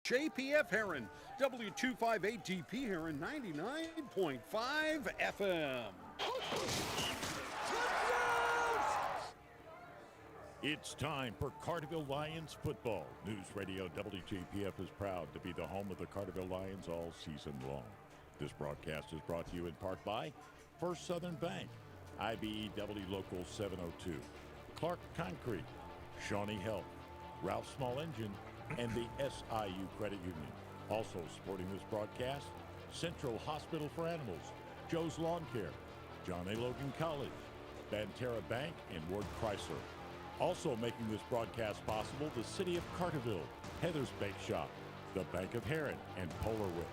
WJPF Heron, W258DP Heron, 99.5 FM. It's time for Carterville Lions football. NewsRadio WJPF is proud to be the home of the Carterville Lions all season long. This broadcast is brought to you in part by First Southern Bank, IBEW Local 702, Clark Concrete, Shawnee Health, Ralph Small Engine, and the SIU Credit Union. Also supporting this broadcast, Central Hospital for Animals, Joe's Lawn Care, John A. Logan College, Banterra Bank, and Ward Chrysler. Also making this broadcast possible, the City of Carterville, Heather's Bake Shop, the Bank of Heron, and Polar Whip.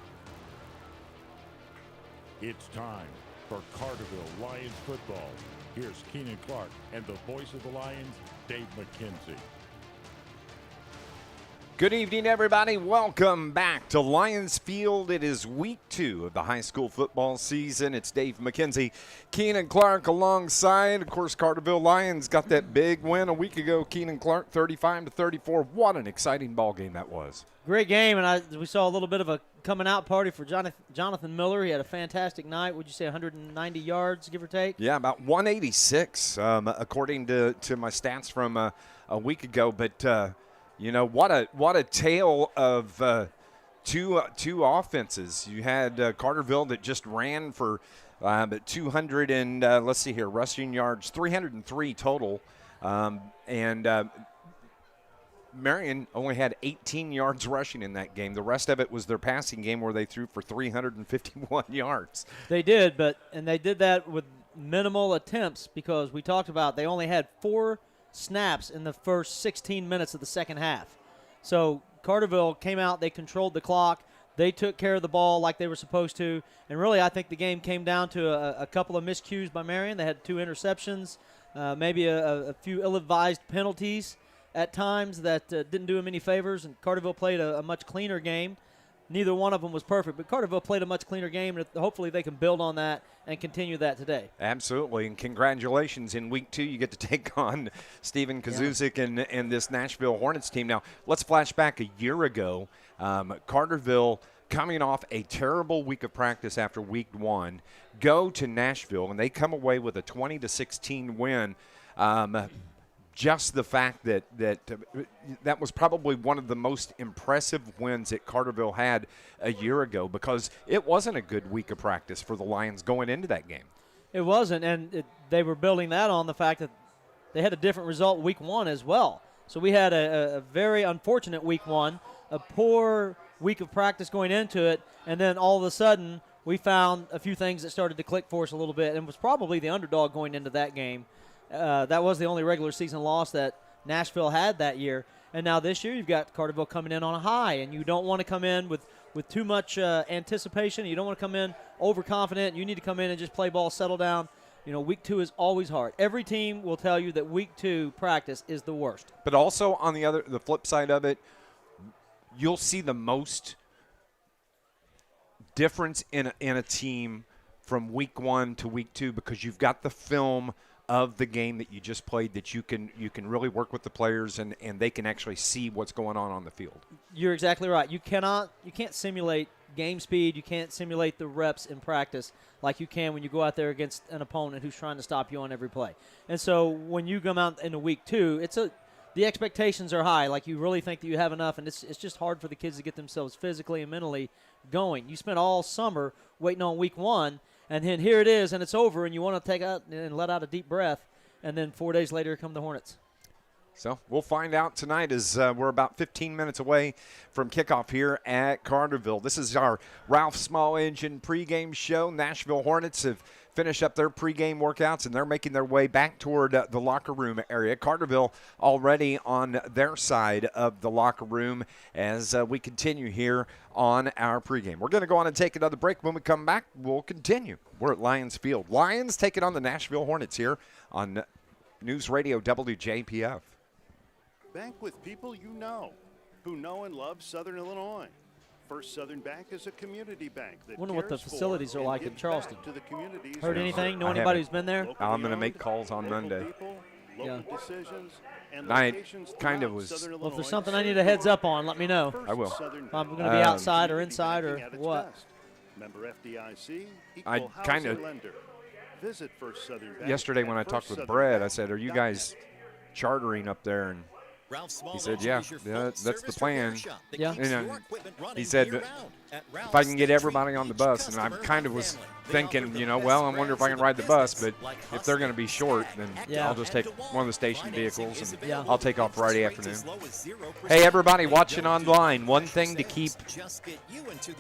It's time for Carterville Lions football. Here's Keenan Clark and the voice of the Lions, Dave McKenzie. Good evening, everybody. Welcome back to Lions Field. It is week 2 of the high school football season. It's Dave McKenzie, Keenan Clark alongside. Of course, Carterville Lions got that big win a week ago. Keenan Clark, 35-34. What an exciting ball game that was. Great game, and we saw a little bit of a coming out party for Jonathan Miller. He had a fantastic night. Would you say 190 yards, give or take? Yeah, about 186, according to my stats from a week ago. But you know, what a tale of two offenses. You had Carterville that just ran for 200 and let's see here, rushing yards, 303 total, and Marion only had 18 yards rushing in that game. The rest of it was their passing game where they threw for 351 yards. They did, and they did that with minimal attempts because we talked about they only had 4 snaps in the first 16 minutes of the second half. So Carterville came out, they controlled the clock, they took care of the ball like they were supposed to, and really I think the game came down to a couple of miscues by Marion. They had 2 interceptions, maybe a few ill-advised penalties at times that didn't do them any favors, and Carterville played a much cleaner game. Neither one of them was perfect, but Carterville played a much cleaner game, and hopefully they can build on that and continue that today. Absolutely, and congratulations. In week 2, you get to take on Steven Kazuzik and this Nashville Hornets team. Now, let's flash back a year ago. Carterville, coming off a terrible week of practice after week 1, go to Nashville, and they come away with a 20-16 win. Just the fact that was probably one of the most impressive wins that Carterville had a year ago because it wasn't a good week of practice for the Lions going into that game. It wasn't, and they were building that on the fact that they had a different result week 1 as well. So we had a very unfortunate week 1, a poor week of practice going into it, and then all of a sudden we found a few things that started to click for us a little bit and was probably the underdog going into that game. That was the only regular season loss that Nashville had that year. And now this year you've got Carterville coming in on a high, and you don't want to come in with too much anticipation. You don't want to come in overconfident. You need to come in and just play ball, settle down. You know, week 2 is always hard. Every team will tell you that week 2 practice is the worst. But also on the flip side of it, you'll see the most difference in a team from week 1 to week 2 because you've got the film of the game that you just played that you can really work with the players and they can actually see what's going on the field. You're exactly right. You can't simulate game speed. You can't simulate the reps in practice like you can when you go out there against an opponent who's trying to stop you on every play. And so when you come out into week 2, the expectations are high. Like you really think that you have enough, and it's just hard for the kids to get themselves physically and mentally going. You spent all summer waiting on week 1. And then here it is, and it's over, and you want to take out and let out a deep breath, and then 4 days later come the Hornets. So we'll find out tonight as we're about 15 minutes away from kickoff here at Carterville. This is our Ralph Small Engine pregame show. Nashville Hornets have finished up their pregame workouts, and they're making their way back toward the locker room area. Carterville already on their side of the locker room as we continue here on our pregame. We're going to go on and take another break. When we come back, we'll continue. We're at Lions Field. Lions taking on the Nashville Hornets here on NewsRadio WJPF. Bank with people you know, who know and love Southern Illinois. First Southern Bank is a community bank that wonder what the facilities are like in Charleston. To the communities. Heard anything? Know anybody who's been there? I'm going to make calls on Monday. local decisions, and I locations kind of throughout was- Southern Well, if Illinois there's something I need a heads up on, let me know. I will. If I'm going to be outside or inside or what. Member FDIC, I equal kinda- housing lender. Visit First Southern Bank Yesterday at when I talked with firstsouthernbank.net. Brett, I said, "Are you guys chartering up there?" And He said, yeah, that's the plan. Yeah. And he said, if I can get everybody on the bus, and I kind of was thinking, well, I wonder if I can ride the bus, but if they're going to be short, then Yeah. I'll just take one of the station vehicles, and Yeah. I'll take off Friday afternoon. Hey, everybody watching online, one thing to keep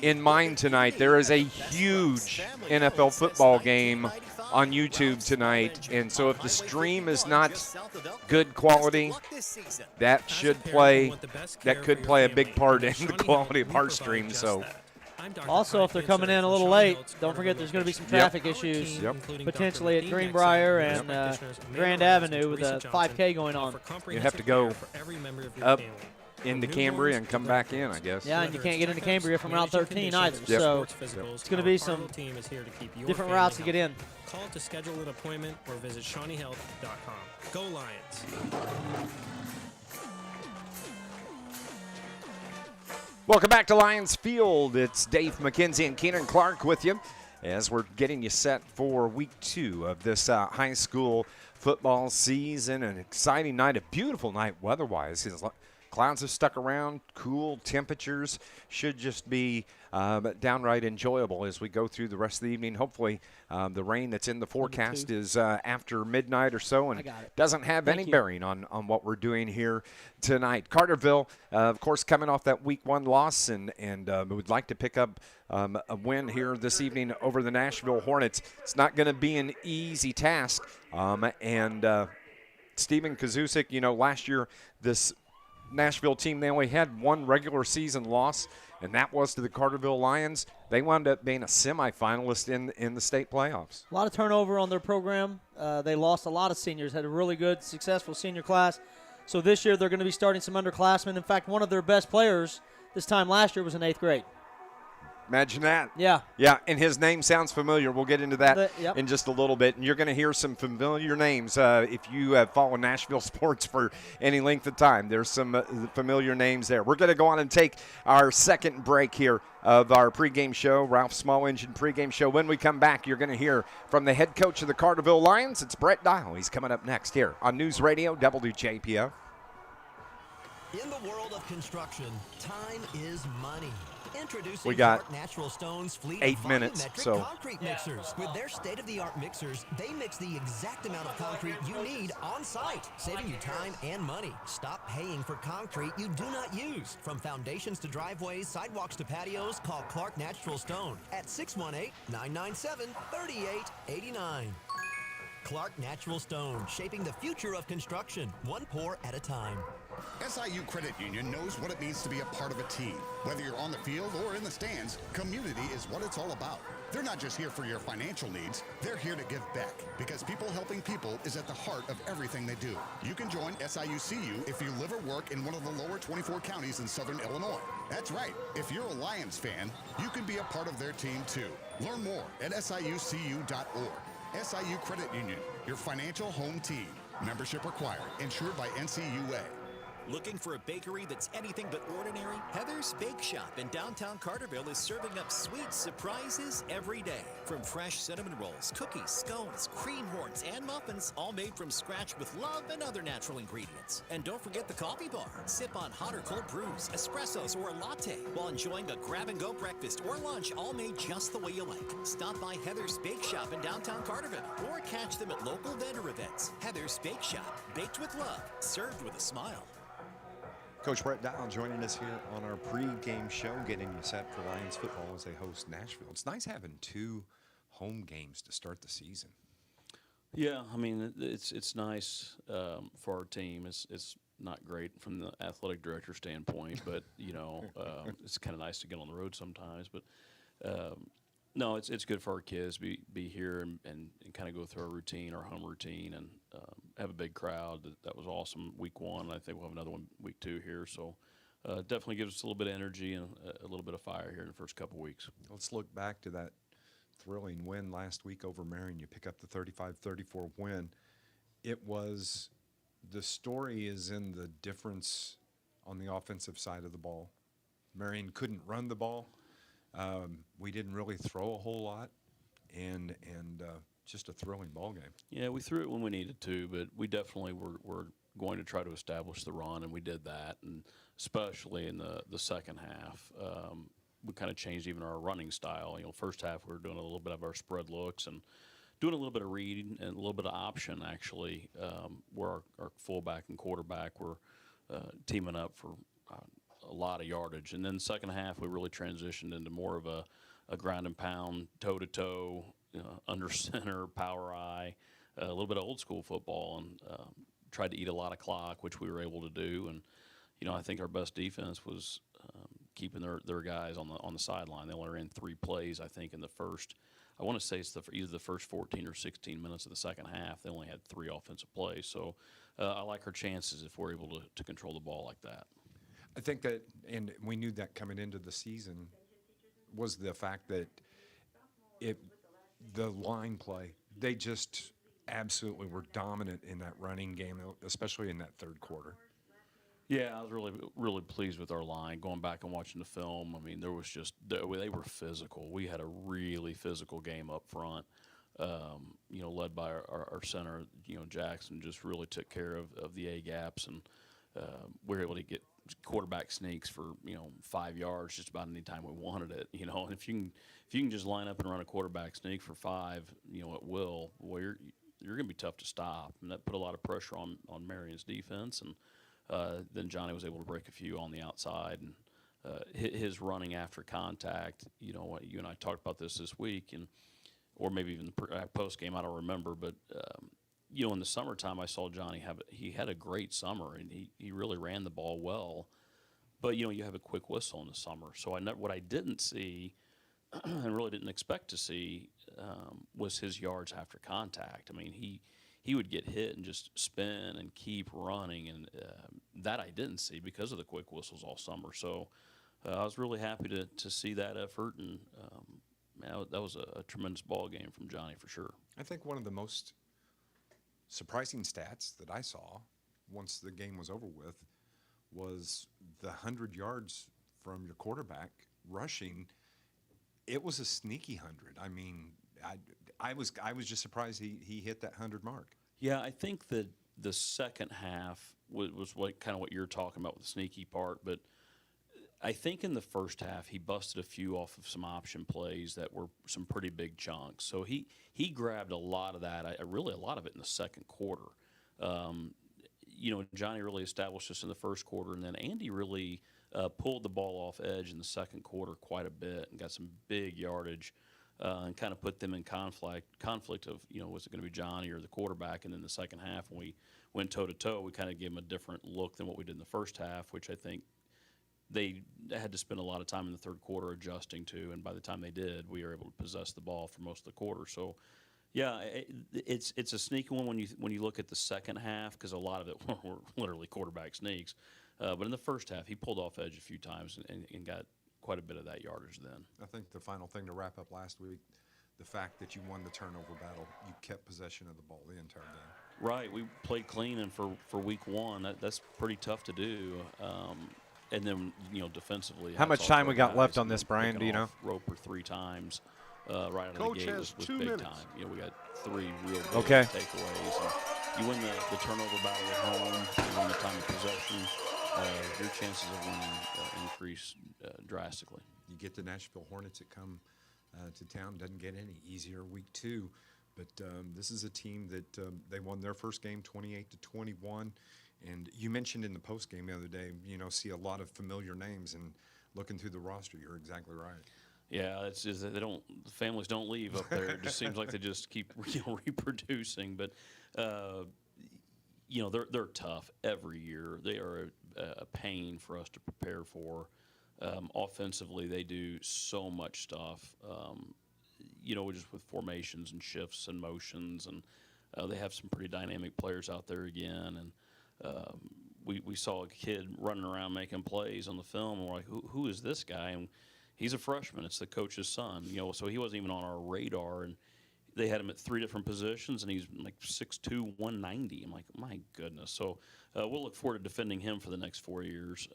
in mind tonight, there is a huge NFL football game on YouTube tonight, and so if the stream is not good quality, that could play a big part in the quality of our stream. So Also, if they're coming in a little late, don't forget there's going to be some traffic issues potentially at Greenbrier and Grand Avenue with a 5K going on. you have to go up into Cambria and come back in, I guess. Yeah, and you can't get into Cambria from Route 13 either. Yep. So it's going to be some different routes to get in. Call to schedule an appointment or visit ShawneeHealth.com. Go Lions. Welcome back to Lions Field. It's Dave McKenzie and Keenan Clark with you as we're getting you set for week 2 of this high school football season. An exciting night, a beautiful night weather-wise. Clouds have stuck around, cool temperatures, should just be downright enjoyable as we go through the rest of the evening. Hopefully the rain that's in the forecast is after midnight or so and doesn't have any bearing on what we're doing here tonight. Carterville, of course, coming off that week 1 loss and would like to pick up a win here this evening over the Nashville Hornets. It's not going to be an easy task. Steven Kazusic, last year this Nashville team, they only had 1 regular season loss, and that was to the Carterville Lions. They wound up being a semifinalist in the state playoffs. A lot of turnover on their program. They lost a lot of seniors, had a really good, successful senior class. So this year they're going to be starting some underclassmen. In fact, one of their best players this time last year was in 8th grade. Imagine that. Yeah. Yeah, and his name sounds familiar. We'll get into that Yep. in just a little bit. And you're going to hear some familiar names if you have followed Nashville sports for any length of time. There's some familiar names there. We're going to go on and take our second break here of our pregame show, Ralph Small Engine pregame show. When we come back, you're going to hear from the head coach of the Carterville Lions. It's Brett Dial. He's coming up next here on News Radio WJPF. In the world of construction, time is money. Introducing We got Natural Stone's fleet 8 of minutes, volumetric so concrete mixers. With their state-of-the-art mixers, they mix the exact amount of concrete you need on site, saving you time and money. Stop paying for concrete you do not use. From foundations to driveways, sidewalks to patios, call Clark Natural Stone at 618-997-3889. Clark Natural Stone, shaping the future of construction, one pour at a time. SIU Credit Union knows what it means to be a part of a team. Whether you're on the field or in the stands, community is what it's all about. They're not just here for your financial needs, they're here to give back, because people helping people is at the heart of everything they do. You can join SIU-CU if you live or work in one of the lower 24 counties in Southern Illinois. That's right, if you're a Lions fan, you can be a part of their team too. Learn more at SIUCU.org. SIU Credit Union, your financial home team. Membership required. Insured by NCUA. Looking for a bakery that's anything but ordinary? Heather's Bake Shop in downtown Carterville is serving up sweet surprises every day. From fresh cinnamon rolls, cookies, scones, cream horns, and muffins, all made from scratch with love and other natural ingredients. And don't forget the coffee bar. Sip on hot or cold brews, espressos, or a latte while enjoying a grab-and-go breakfast or lunch, all made just the way you like. Stop by Heather's Bake Shop in downtown Carterville or catch them at local vendor events. Heather's Bake Shop, baked with love, served with a smile. Coach Brett Dial joining us here on our pregame show, getting you set for Lions football as they host Nashville. It's nice having 2 home games to start the season. Yeah, I mean, it's nice for our team. It's not great from the athletic director standpoint, but, it's kind of nice to get on the road sometimes. But, no, it's good for our kids to be here and kind of go through our routine, our home routine, and have a big crowd. That was awesome week 1. I think we'll have another one week 2 here. So definitely gives us a little bit of energy and a little bit of fire here in the first couple weeks. Let's look back to that thrilling win last week over Marion. You pick up the 35-34 win. It was the story is in the difference on the offensive side of the ball. Marion couldn't run the ball. We didn't really throw a whole lot, and just a thrilling ball game. Yeah, we threw it when we needed to, but we definitely were going to try to establish the run, and we did that, and especially in the second half. We kind of changed even our running style. First half we were doing a little bit of our spread looks and doing a little bit of read and a little bit of option, actually, where our fullback and quarterback were teaming up for a lot of yardage. And then the second half, we really transitioned into more of a ground and pound, toe-to-toe, under center, power eye, a little bit of old school football, and tried to eat a lot of clock, which we were able to do. And, I think our best defense was keeping their guys on the sideline. They only ran 3 plays, I think, in the first. I want to say it's either the first 14 or 16 minutes of the second half. They only had 3 offensive plays. So I like our chances if we're able to control the ball like that. I think that, and we knew that coming into the season, was the fact that the line play, they just absolutely were dominant in that running game, especially in that third quarter. Yeah, I was really, really pleased with our line. Going back and watching the film, I mean, there was just they were physical. We had a really physical game up front. Led by our center, Jackson just really took care of the A gaps, and we were able to get quarterback sneaks for 5 yards just about any time we wanted it. And if you can just line up and run a quarterback sneak for 5, at will, well, you're going to be tough to stop, and that put a lot of pressure on Marion's defense. And then Johnny was able to break a few on the outside, and his running after contact. You and I talked about this week, or maybe even the post game. I don't remember, but in the summertime, I saw Johnny he had a great summer, and he really ran the ball well. But you have a quick whistle in the summer, so what I didn't see, and really didn't expect to see, was his yards after contact. I mean, he would get hit and just spin and keep running, and that I didn't see because of the quick whistles all summer. So I was really happy to see that effort, and that was a tremendous ball game from Johnny for sure. I think one of the most surprising stats that I saw once the game was over with was the 100 yards from your quarterback rushing. It was a sneaky 100. I mean, I was just surprised he hit that 100 mark. Yeah, I think that the second half was what you're talking about with the sneaky part, but I think in the first half he busted a few off of some option plays that were some pretty big chunks. So he grabbed a lot of that, really a lot of it in the second quarter. Johnny really established us in the first quarter, and then Andy really pulled the ball off edge in the second quarter quite a bit and got some big yardage. And kind of put them in conflict of, was it going to be Johnny or the quarterback? And then the second half, when we went toe-to-toe, we kind of gave them a different look than what we did in the first half, which I think they had to spend a lot of time in the third quarter adjusting to. And by the time they did, we were able to possess the ball for most of the quarter. So, yeah, it's a sneaky one when you look at the second half, because a lot of it were literally quarterback sneaks. But in the first half, he pulled off edge a few times and got quite a bit of that yardage then. I think the final thing to wrap up last week, the fact that you won the turnover battle, you kept possession of the ball the entire game. Right, we played clean, and for week one, that's pretty tough to do. And then defensively, how much time we got left on this, Brian? Do you know? Roper 3 times right out of Coach the gate has was 2 big minutes. time. We got 3 real big Okay. takeaways. And you win the turnover battle at home, you win the time of possession. Your chances of winning increase drastically. You get the Nashville Hornets that come to town. Doesn't get any easier week 2, but this is a team that they won their first game 28-21. And you mentioned in the post game the other day, see a lot of familiar names, and looking through the roster, you're exactly right. Yeah, it's just that the families don't leave up there. It just seems like they just keep reproducing. But they're tough every year. They are a pain for us to prepare for. Offensively, they do so much stuff. Just with formations and shifts and motions, and they have some pretty dynamic players out there again. And we saw a kid running around making plays on the film, and we're like, who is this guy? And he's a freshman. It's the coach's son. So he wasn't even on our radar. And they had him at 3 different positions, and he's like 6'2", 190. I'm like, my goodness. So we'll look forward to defending him for the next 4 years,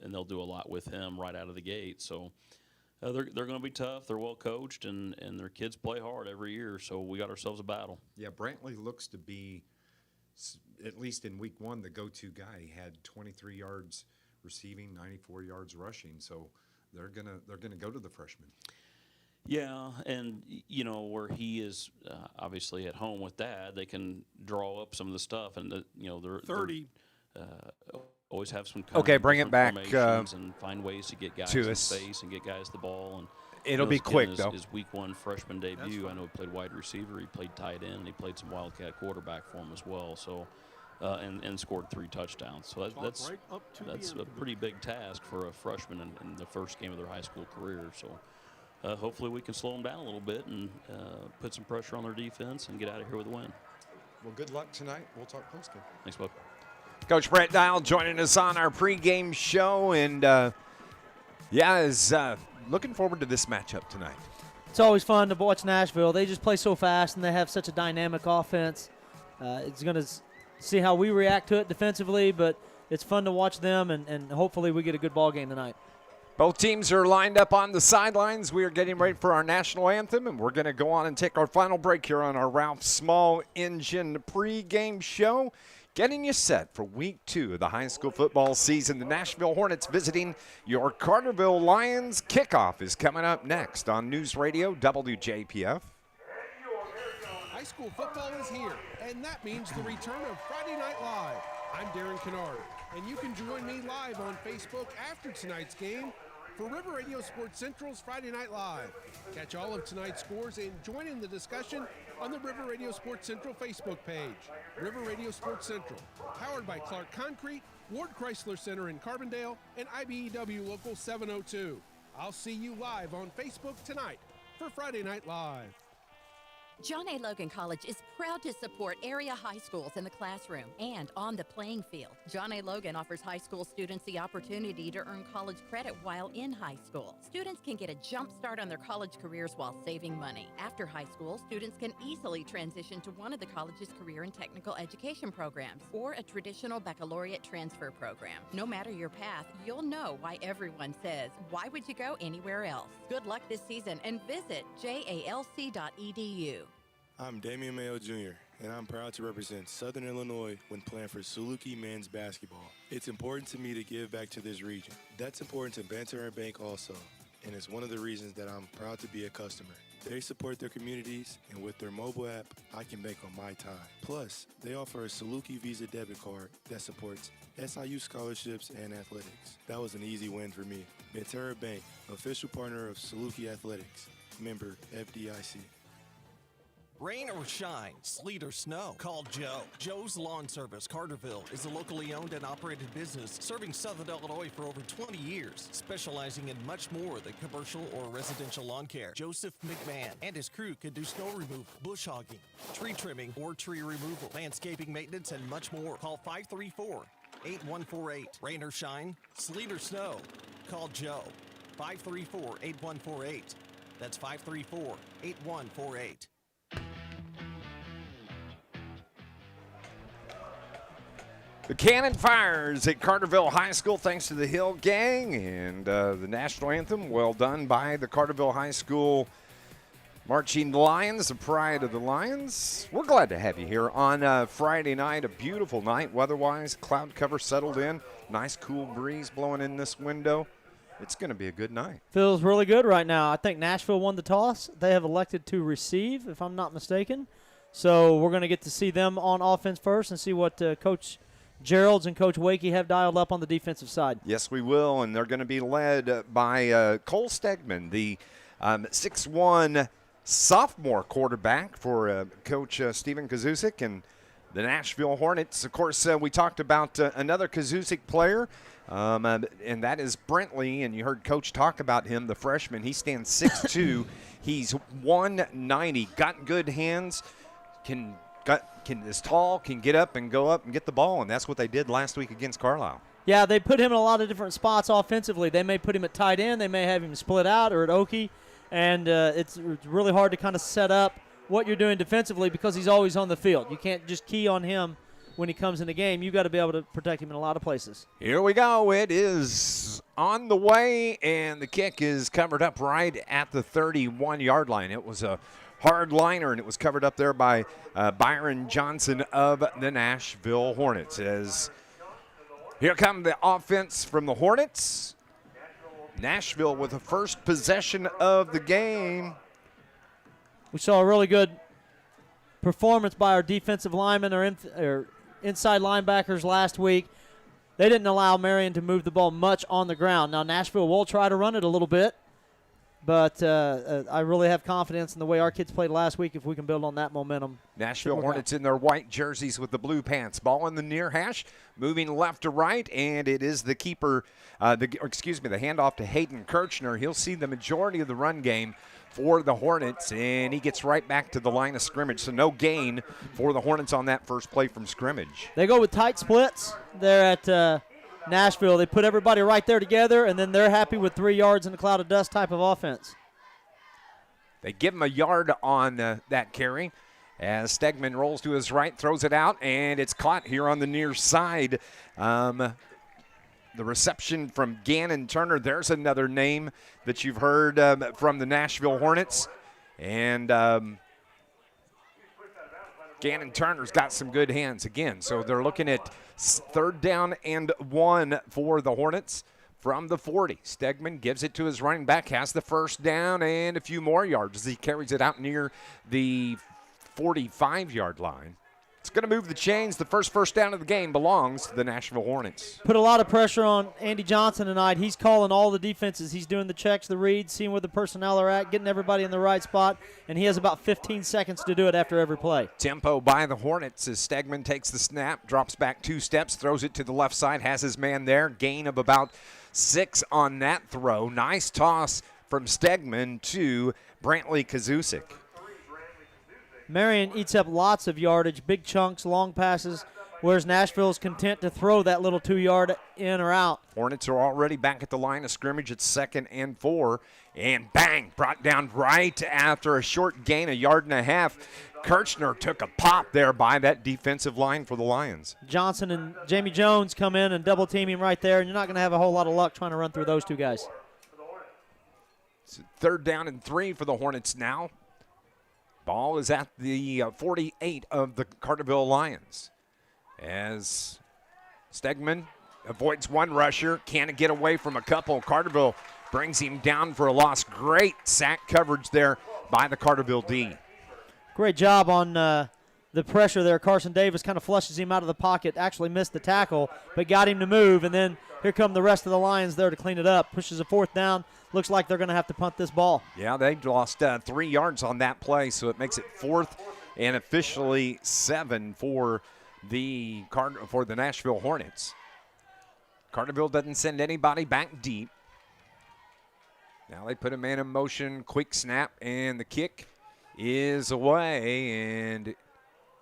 and they'll do a lot with him right out of the gate. So they're going to be tough. They're well coached, and their kids play hard every year. So we got ourselves a battle. Yeah, Brantley looks to be, at least in week 1, the go-to guy. He had 23 yards receiving, 94 yards rushing. So they're gonna go to the freshman. Yeah, and where he is obviously at home with Dad, they can draw up some of the stuff, and they're 30. Always have some Okay, bring it back and find ways to get guys to in us. space and get guys the ball. And It'll be quick, though. His week 1 freshman debut. I know he played wide receiver, he played tight end, and he played some Wildcat quarterback for him as well. So, and scored 3 touchdowns. So that's a pretty big task for a freshman in the first game of their high school career. So. Hopefully we can slow them down a little bit and put some pressure on their defense and get out of here with a win. Well, good luck tonight. We'll talk postgame. Thanks, bud. Coach Brett Dial joining us on our pregame show, and is looking forward to this matchup tonight. It's always fun to watch Nashville. They just play so fast, and they have such a dynamic offense. It's going to see how we react to it defensively, but it's fun to watch them, and hopefully we get a good ball game tonight. Both teams are lined up on the sidelines. We are getting ready for our national anthem, and we're going to go on and take our final break here on our Ralph Small Engine pregame show, getting you set for week 2 of the high school football season. The Nashville Hornets visiting your Carterville Lions. Kickoff is coming up next on News Radio WJPF. High school football is here, and that means the return of Friday Night Live. I'm Darren Kennard, and you can join me live on Facebook after tonight's game for River Radio Sports Central's Friday Night Live. Catch all of tonight's scores and join in the discussion on the River Radio Sports Central Facebook page. River Radio Sports Central, powered by Clark Concrete, Ward Chrysler Center in Carbondale, and IBEW Local 702. I'll see you live on Facebook tonight for Friday Night Live. John A. Logan College is proud to support area high schools in the classroom and on the playing field. John A. Logan offers high school students the opportunity to earn college credit while in high school. Students can get a jump start on their college careers while saving money. After high school, students can easily transition to one of the college's career and technical education programs or a traditional baccalaureate transfer program. No matter your path, you'll know why everyone says, why would you go anywhere else? Good luck this season and visit jalc.edu. I'm Damian Mayo Jr., and I'm proud to represent Southern Illinois when playing for Saluki men's basketball. It's important to me to give back to this region. That's important to Banter Bank also, and it's one of the reasons that I'm proud to be a customer. They support their communities, and with their mobile app, I can bank on my time. Plus, they offer a Saluki Visa debit card that supports SIU scholarships and athletics. That was an easy win for me. Banter Bank, official partner of Saluki Athletics, member FDIC. Rain or shine, sleet or snow, call Joe. Joe's Lawn Service, Carterville, is a locally owned and operated business serving Southern Illinois for over 20 years, specializing in much more than commercial or residential lawn care. Joseph McMahon and his crew can do snow removal, bush hogging, tree trimming or tree removal, landscaping maintenance, and much more. Call 534-8148. Rain or shine, sleet or snow, call Joe. 534-8148. That's 534-8148. The cannon fires at Carterville High School thanks to the Hill Gang, and the national anthem, well done by the Carterville High School Marching Lions, the pride of the Lions. We're glad to have you here on Friday night, a beautiful night weather-wise. Cloud cover settled in, nice cool breeze blowing in this window. It's going to be a good night. Feels really good right now. I think Nashville won the toss. They have elected to receive, if I'm not mistaken. So we're going to get to see them on offense first and see what Coach Gerald's and Coach Wakey have dialed up on the defensive side. Yes, we will, and they're going to be led by Cole Stegman, the 6'1" sophomore quarterback for Coach Stephen Kazusic and the Nashville Hornets. Of course, we talked about another Kazusic player, and that is Brentley, and you heard Coach talk about him, the freshman. He stands 6'2". He's 190, got good hands, is tall, can get up and go up and get the ball, and that's what they did last week against Carlyle. Yeah, they put him in a lot of different spots offensively. They may put him at tight end. They may have him split out or at Okie, and it's really hard to kind of set up what you're doing defensively because he's always on the field. You can't just key on him when he comes in the game. You've got to be able to protect him in a lot of places. Here we go. It is on the way, and the kick is covered up right at the 31-yard line. It was a hard liner, and it was covered up there by Byron Johnson of the Nashville Hornets. As here come the offense from the Hornets. Nashville with the first possession of the game. We saw a really good performance by our defensive linemen or inside linebackers last week. They didn't allow Marion to move the ball much on the ground. Now, Nashville will try to run it a little bit, but I really have confidence in the way our kids played last week if we can build on that momentum. Nashville Hornets in their white jerseys with the blue pants. Ball in the near hash, moving left to right, and it is the keeper, the handoff to Hayden Kirchner. He'll see the majority of the run game for the Hornets, and he gets right back to the line of scrimmage. So no gain for the Hornets on that first play from scrimmage. They go with tight splits there at Nashville. They put everybody right there together, and then they're happy with 3 yards in a cloud of dust type of offense. They give him a yard on that carry as Stegman rolls to his right, throws it out, and it's caught here on the near side. The reception from Gannon Turner, there's another name that you've heard from the Nashville Hornets. And Gannon Turner's got some good hands again. So they're looking at 3rd down and 1 for the Hornets from the 40. Stegman gives it to his running back, has the first down and a few more yards as he carries it out near the 45-yard line. It's going to move the chains. The first down of the game belongs to the Nashville Hornets. Put a lot of pressure on Andy Johnson tonight. He's calling all the defenses. He's doing the checks, the reads, seeing where the personnel are at, getting everybody in the right spot, and he has about 15 seconds to do it after every play. Tempo by the Hornets as Stegman takes the snap, drops back 2 steps, throws it to the left side, has his man there. Gain of about 6 on that throw. Nice toss from Stegman to Brantley Kazusic. Marion eats up lots of yardage, big chunks, long passes, whereas Nashville is content to throw that little 2-yard in or out. Hornets are already back at the line of scrimmage at 2nd and 4. And bang, brought down right after a short gain, 1.5 yards. Kirchner took a pop there by that defensive line for the Lions. Johnson and Jamie Jones come in and double team him right there, and you're not going to have a whole lot of luck trying to run through those 2 guys. It's 3rd down and 3 for the Hornets now. Ball is at the 48 of the Carterville Lions as Stegman avoids 1 rusher, can't get away from a couple. Carterville brings him down for a loss. Great sack coverage there by the Carterville D. Great job on the pressure there. Carson Davis kind of flushes him out of the pocket, actually missed the tackle, but got him to move, and then here come the rest of the Lions there to clean it up. Pushes a 4th down. Looks like they're going to have to punt this ball. Yeah, they lost 3 yards on that play, so it makes it 4th and officially 7 for the Nashville Hornets. Carterville doesn't send anybody back deep. Now they put a man in motion, quick snap, and the kick is away and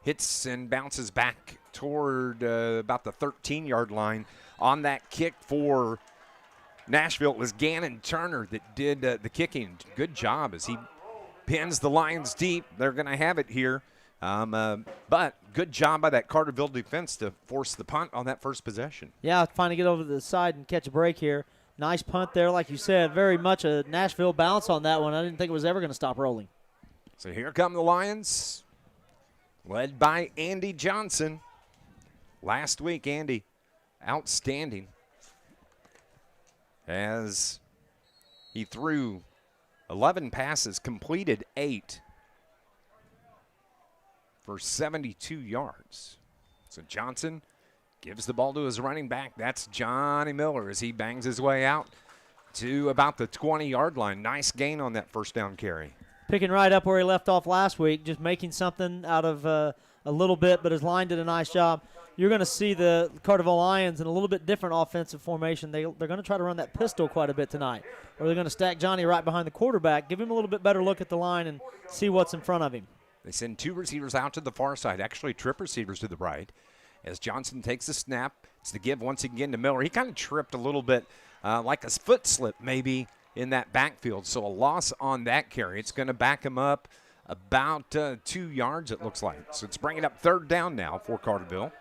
hits and bounces back toward about the 13-yard line. On that kick for Nashville, it was Gannon Turner that did the kicking. Good job as he pins the Lions deep. They're going to have it here. But good job by that Carterville defense to force the punt on that first possession. Yeah, finally get over to the side and catch a break here. Nice punt there, like you said. Very much a Nashville bounce on that one. I didn't think it was ever going to stop rolling. So here come the Lions, led by Andy Johnson. Last week, Andy, outstanding, as he threw 11 passes, completed 8 for 72 yards. So Johnson gives the ball to his running back. That's Johnny Miller as he bangs his way out to about the 20-yard line. Nice gain on that first down carry. Picking right up where he left off last week, just making something out of a little bit, but his line did a nice job. You're going to see the Carterville Lions in a little bit different offensive formation. They're going to try to run that pistol quite a bit tonight, or they're going to stack Johnny right behind the quarterback, give him a little bit better look at the line and see what's in front of him. They send 2 receivers out to the far side, actually trip receivers to the right, as Johnson takes the snap. It's the give once again to Miller. He kind of tripped a little bit, like a foot slip maybe in that backfield, so a loss on that carry. It's going to back him up about 2 yards, it looks like. So it's bringing up 3rd down now for Carterville.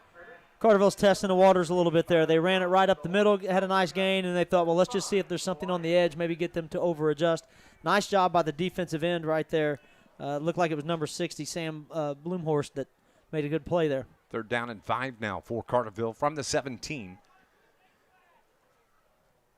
Carterville's testing the waters a little bit there. They ran it right up the middle, had a nice gain, and they thought, well, let's just see if there's something on the edge, maybe get them to over-adjust. Nice job by the defensive end right there. Looked like it was number 60, Sam Bloomhorst, that made a good play there. 3rd down and 5 now for Carterville from the 17.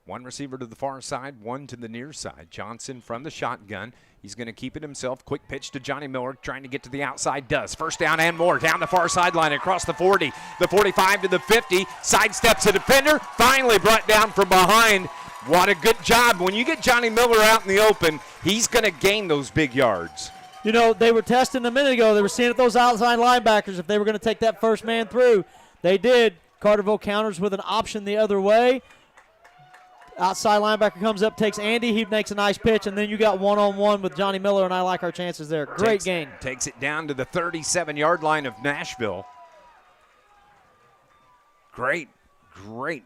One receiver to the far side, one to the near side. Johnson from the shotgun. He's going to keep it himself. Quick pitch to Johnny Miller, trying to get to the outside. Does. 1st down and more. Down the far sideline across the 40, the 45 to the 50. Sidesteps a defender. Finally brought down from behind. What a good job. When you get Johnny Miller out in the open, he's going to gain those big yards. You know, they were testing a minute ago. They were seeing if those outside linebackers, if they were going to take that first man through. They did. Carterville counters with an option the other way. Outside linebacker comes up, takes Andy. He makes a nice pitch, and then you got one-on-one with Johnny Miller, and I like our chances there. Great gain. Takes it down to the 37-yard line of Nashville. Great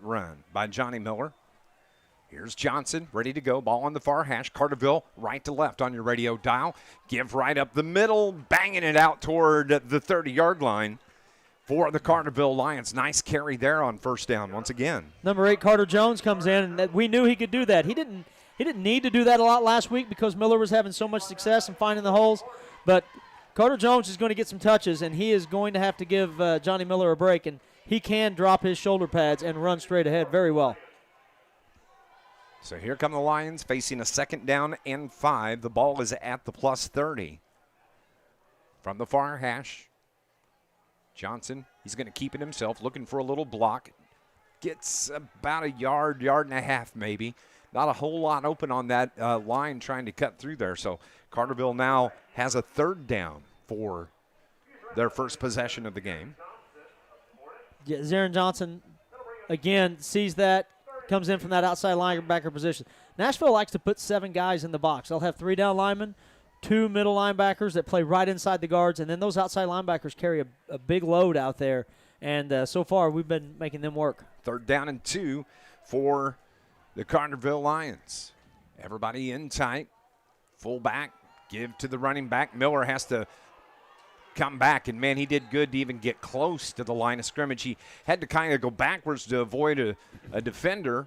run by Johnny Miller. Here's Johnson, ready to go. Ball on the far hash. Carterville, right to left on your radio dial. Give right up the middle, banging it out toward the 30-yard line for the Carterville Lions. Nice carry there on 1st down once again. Number 8, Carter Jones, comes in, and we knew he could do that. He didn't need to do that a lot last week because Miller was having so much success in finding the holes. But Carter Jones is going to get some touches, and he is going to have to give Johnny Miller a break, and he can drop his shoulder pads and run straight ahead very well. So here come the Lions facing a 2nd down and 5. The ball is at the plus 30. From the far hash, Johnson, he's going to keep it himself, looking for a little block. Gets about a yard and a half maybe. Not a whole lot open on that line trying to cut through there. So Carterville now has a 3rd down for their first possession of the game. Yeah, Zarin Johnson, again, sees that, comes in from that outside linebacker position. Nashville likes to put 7 guys in the box. They'll have 3 down linemen, 2 middle linebackers that play right inside the guards, and then those outside linebackers carry a big load out there. And so far, we've been making them work. 3rd down and 2 for the Carterville Lions. Everybody in tight. Full back. Give to the running back. Miller has to come back, and, man, he did good to even get close to the line of scrimmage. He had to kind of go backwards to avoid a defender,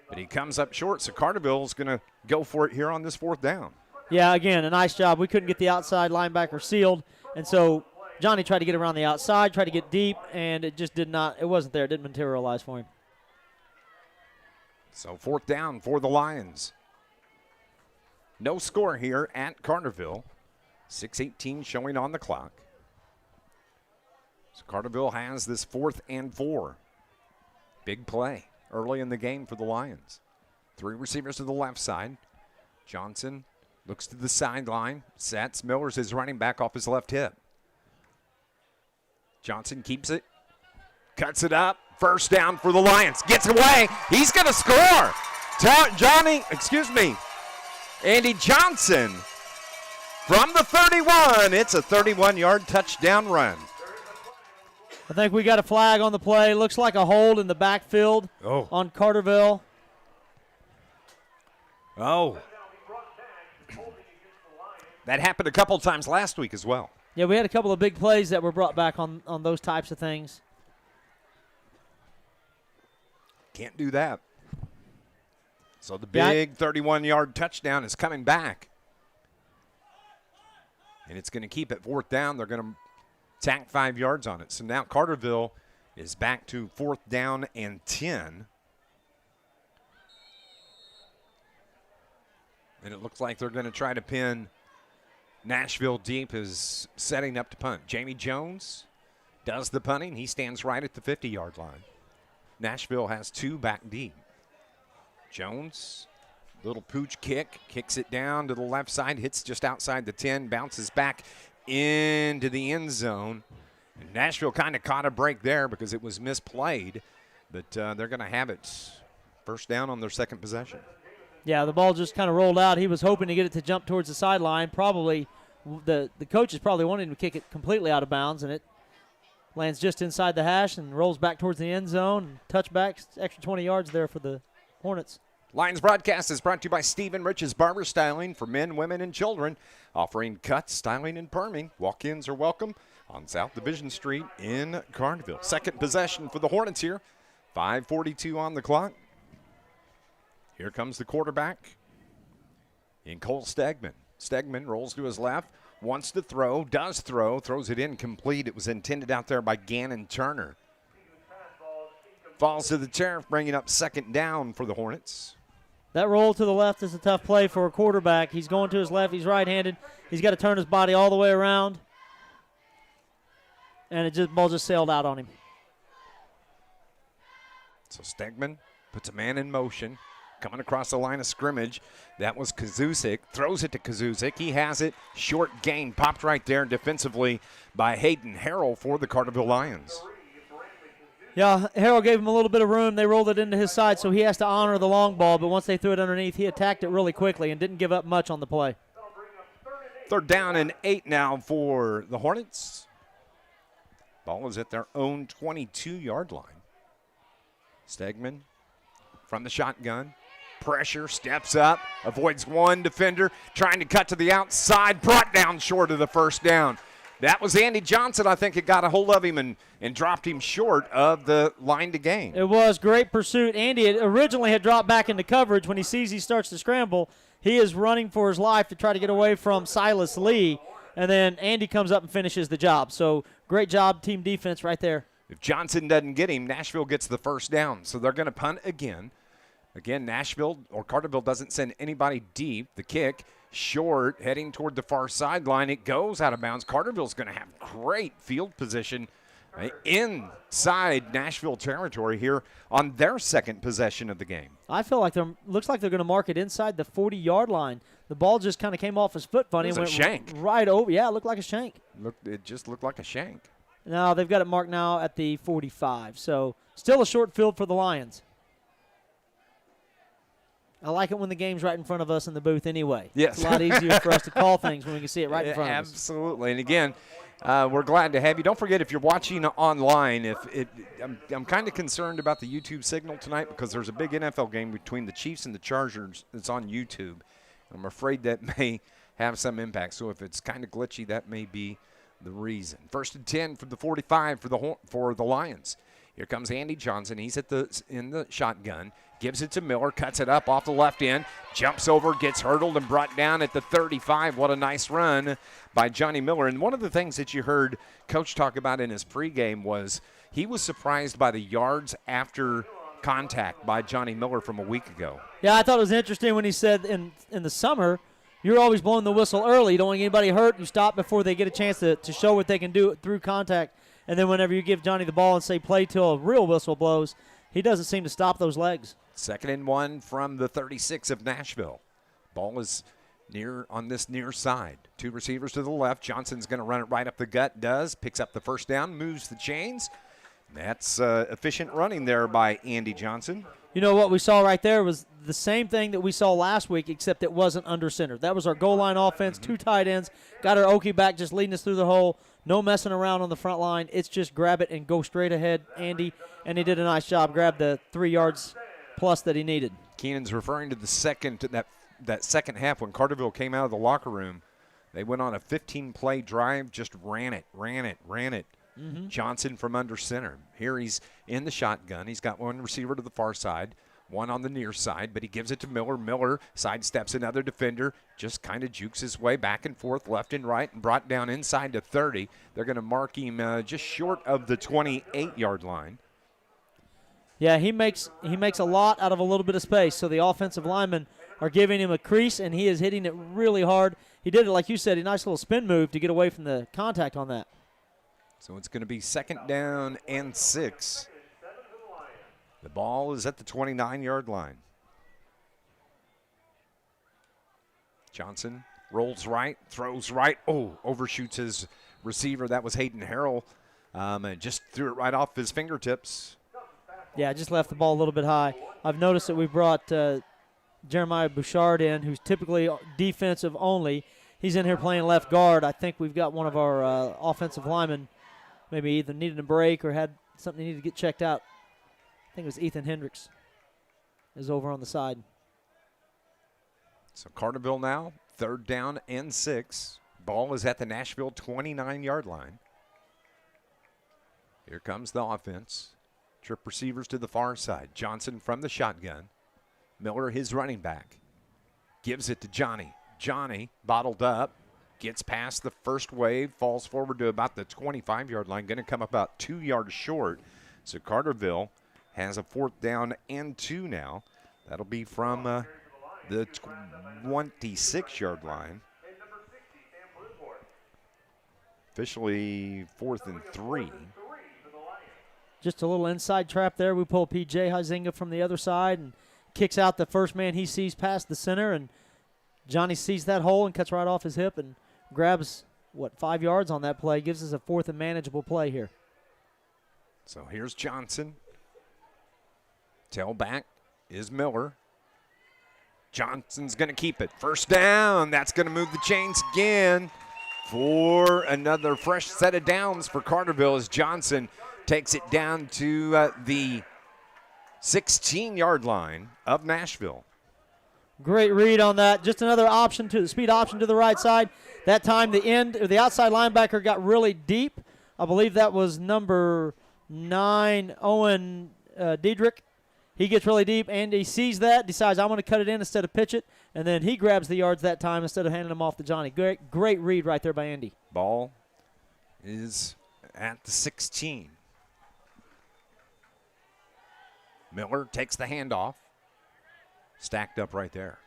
but he comes up short. So Carterville's going to go for it here on this 4th down. Yeah, again, a nice job. We couldn't get the outside linebacker sealed, and so Johnny tried to get around the outside, tried to get deep, and it just wasn't there. It didn't materialize for him. So 4th down for the Lions. No score here at Carterville. 6:18 showing on the clock. So Carterville has this 4th and 4. Big play early in the game for the Lions. 3 receivers to the left side. Johnson looks to the sideline, sets. Miller's his running back off his left hip. Johnson keeps it, cuts it up. 1st down for the Lions. Gets away. He's going to score. Andy Johnson from the 31. It's a 31-yard touchdown run. I think we got a flag on the play. Looks like a hold in the backfield on Carterville. Oh. That happened a couple times last week as well. Yeah, we had a couple of big plays that were brought back on those types of things. Can't do that. So the big 31-yard touchdown is coming back. And it's going to keep it 4th down. They're going to tack 5 yards on it. So now Carterville is back to 4th down and 10. And it looks like they're going to try to pin Nashville deep, is setting up to punt. Jamie Jones does the punting. He stands right at the 50-yard line. Nashville has 2 back deep. Jones, little pooch kick, kicks it down to the left side, hits just outside the 10, bounces back into the end zone. And Nashville kind of caught a break there because it was misplayed, but they're going to have it 1st down on their 2nd possession. Yeah, the ball just kind of rolled out. He was hoping to get it to jump towards the sideline. Probably the coach is probably wanting to kick it completely out of bounds, and it lands just inside the hash and rolls back towards the end zone. And touchback, extra 20 yards there for the Hornets. Lions broadcast is brought to you by Stephen Rich's Barber Styling for men, women, and children, offering cuts, styling, and perming. Walk-ins are welcome on South Division Street in Carterville. Second possession for the Hornets here. 5:42 on the clock. Here comes the quarterback in Cole Stegman. Stegman rolls to his left, wants to throw, does throw, throws it incomplete. It was intended out there by Gannon Turner. Falls to the turf, bringing up second down for the Hornets. That roll to the left is a tough play for a quarterback. He's going to his left. He's right-handed. He's got to turn his body all the way around. And ball just sailed out on him. So Stegman puts a man in motion. Coming across the line of scrimmage. That was Kazuzik. Throws it to Kazuzik. He has it. Short gain. Popped right there defensively by Hayden Harrell for the Carterville Lions. Yeah, Harrell gave him a little bit of room. They rolled it into his side, so he has to honor the long ball. But once they threw it underneath, he attacked it really quickly and didn't give up much on the play. Third down and 8 now for the Hornets. Ball is at their own 22-yard line. Stegman from the shotgun. Pressure, steps up, avoids one defender, trying to cut to the outside, brought down short of the first down. That was Andy Johnson. I think it got a hold of him and dropped him short of the line to gain. It was great pursuit. Andy originally had dropped back into coverage. When he sees he starts to scramble, he is running for his life to try to get away from Silas Lee, and then Andy comes up and finishes the job. So great job, team defense right there. If Johnson doesn't get him, Nashville gets the first down. So they're going to punt again. Again, Nashville or Carterville doesn't send anybody deep. The kick short, heading toward the far sideline. It goes out of bounds. Carterville's going to have great field position inside Nashville territory here on their second possession of the game. I feel like looks like they're going to mark it inside the 40-yard line. The ball just kind of came off his foot funny. It was and a went shank. Right over. Yeah, it looked like a shank. It just looked like a shank. No, they've got it marked now at the 45. So still a short field for the Lions. I like it when the game's right in front of us in the booth anyway. Yes. It's a lot easier for us to call things when we can see it right in front of us. Absolutely. And again, we're glad to have you. Don't forget, if you're watching online, I'm kind of concerned about the YouTube signal tonight because there's a big NFL game between the Chiefs and the Chargers that's on YouTube. I'm afraid that may have some impact. So if it's kind of glitchy, that may be the reason. 1st and 10 from the 45 for the Lions. Here comes Andy Johnson. He's in the shotgun. Gives it to Miller, cuts it up off the left end, jumps over, gets hurdled and brought down at the 35. What a nice run by Johnny Miller. And one of the things that you heard Coach talk about in his pregame was he was surprised by the yards after contact by Johnny Miller from a week ago. Yeah, I thought it was interesting when he said in the summer, you're always blowing the whistle early. You don't want anybody hurt. You stop before they get a chance to show what they can do through contact. And then whenever you give Johnny the ball and say play till a real whistle blows, he doesn't seem to stop those legs. 2nd and 1 from the 36 of Nashville. Ball is on this near side. 2 receivers to the left. Johnson's going to run it right up the gut. Picks up the first down, moves the chains. That's efficient running there by Andy Johnson. You know what we saw right there was the same thing that we saw last week, except it wasn't under center. That was our goal line offense, 2 tight ends. Got our Okie back just leading us through the hole. No messing around on the front line. It's just grab it and go straight ahead, Andy. And he did a nice job. Grabbed the 3 yards plus that he needed. Keenan's referring to that second half when Carterville came out of the locker room. They went on a 15-play drive, just ran it. Mm-hmm. Johnson from under center. Here he's in the shotgun. He's got 1 receiver to the far side, 1 on the near side, but he gives it to Miller. Miller sidesteps another defender, just kind of jukes his way back and forth, left and right, and brought down inside to 30. They're going to mark him just short of the 28-yard line. Yeah, he makes a lot out of a little bit of space, so the offensive linemen are giving him a crease, and he is hitting it really hard. He did it, like you said, a nice little spin move to get away from the contact on that. So it's going to be 2nd down and 6. The ball is at the 29-yard line. Johnson rolls right, throws right. Oh, overshoots his receiver. That was Hayden Harrell. And just threw it right off his fingertips. Yeah, just left the ball a little bit high. I've noticed that we brought Jeremiah Bouchard in, who's typically defensive only. He's in here playing left guard. I think we've got one of our offensive linemen maybe either needed a break or had something he needed to get checked out. I think it was Ethan Hendricks is over on the side. So Carterville now, 3rd down and 6. Ball is at the Nashville 29-yard line. Here comes the offense. Trip receivers to the far side. Johnson from the shotgun. Miller, his running back. Gives it to Johnny. Johnny, bottled up, gets past the first wave, falls forward to about the 25-yard line, going to come about 2 yards short. So Carterville has a 4th down and 2 now. That'll be from the 26-yard line. Officially 4th and 3. Just a little inside trap there. We pull P.J. Huizinga from the other side and kicks out the first man he sees past the center, and Johnny sees that hole and cuts right off his hip and grabs, 5 yards on that play. Gives us a 4th and manageable play here. So here's Johnson. Tailback is Miller. Johnson's going to keep it. 1st down. That's going to move the chains again for another fresh set of downs for Carterville as Johnson takes it down to the 16-yard line of Nashville. Great read on that. Just another option to the speed option to the right side. That time the outside linebacker got really deep. I believe that was number 9, Owen Diedrich. He gets really deep, and he sees that, decides I'm going to cut it in instead of pitch it, and then he grabs the yards that time instead of handing them off to Johnny. Great read right there by Andy. Ball is at the 16. Miller takes the handoff. Stacked up right there.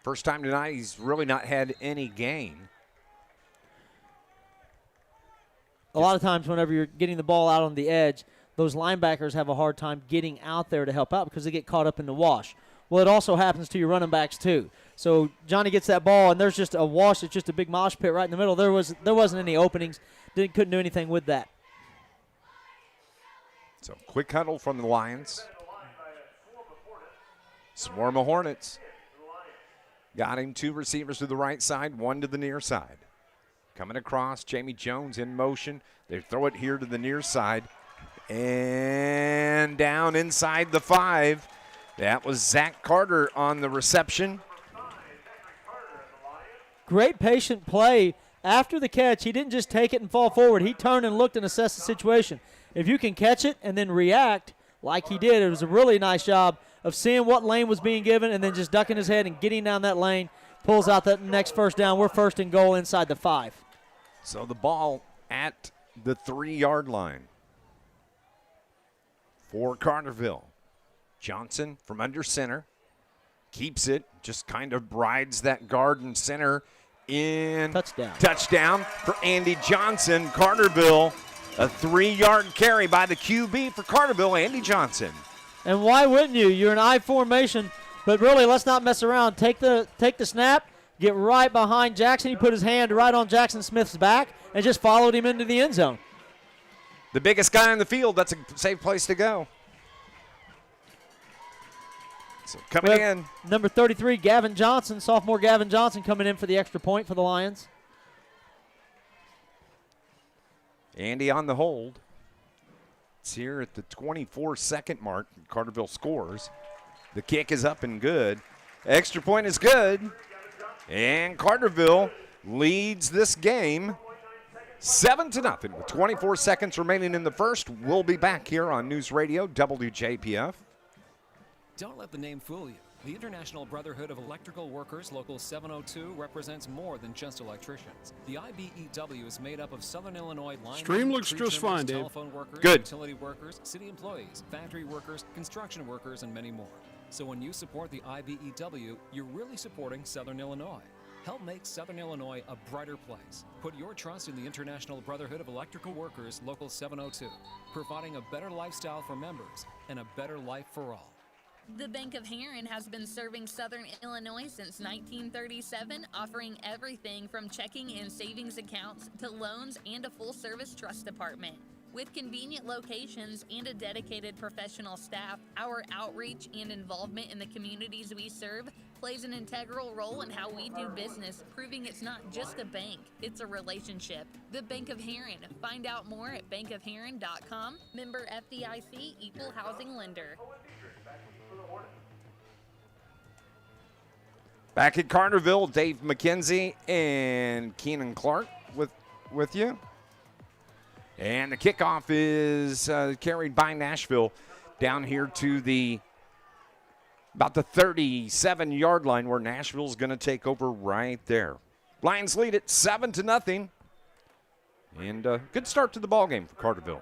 First time tonight, he's really not had any gain. A lot of times whenever you're getting the ball out on the edge, those linebackers have a hard time getting out there to help out because they get caught up in the wash. Well, it also happens to your running backs too. So Johnny gets that ball, and there's just a wash. It's just a big mosh pit right in the middle. There wasn't any openings. Couldn't do anything with that. So quick huddle from the Lions. Swarm of Hornets. Got him 2 receivers to the right side, 1 to the near side. Coming across, Jamie Jones in motion. They throw it here to the near side. And down inside the 5. That was Zach Carter on the reception. Great patient play. After the catch, he didn't just take it and fall forward. He turned and looked and assessed the situation. If you can catch it and then react like he did, it was a really nice job of seeing what lane was being given and then just ducking his head and getting down that lane. Pulls out that next 1st down. We're 1st and goal inside the 5. So the ball at the 3-yard line for Carterville. Johnson from under center. Keeps it. Just kind of rides that guard and center in. Touchdown for Andy Johnson. Carterville, a 3-yard carry by the QB for Carterville, Andy Johnson. And why wouldn't you? You're in I formation, but really, let's not mess around. Take the snap, get right behind Jackson. He put his hand right on Jackson Smith's back and just followed him into the end zone. The biggest guy on the field, that's a safe place to go. So coming in. Number 33, Gavin Johnson, sophomore Gavin Johnson coming in for the extra point for the Lions. Andy on the hold. It's here at the 24-second mark. Carterville scores. The kick is up and good. Extra point is good. And Carterville leads this game 7-0 with 24 seconds remaining in the first. We'll be back here on News Radio WJPF. Don't let the name fool you. The International Brotherhood of Electrical Workers, Local 702, represents more than just electricians. The IBEW is made up of Southern Illinois linemen, Stream looks tree just trimmers, fine, Dave. telephone workers, Good. utility workers, city employees, factory workers, construction workers, and many more. So when you support the IBEW, you're really supporting Southern Illinois. Help make Southern Illinois a brighter place. Put your trust in the International Brotherhood of Electrical Workers, Local 702, providing a better lifestyle for members and a better life for all. The Bank of Heron has been serving Southern Illinois since 1937, offering everything from checking and savings accounts to loans and a full-service trust department. With convenient locations and a dedicated professional staff, our outreach and involvement in the communities we serve plays an integral role in how we do business, proving it's not just a bank, it's a relationship. The Bank of Heron. Find out more at bankofheron.com. Member FDIC, Equal Housing Lender. Back at Carterville, Dave McKenzie and Keenan Clark with you. And the kickoff is carried by Nashville down here to about the 37-yard line, where Nashville's going to take over right there. Lions lead it 7-0. And good start to the ball game for Carterville.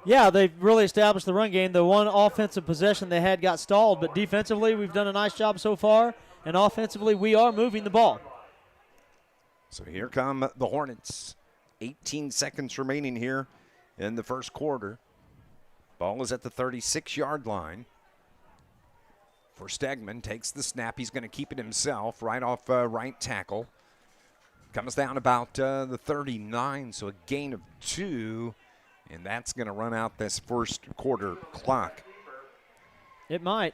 Yeah, they've really established the run game. The one offensive possession they had got stalled, but defensively we've done a nice job so far, and offensively we are moving the ball. So here come the Hornets. 18 seconds remaining here in the first quarter. Ball is at the 36-yard line. For Stegman, takes the snap. He's going to keep it himself right off right tackle. Comes down about the 39, so a gain of 2. And that's going to run out this first quarter clock. It might.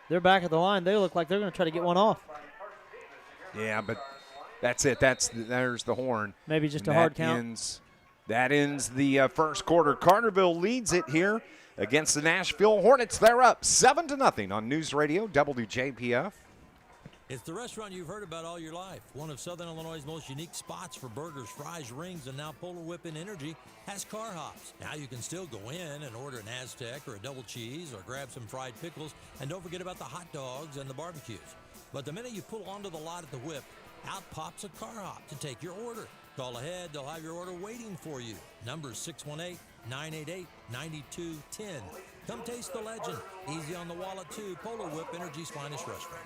They're back at the line. They look like they're going to try to get one off. Yeah, but that's it. There's the horn. Maybe just a hard count. That ends the first quarter. Carterville leads it here against the Nashville Hornets. They're up 7-0 on NewsRadio WJPF. It's the restaurant you've heard about all your life. One of Southern Illinois' most unique spots for burgers, fries, rings, and now Polar Whip and Energy has car hops. Now you can still go in and order an Aztec or a double cheese or grab some fried pickles, and don't forget about the hot dogs and the barbecues. But the minute you pull onto the lot at the Whip, out pops a car hop to take your order. Call ahead, they'll have your order waiting for you. Number 618-988-9210. Come taste the legend. Easy on the wallet too. Polar Whip, Energy's finest restaurant.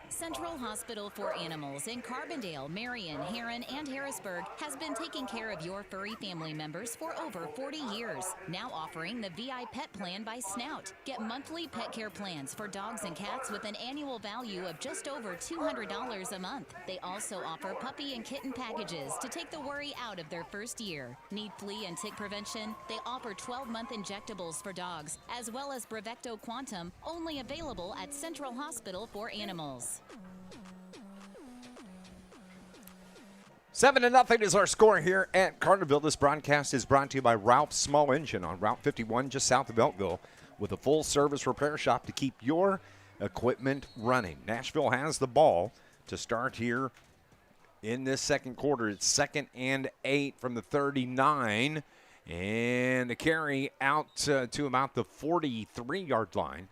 Central Hospital for Animals in Carbondale, Marion, Heron, and Harrisburg has been taking care of your furry family members for over 40 years. Now offering the VI Pet Plan by Snout. Get monthly pet care plans for dogs and cats with an annual value of just over $200 a month. They also offer puppy and kitten packages to take the worry out of their first year. Need flea and tick prevention? They offer 12-month injectables for dogs, as well as Brevecto Quantum, only available at Central Hospital for Animals. 7-0 is our score here at Carterville. This broadcast is brought to you by Ralph's Small Engine on Route 51 just south of Elkville, with a full-service repair shop to keep your equipment running. Nashville has the ball to start here in this second quarter. It's 2nd and 8 from the 39, and a carry out to about the 43-yard line,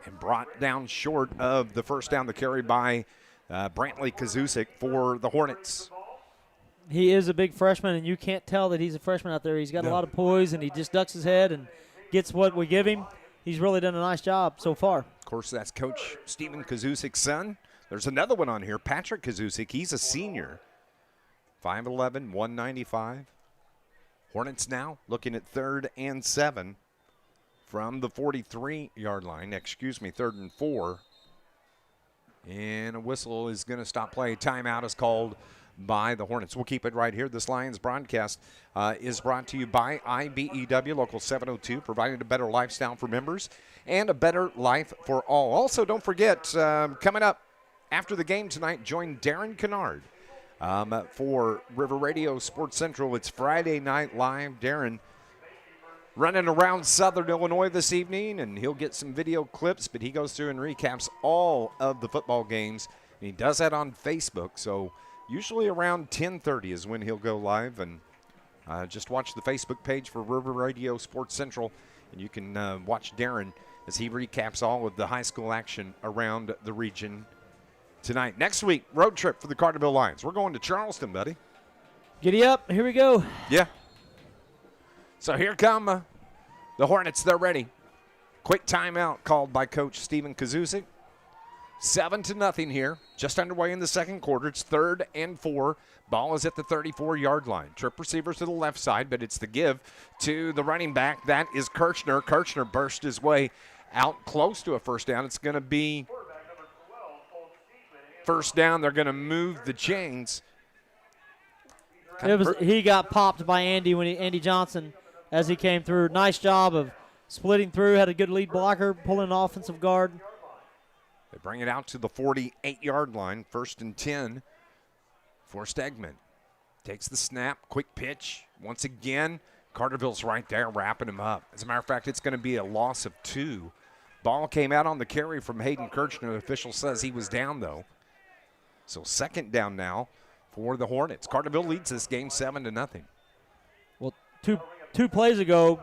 and brought down short of the first down. The carry by Brantley Kazusic for the Hornets. He is a big freshman, and you can't tell that he's a freshman out there. He's got a lot of poise, and he just ducks his head and gets what we give him. He's really done a nice job so far. Of course, that's Coach Stephen Kazusic's son. There's another one on here, Patrick Kazusic. He's a senior, 5'11", 195. Hornets now looking at 3rd and 7 from the 43-yard line. 3rd and 4. And a whistle is going to stop play. Timeout is called by the Hornets. We'll keep it right here. This Lions broadcast is brought to you by IBEW Local 702, providing a better lifestyle for members and a better life for all. Also, don't forget, coming up after the game tonight, join Darren Kennard for River Radio Sports Central. It's Friday Night Live. Darren running around Southern Illinois this evening, and he'll get some video clips, but he goes through and recaps all of the football games, and he does that on Facebook. So usually around 10:30 is when he'll go live, and just watch the Facebook page for River Radio Sports Central, and you can watch Darren as he recaps all of the high school action around the region tonight. Next week, road trip for the Carterville Lions. We're going to Charleston, buddy. Giddy up. Here we go. Yeah. So here come the Hornets. They're ready. Quick timeout called by Coach Stephen Kazusic. 7-0 here. Just underway in the second quarter. It's 3rd and 4. Ball is at the 34-yard line. Trip receivers to the left side, but it's the give to the running back. That is Kirchner. Kirchner burst his way out close to a first down. It's going to be first down. They're going to move the chains. He got popped by Andy Johnson as he came through. Nice job of splitting through. Had a good lead blocker, pulling an offensive guard. They bring it out to the 48-yard line. 1st and 10 for Stegman. Takes the snap. Quick pitch. Once again, Carterville's right there wrapping him up. As a matter of fact, it's going to be a loss of 2 Ball came out on the carry from Hayden Kirchner. The official says he was down, though. So second down now for the Hornets. Carterville leads this game 7-0. Well, two plays ago,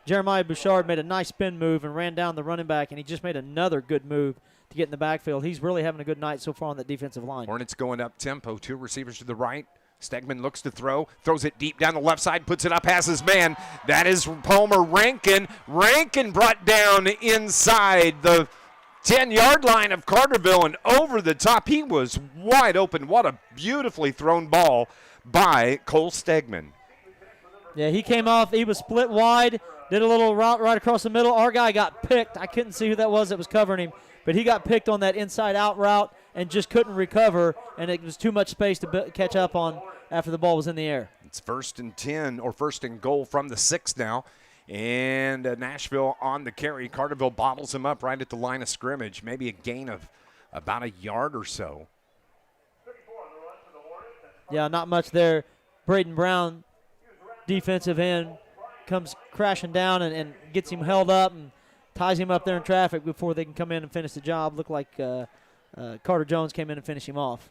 Jeremiah Bouchard made a nice spin move and ran down the running back, and he just made another good move to get in the backfield. He's really having a good night so far on that defensive line. Hornets going up tempo. 2 receivers to the right. Stegman looks to throw, throws it deep down the left side, puts it up, has his man. That is Palmer Rankin. Rankin brought down inside the 10-yard line of Carterville and over the top. He was wide open. What a beautifully thrown ball by Cole Stegman. Yeah, he came off. He was split wide, did a little route right across the middle. Our guy got picked. I couldn't see who that was covering him, but he got picked on that inside-out route and just couldn't recover, and it was too much space to catch up on after the ball was in the air. It's 1st and 10, or 1st and goal from the 6 now. And Nashville on the carry. Carterville bottles him up right at the line of scrimmage. Maybe a gain of about a yard or so. Yeah, not much there. Braden Brown, defensive end, comes crashing down and gets him held up and ties him up there in traffic before they can come in and finish the job. Looked like Carter Jones came in and finished him off.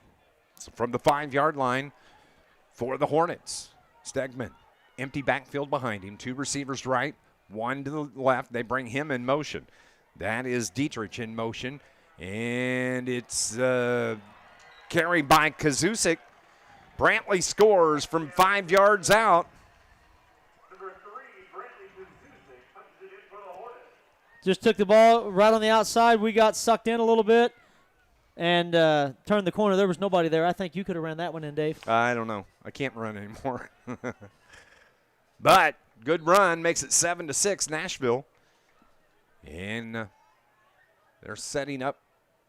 So from the 5-yard line for the Hornets, Stegman. Empty backfield behind him. 2 receivers right, 1 to the left. They bring him in motion. That is Dietrich in motion. And it's carried by Kazusic. Brantley scores from 5 yards out. Just took the ball right on the outside. We got sucked in a little bit and turned the corner. There was nobody there. I think you could have ran that one in, Dave. I don't know. I can't run anymore. But good run makes it 7-6 Nashville. And they're setting up.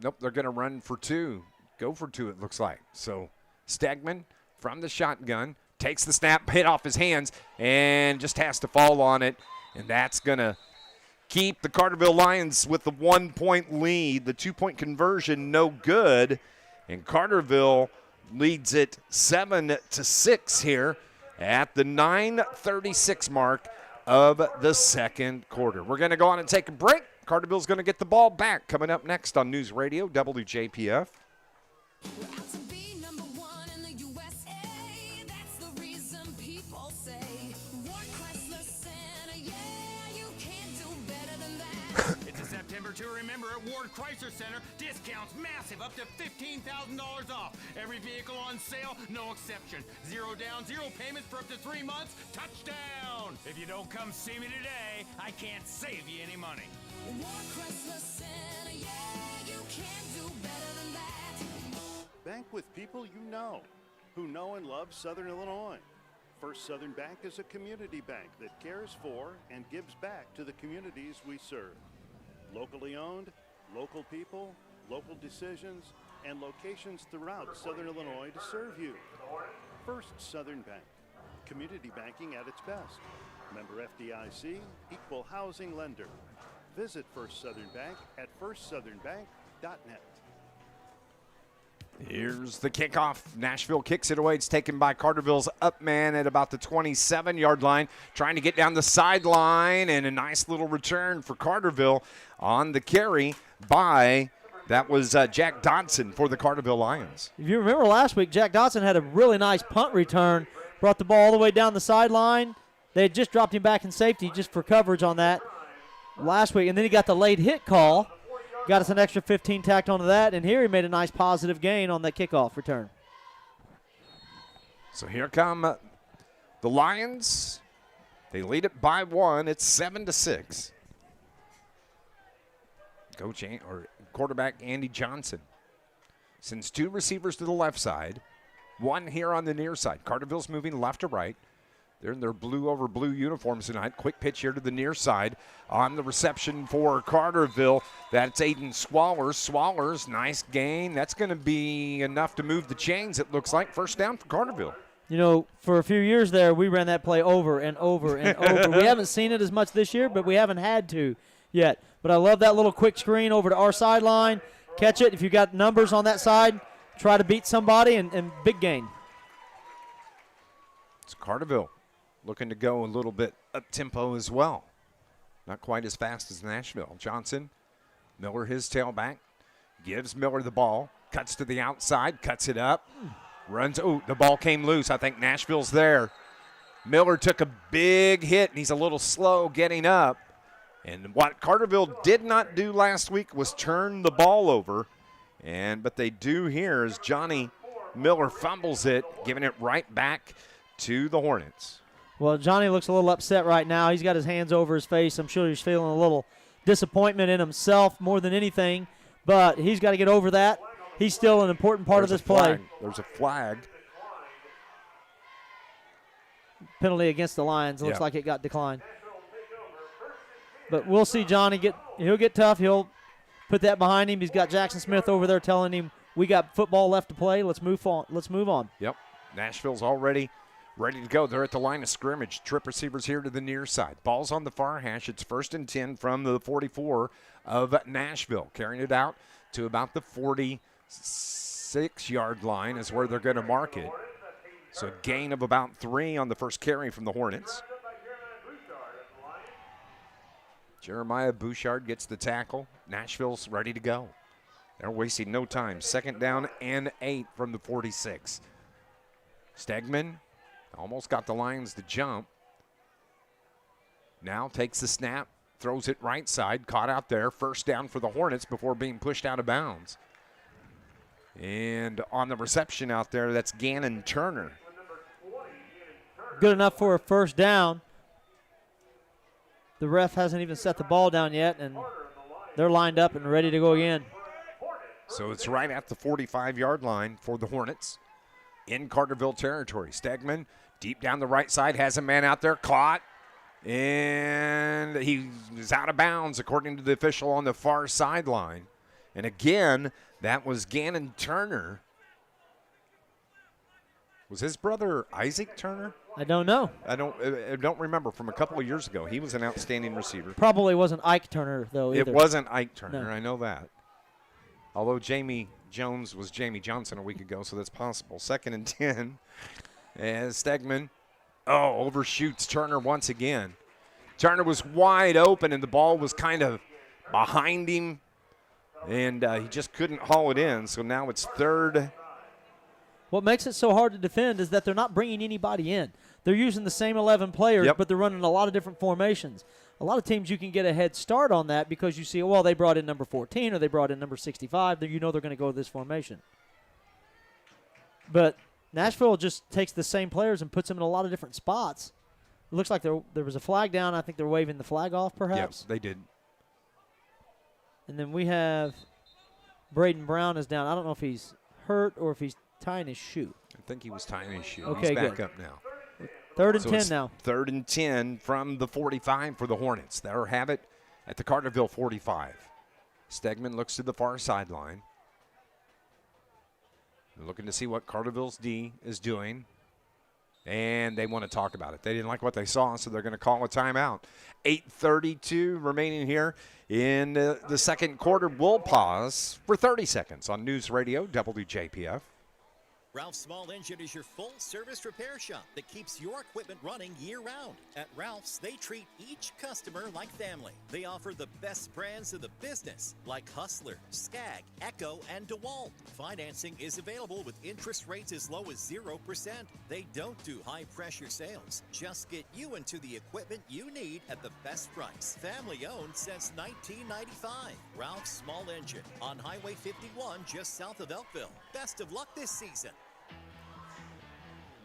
Nope, they're going to run for 2. Go for 2, it looks like. So Stegman from the shotgun takes the snap, hit off his hands, and just has to fall on it. And that's going to keep the Carterville Lions with the 1-point lead. The 2-point conversion, no good. And Carterville leads it 7-6 here at the 9:36 mark of the second quarter. We're going to go on and take a break. Carterville's going to get the ball back. Coming up next on News Radio, WJPF. To remember at Ward Chrysler Center, discounts massive, up to $15,000 off. Every vehicle on sale, no exception. 0 down, 0 payments for up to 3 months. Touchdown! If you don't come see me today, I can't save you any money. Ward Chrysler Center, yeah, you can't do better than that. Bank with people you know, who know and love Southern Illinois. First Southern Bank is a community bank that cares for and gives back to the communities we serve. Locally owned, local people, local decisions, and locations throughout Southern Illinois to serve you. First Southern Bank, community banking at its best. Member FDIC, equal housing lender. Visit First Southern Bank at firstsouthernbank.net. Here's the kickoff. Nashville kicks it away. It's taken by Carterville's up man at about the 27-yard line, trying to get down the sideline, and a nice little return for Carterville on the carry by, that was Jack Dodson for the Carterville Lions. If you remember last week, Jack Dodson had a really nice punt return, brought the ball all the way down the sideline. They had just dropped him back in safety just for coverage on that last week, and then he got the late hit call. Got us an extra 15 tacked onto that, and here he made a nice positive gain on that kickoff return. So here come the Lions. They lead it by 1. It's 7-6. Coach or quarterback Andy Johnson sends 2 receivers to the left side, 1 here on the near side. Carterville's moving left to right. They're in their blue over blue uniforms tonight. Quick pitch here to the near side. On the reception for Carterville, that's Aiden Swallers. Swallers, nice gain. That's going to be enough to move the chains, it looks like. First down for Carterville. You know, for a few years there, we ran that play over and over and over. We haven't seen it as much this year, but we haven't had to yet. But I love that little quick screen over to our sideline. Catch it. If you got numbers on that side, try to beat somebody and big gain. It's Carterville looking to go a little bit up-tempo as well. Not quite as fast as Nashville. Johnson Miller, his tailback, gives Miller the ball, cuts to the outside, cuts it up, runs. Oh, the ball came loose. I think Nashville's there. Miller took a big hit, and he's a little slow getting up. And what Carterville did not do last week was turn the ball over. But they do here as Johnny Miller fumbles it, giving it right back to the Hornets. Well, Johnny looks a little upset right now. He's got his hands over his face. I'm sure he's feeling a little disappointment in himself more than anything. But he's got to get over that. He's still an important part of this play. There's a flag. Penalty against the Lions. Looks like it got declined. But we'll see Johnny he'll get tough. He'll put that behind him. He's got Jackson Smith over there telling him, we got football left to play. Let's move on. Yep. Nashville's already ready to go. They're at the line of scrimmage. Trip receivers here to the near side. Ball's on the far hash. It's 1st and 10 from the 44 of Nashville. Carrying it out to about the 46-yard line is where they're going to mark it. So a gain of about 3 on the first carry from the Hornets. Jeremiah Bouchard gets the tackle. Nashville's ready to go. They're wasting no time. 2nd down and 8 from the 46. Stegman almost got the Lions to jump. Now takes the snap, throws it right side, caught out there. 1st down for the Hornets before being pushed out of bounds. And on the reception out there, that's Gannon Turner. Good enough for a 1st down. The ref hasn't even set the ball down yet, and they're lined up and ready to go again. So it's right at the 45-yard line for the Hornets in Carterville territory. Stegman deep down the right side, has a man out there, caught, and he's out of bounds according to the official on the far sideline. And again, that was Gannon Turner. Was his brother Isaac Turner? I don't know. I don't remember. From a couple of years ago, he was an outstanding receiver. Probably wasn't Ike Turner, though, either. It wasn't Ike Turner. No. I know that. Although Jamie Jones was Jamie Johnson a week ago, so that's possible. 2nd and 10 as Stegman, overshoots Turner once again. Turner was wide open, and the ball was kind of behind him, and he just couldn't haul it in. So now it's 3rd. What makes it so hard to defend is that they're not bringing anybody in. They're using the same 11 players, but they're running a lot of different formations. A lot of teams you can get a head start on that because you see, well, they brought in number 14 or they brought in number 65. You know they're going to go to this formation. But Nashville just takes the same players and puts them in a lot of different spots. It looks like there was a flag down. I think they're waving the flag off, perhaps. Yes, they did. And then we have Braden Brown is down. I don't know if he's hurt or if he's tying his shoe. I think he was tying his shoe. Okay, he's back good. up now. 3rd and 10 now. 3rd and 10 from the 45 for the Hornets. They'll have it at the Carterville 45. Stegman looks to the far sideline. They're looking to see what Carterville's D is doing. And they want to talk about it. They didn't like what they saw, so they're going to call a timeout. 8:32 remaining here in the 2nd quarter. We'll pause for 30 seconds on News Radio WJPF. Ralph's Small Engine is your full-service repair shop that keeps your equipment running year-round. At Ralph's, they treat each customer like family. They offer the best brands of the business, like Hustler, Skag, Echo, and DeWalt. Financing is available with interest rates as low as 0%. They don't do high-pressure sales. Just get you into the equipment you need at the best price. Family-owned since 1995. Ralph's Small Engine on Highway 51 just south of Elkville. Best of luck this season.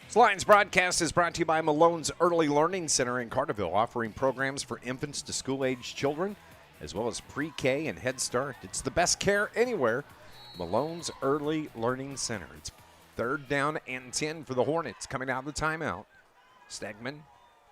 This Lions broadcast is brought to you by Malone's Early Learning Center in Carterville, offering programs for infants to school-age children, as well as pre-K and Head Start. It's the best care anywhere. Malone's Early Learning Center. It's 3rd down and 10 for the Hornets coming out of the timeout. Stegman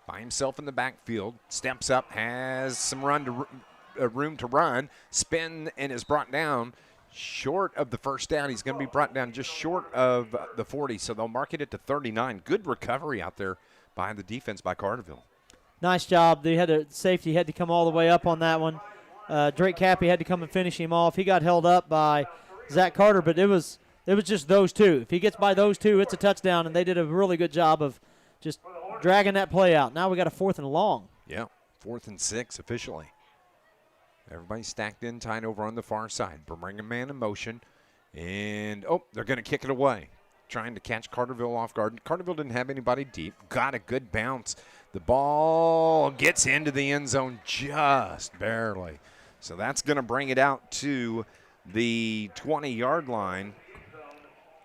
by himself in the backfield, steps up, has some room to run, spin, and is brought down. Short of the 1st down. He's going to be brought down just short of the 40, so they'll mark it at the 39. Good recovery out there by the defense by Carterville. Nice job. They had a safety had to come all the way up on that one. Drake Cappy had to come and finish him off. He got held up by Zach Carter, but it was just those two. If he gets by those two, it's a touchdown, and they did a really good job of just dragging that play out. Now we got a 4th and long. Yeah, 4th and 6 officially. Everybody stacked in tight over on the far side. Bringing man in motion. And, they're going to kick it away. Trying to catch Carterville off guard. Carterville didn't have anybody deep. Got a good bounce. The ball gets into the end zone just barely. So that's going to bring it out to the 20-yard line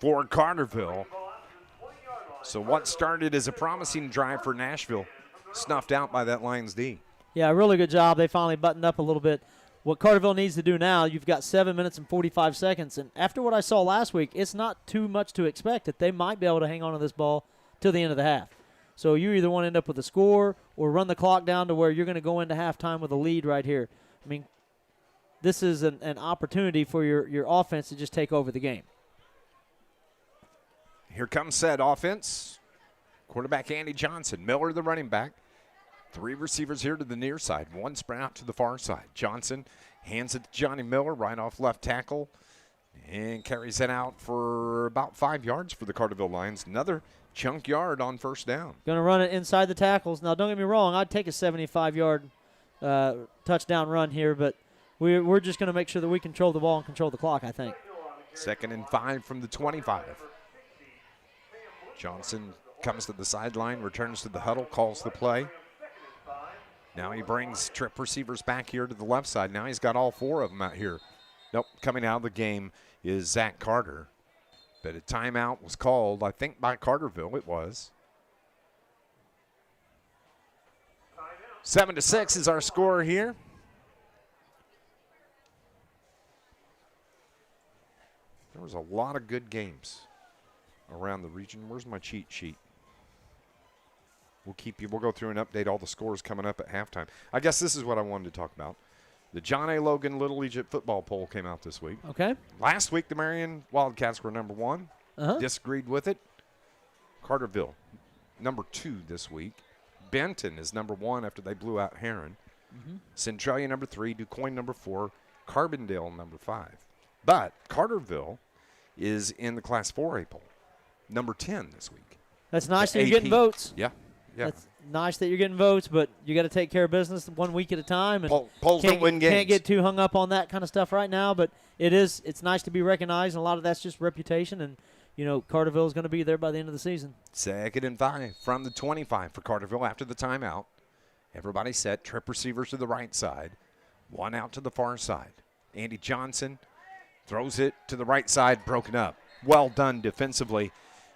for Carterville. So what started as a promising drive for Nashville, snuffed out by that Lions D. Yeah, really good job. They finally buttoned up a little bit. What Carterville needs to do now, you've got 7 minutes and 45 seconds. And after what I saw last week, it's not too much to expect that they might be able to hang on to this ball till the end of the half. So you either want to end up with a score or run the clock down to where you're going to go into halftime with a lead right here. I mean, this is an opportunity for your offense to just take over the game. Here comes said offense. Quarterback Andy Johnson. Miller, the running back. 3 receivers here to the near side. 1 spread out to the far side. Johnson hands it to Johnny Miller right off left tackle and carries it out for about 5 yards for the Carterville Lions. Another chunk yard on first down. Going to run it inside the tackles. Now, don't get me wrong. I'd take a 75-yard touchdown run here, but we're just going to make sure that we control the ball and control the clock, I think. 2nd and 5 from the 25. Johnson comes to the sideline, returns to the huddle, calls the play. Now he brings trip receivers back here to the left side. Now he's got all 4 of them out here. Nope, coming out of the game is Zach Carter. But a timeout was called, I think, by Carterville. It was. 7-6 is our score here. There was a lot of good games around the region. Where's my cheat sheet? We'll go through and update all the scores coming up at halftime. I guess this is what I wanted to talk about. The John A. Logan Little Egypt football poll came out this week. Okay. Last week, the Marion Wildcats were number 1. Disagreed with it. Carterville, number 2 this week. Benton is number 1 after they blew out Heron. Centralia, number 3. DuQuoin, number 4. Carbondale, number 5. But Carterville is in the Class 4A poll, number 10 this week. That's nice that The you're getting AP. votes. Yeah. That's nice that you're getting votes, but you got to take care of business 1 week at a time. And polls don't win games. Can't get too hung up on that kind of stuff right now, but it's nice to be recognized, and a lot of that's just reputation, and, Carterville is going to be there by the end of the season. 2nd and 5 from the 25 for Carterville after the timeout. Everybody set, trip receivers to the right side, 1 out to the far side. Andy Johnson throws it to the right side, broken up. Well done defensively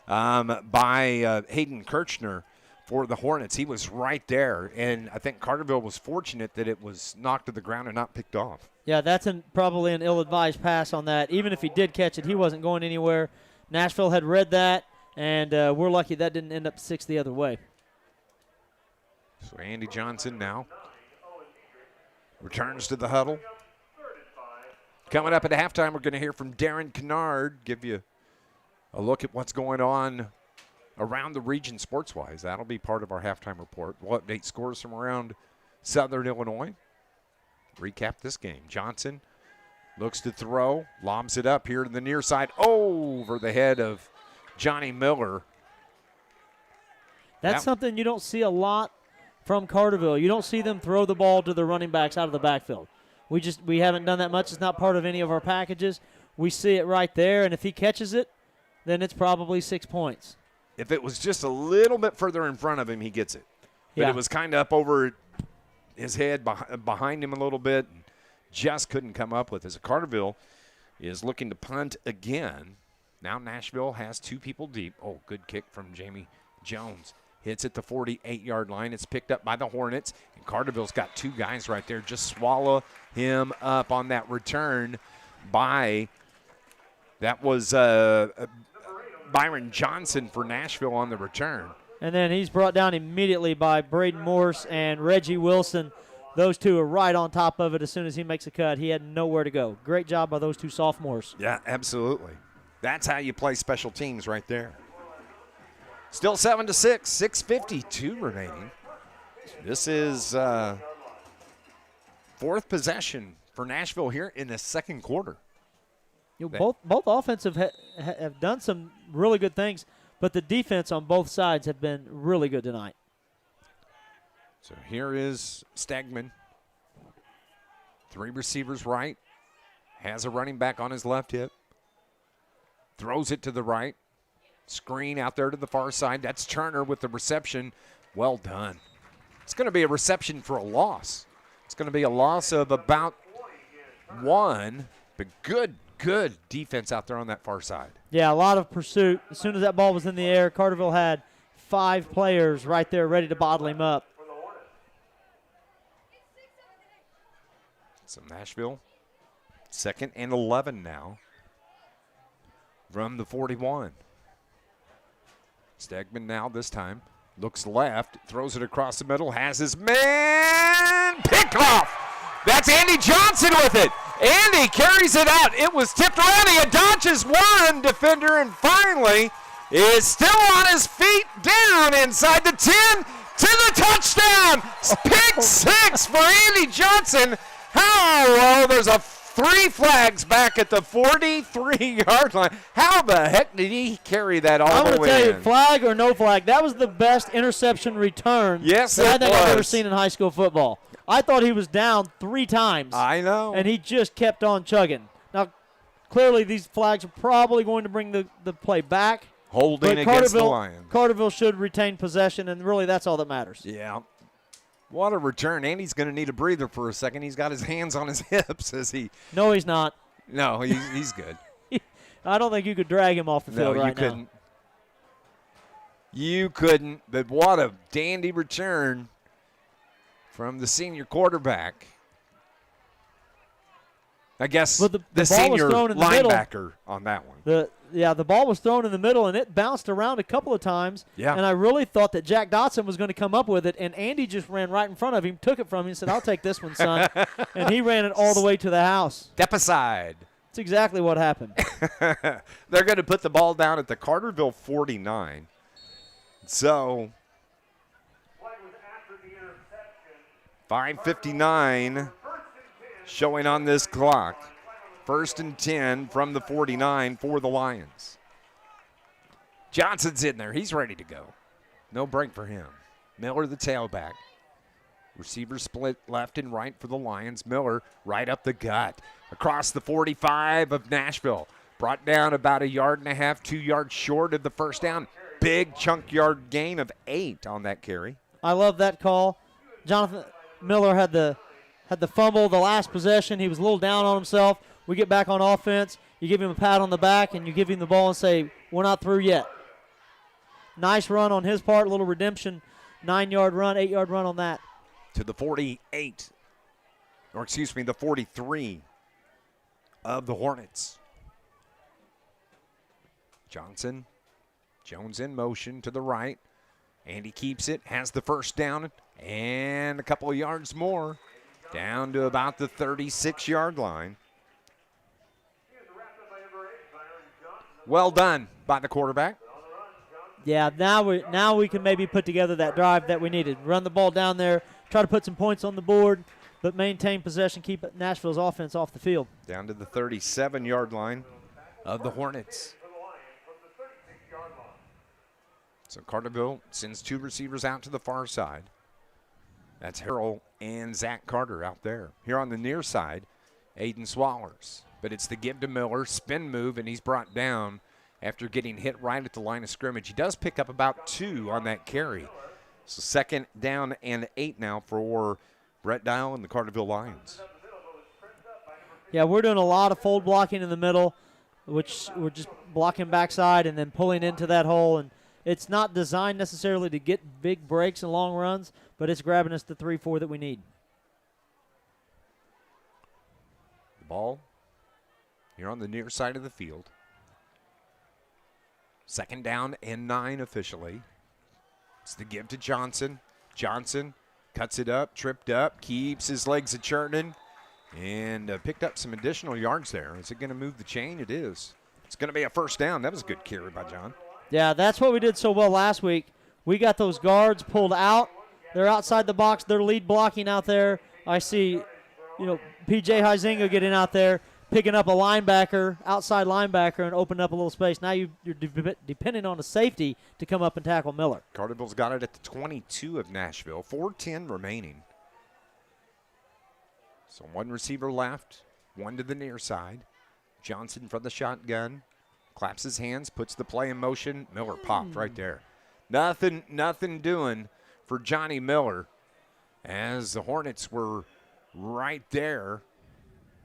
by Hayden Kirchner for the Hornets. He was right there, and I think Carterville was fortunate that it was knocked to the ground and not picked off. Yeah, that's probably an ill-advised pass on that. Even if he did catch it, he wasn't going anywhere. Nashville had read that, and we're lucky that didn't end up 6 the other way. So Andy Johnson now returns to the huddle. Coming up at halftime, we're going to hear from Darren Kennard, give you a look at what's going on around the region sports-wise. That'll be part of our halftime report. We'll update scores from around Southern Illinois. Recap this game. Johnson looks to throw, lobs it up here to the near side, over the head of Johnny Miller. That's something you don't see a lot from Carterville. You don't see them throw the ball to the running backs out of the backfield. We haven't done that much. It's not part of any of our packages. We see it right there, and if he catches it, then it's probably 6 points. If it was just a little bit further in front of him, he gets it. But it was kind of up over his head, behind him a little bit, and just couldn't come up with it. As Carterville is looking to punt again. Now Nashville has 2 people deep. Oh, good kick from Jamie Jones. Hits at the 48-yard line. It's picked up by the Hornets, and Carterville's got 2 guys right there. Just swallow him up on that return by – that was Byron Johnson for Nashville on the return. And then he's brought down immediately by Braden Morse and Reggie Wilson. Those 2 are right on top of it as soon as he makes a cut. He had nowhere to go. Great job by those 2 sophomores. Yeah, absolutely. That's how you play special teams right there. Still 7-6, 6:52 remaining. This is 4th possession for Nashville here in the second quarter. Both offensive have done some really good things, but the defense on both sides have been really good tonight. So here is Stegman Three receivers right. Has a running back on his left hip. Throws it to the right. Screen out there to the far side. That's Turner with the reception. Well done. It's going to be a reception for a loss. It's going to be a loss of about 1, but good defense out there on that far side. Yeah, a lot of pursuit. As soon as that ball was in the air, Carterville had 5 players right there ready to bottle him up. So Nashville, 2nd and 11 now from the 41. Stegman now this time looks left, throws it across the middle, has his man, pick off. That's Andy Johnson with it. Andy carries it out. It was tipped around. He dodges one defender and finally is still on his feet down inside the 10 to the touchdown. Pick 6 for Andy Johnson. How? There's 3 flags back at the 43-yard line. How the heck did he carry that all the way in? I'm going to tell you, flag or no flag, that was the best interception return yes, that I think I've ever was. seen in high school football. I thought he was down 3 times. I know. And he just kept on chugging. Now, clearly these flags are probably going to bring the play back. Holding against the Lions. Carterville should retain possession, and really that's all that matters. Yeah. What a return. Andy's going to need a breather for a second. He's got his hands on his hips as he. No, he's not. No, he's good. I don't think you could drag him off the field right now. No, you couldn't. You couldn't, but what a dandy return from the senior quarterback. I guess the ball senior was thrown in the linebacker middle. On that one. The ball was thrown in the middle, and it bounced around a couple of times. Yeah. And I really thought that Jack Dotson was going to come up with it, and Andy just ran right in front of him, took it from him, and said, "I'll take this one, son." And he ran it all the way to the house. Step aside. That's exactly what happened. They're going to put the ball down at the Carterville 49. So 5:59 showing on this clock. 1st and 10 from the 49 for the Lions. Johnson's in there. He's ready to go. No break for him. Miller, the tailback. Receivers split left and right for the Lions. Miller right up the gut. Across the 45 of Nashville. Brought down about 1.5 yards, 2 yards short of the first down. Big chunk yard gain of 8 on that carry. I love that call. Jonathan Miller had the fumble the last possession. He was a little down on himself. We get back on offense. You give him a pat on the back, and you give him the ball and say, "We're not through yet." Nice run on his part, a little redemption. 9-yard run, 8-yard run on that. To the 48, or excuse me, the 43 of the Hornets. Jones in motion to the right. Andy keeps it, has the first down, and a couple of yards more. Down to about the 36-yard line. Well done by the quarterback. Yeah, now we can maybe put together that drive that we needed. Run the ball down there, try to put some points on the board, but maintain possession, keep Nashville's offense off the field. Down to the 37-yard line of the Hornets. So Carterville sends 2 receivers out to the far side. That's Harrell and Zach Carter out there. Here on the near side, Aiden Swallers. But it's the give to Miller, spin move, and he's brought down after getting hit right at the line of scrimmage. He does pick up about 2 on that carry. So 2nd down and 8 now for Brett Dial and the Carterville Lions. Yeah, we're doing a lot of fold blocking in the middle, which we're just blocking backside and then pulling into that hole. And it's not designed necessarily to get big breaks and long runs, but it's grabbing us the 3-4 that we need. The ball here on the near side of the field. 2nd down and 9 officially. It's the give to Johnson. Johnson cuts it up, tripped up, keeps his legs a-churning, and picked up some additional yards there. Is it going to move the chain? It is. It's going to be a first down. That was a good carry by John. Yeah, that's what we did so well last week. We got those guards pulled out. They're outside the box. They're lead blocking out there. I see, P.J. Huizinga getting out there, picking up a linebacker, outside linebacker, and opening up a little space. Now you're depending on a safety to come up and tackle Miller. Carterville's got it at the 22 of Nashville. 4:10 remaining. So one receiver left, one to the near side. Johnson from the shotgun. Claps his hands, puts the play in motion. Miller popped right there. Nothing doing for Johnny Miller as the Hornets were right there.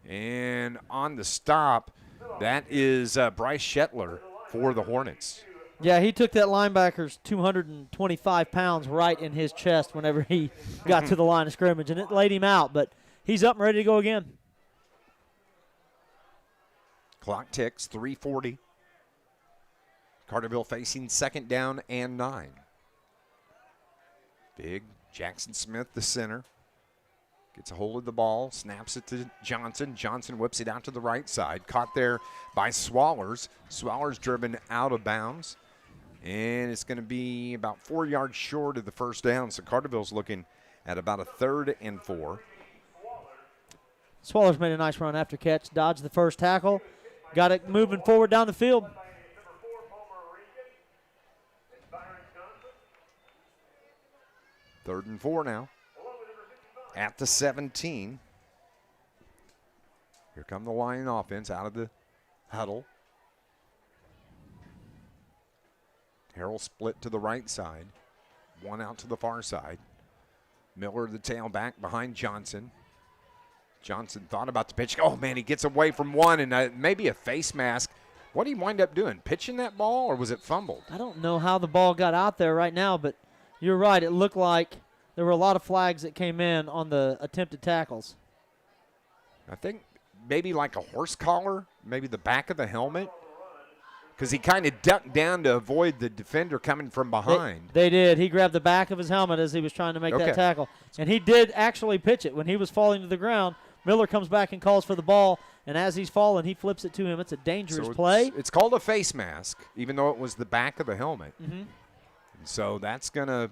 And on the stop, that is Bryce Shetler for the Hornets. Yeah, he took that linebacker's 225 pounds right in his chest whenever he got to the line of scrimmage, and it laid him out, but he's up and ready to go again. Clock ticks, 3:40. Carterville facing 2nd down and 9. Big Jackson Smith, the center. Gets a hold of the ball, snaps it to Johnson. Johnson whips it out to the right side. Caught there by Swallers. Swallers driven out of bounds. And it's going to be about 4 yards short of the first down. So Carterville's looking at about a 3rd and 4. Swallers made a nice run after catch. Dodged the first tackle. Got it moving forward down the field. Third and 4 now. At the 17. Here come the Lion offense out of the huddle. Harrell split to the right side. One out to the far side. Miller, the tailback, behind Johnson. Johnson thought about the pitch. Oh, man, he gets away from one and maybe a face mask. What did he wind up doing? Pitching that ball, or was it fumbled? I don't know how the ball got out there right now, but you're right. It looked like there were a lot of flags that came in on the attempted tackles. I think maybe like a horse collar, maybe the back of the helmet, because he kind of ducked down to avoid the defender coming from behind. They did. He grabbed the back of his helmet as he was trying to make that tackle. And he did actually pitch it. When he was falling to the ground, Miller comes back and calls for the ball, and as he's falling, he flips it to him. It's a dangerous play. It's called a face mask, even though it was the back of the helmet. Mm-hmm. So that's going to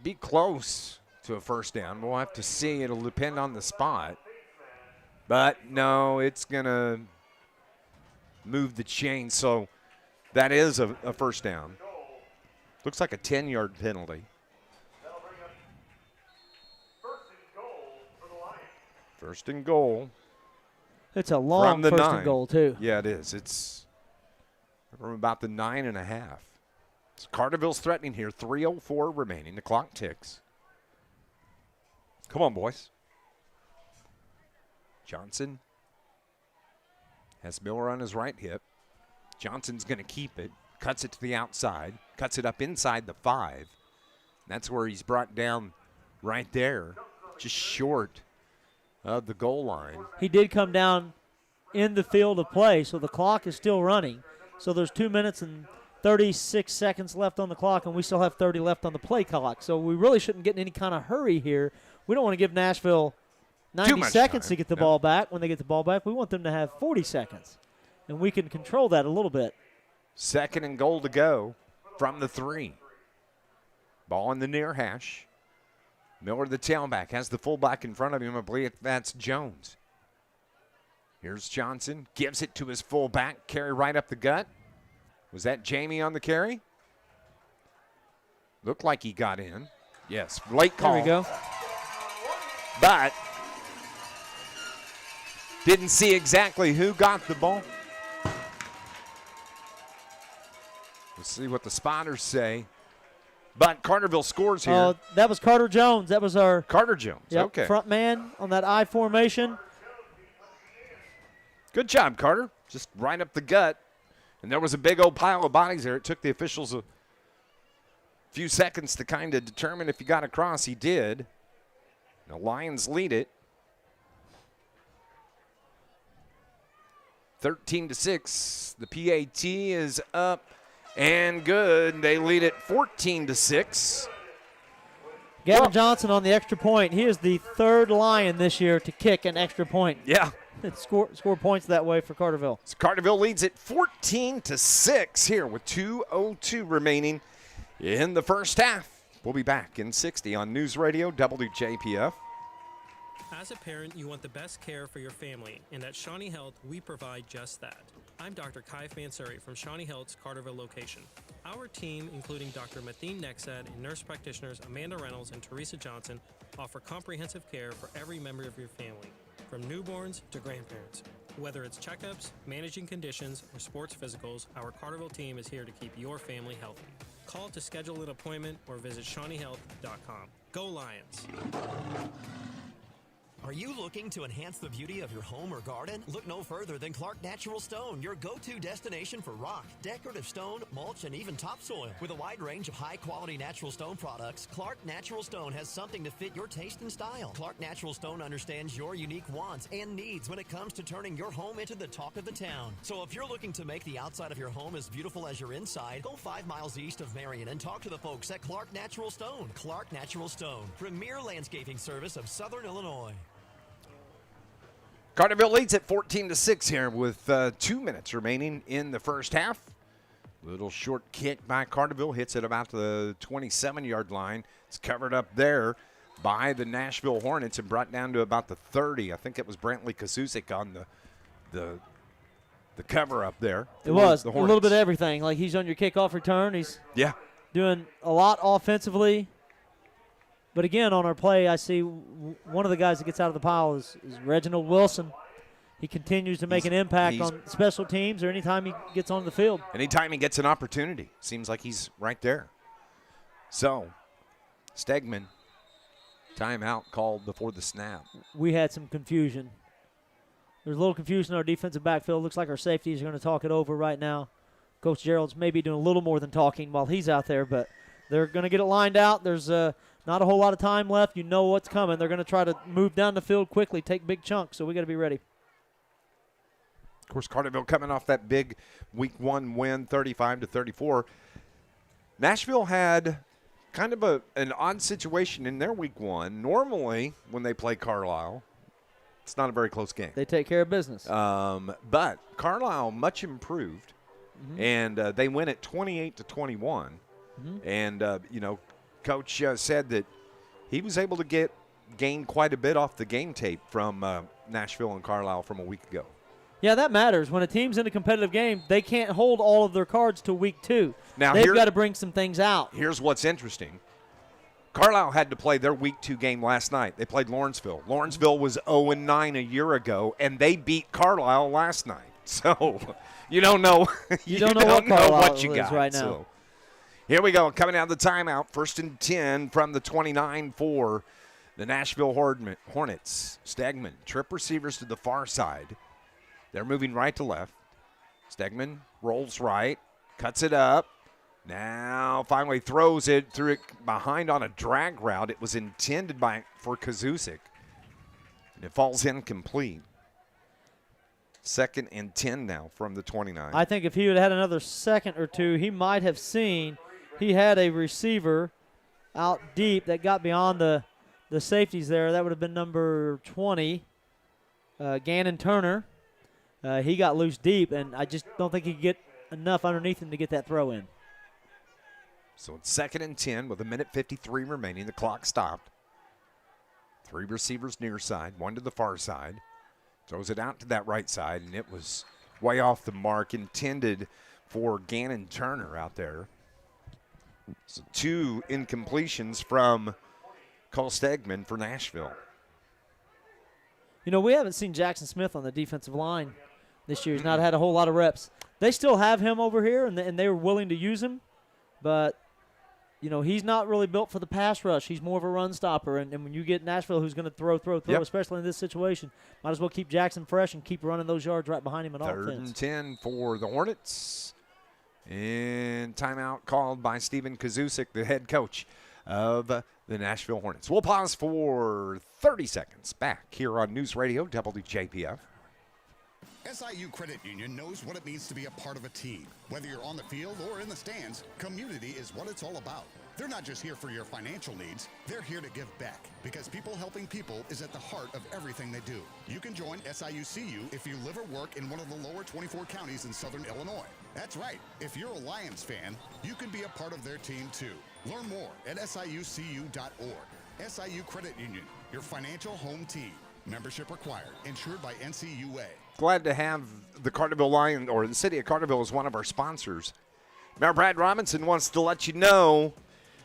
be close to a first down. We'll have to see. It'll depend on the spot. But, no, it's going to move the chain. So that is a first down. Looks like a 10-yard penalty. First and goal. It's a long first and goal, too. Yeah, it is. It's from about the 9.5. So Carterville's threatening here. 3:04 remaining. The clock ticks. Come on, boys. Johnson has Miller on his right hip. Johnson's going to keep it. Cuts it to the outside. Cuts it up inside the 5. That's where he's brought down right there. Just short of the goal line. He did come down in the field of play, so the clock is still running. So there's 2 minutes and 36 seconds left on the clock, and we still have 30 left on the play clock. So we really shouldn't get in any kind of hurry here. We don't want to give Nashville 90 seconds to get the ball back. When they get the ball back, we want them to have 40 seconds, and we can control that a little bit. 2nd and goal to go from the 3. Ball in the near hash. Miller, the tailback, has the fullback in front of him. I believe that's Jones. Here's Johnson. Gives it to his fullback. Carry right up the gut. Was that Jamie on the carry? Looked like he got in. Yes, late call. There we go. But didn't see exactly who got the ball. Let's see what the spotters say. But Carterville scores here. That was Carter Jones. That was our Carter Jones. Okay. Front man on that I formation. Good job, Carter. Just right up the gut. And there was a big old pile of bodies there. It took the officials a few seconds to kind of determine if he got across. He did. The Lions lead it 13-6. The PAT is up and good. They lead it 14-6. Gavin Johnson on the extra point. He is the 3rd Lion this year to kick an extra point. Yeah. Score points that way for Carterville. So Carterville leads it 14-6 here with 2:02 remaining in the first half. We'll be back in 60 on News Radio WJPF. As a parent, you want the best care for your family, and at Shawnee Health, we provide just that. I'm Dr. Kai Fansuri from Shawnee Health's Carterville location. Our team, including Dr. Mathine Nexad and nurse practitioners Amanda Reynolds and Teresa Johnson, offer comprehensive care for every member of your family, from newborns to grandparents. Whether it's checkups, managing conditions, or sports physicals, our Carterville team is here to keep your family healthy. Call to schedule an appointment or visit ShawneeHealth.com. Go Lions! Are you looking to enhance the beauty of your home or garden? Look no further than Clark Natural Stone, your go-to destination for rock, decorative stone, mulch, and even topsoil. With a wide range of high-quality natural stone products, Clark Natural Stone has something to fit your taste and style. Clark Natural Stone understands your unique wants and needs when it comes to turning your home into the talk of the town. So if you're looking to make the outside of your home as beautiful as your inside, go 5 miles east of Marion and talk to the folks at Clark Natural Stone. Clark Natural Stone, premier landscaping service of Southern Illinois. Carterville leads at 14-6 here with 2 minutes remaining in the first half. Little short kick by Carterville, hits at about the 27-yard line. It's covered up there by the Nashville Hornets and brought down to about the 30. I think it was Brantley Kasusic on the cover up there. It was a little bit of everything. Like, he's on your kickoff return. He's doing a lot offensively. But again, on our play, I see one of the guys that gets out of the pile is Reginald Wilson. He continues to make an impact on special teams or anytime he gets on the field. Anytime he gets an opportunity, seems like he's right there. So, Stegman, timeout called before the snap. We had some confusion. There's a little confusion in our defensive backfield. Looks like our safeties are going to talk it over right now. Coach Gerald's maybe doing a little more than talking while he's out there, but they're going to get it lined out. There's not a whole lot of time left. You know what's coming. They're going to try to move down the field quickly, take big chunks, so we got to be ready. Of course, Carterville coming off that big Week 1 win, 35-34. Nashville had kind of an odd situation in their Week 1. Normally, when they play Carlyle, it's not a very close game. They take care of business. But Carlyle much improved, and they win at 28-21. And, Coach said that he was able to gain quite a bit off the game tape from Nashville and Carlyle from a week ago. Yeah, that matters. When a team's in a competitive game, they can't hold all of their cards till Week 2. Now they've got to bring some things out. Here's what's interesting. Carlyle had to play their Week 2 game last night. They played Lawrenceville. Lawrenceville was 0-9 a year ago, and they beat Carlyle last night. So you don't know. You don't know what Carlyle you got right now. So, here we go, coming out of the timeout, 1st and 10 from the 29 for the Nashville Hornets. Stegman, trip receivers to the far side. They're moving right to left. Stegman rolls right, cuts it up. Now finally throws it through it behind on a drag route. It was intended for Kasusic. And it falls incomplete. 2nd and 10 now from the 29. I think if he would have had another second or two, he might have seen he had a receiver out deep that got beyond the safeties there. That would have been number 20, Gannon Turner. He got loose deep, and I just don't think he could get enough underneath him to get that throw in. So it's 2nd and 10 with 1:53 remaining. The clock stopped. 3 receivers near side, 1 to the far side. Throws it out to that right side, and it was way off the mark, intended for Gannon Turner out there. So 2 incompletions from Cole Stegman for Nashville. You know, we haven't seen Jackson Smith on the defensive line this year. He's not had a whole lot of reps. They still have him over here, and they were willing to use him. But, you know, he's not really built for the pass rush. He's more of a run stopper. And when you get Nashville who's going to throw, especially in this situation, might as well keep Jackson fresh and keep running those yards right behind him in offense. 3rd and 10 for the Hornets. And timeout called by Stephen Kasusic, the head coach of the Nashville Hornets. We'll pause for 30 seconds. Back here on News Radio WJPF. SIU Credit Union knows what it means to be a part of a team. Whether you're on the field or in the stands, community is what it's all about. They're not just here for your financial needs, they're here to give back, because people helping people is at the heart of everything they do. You can join SIU-CU if you live or work in one of the lower 24 counties in Southern Illinois. That's right, if you're a Lions fan, you can be a part of their team too. Learn more at SIUCU.org. SIU Credit Union, your financial home team. Membership required. Insured by NCUA. Glad to have the Carterville Lions, or the city of Carterville, as one of our sponsors. Mayor Brad Robinson wants to let you know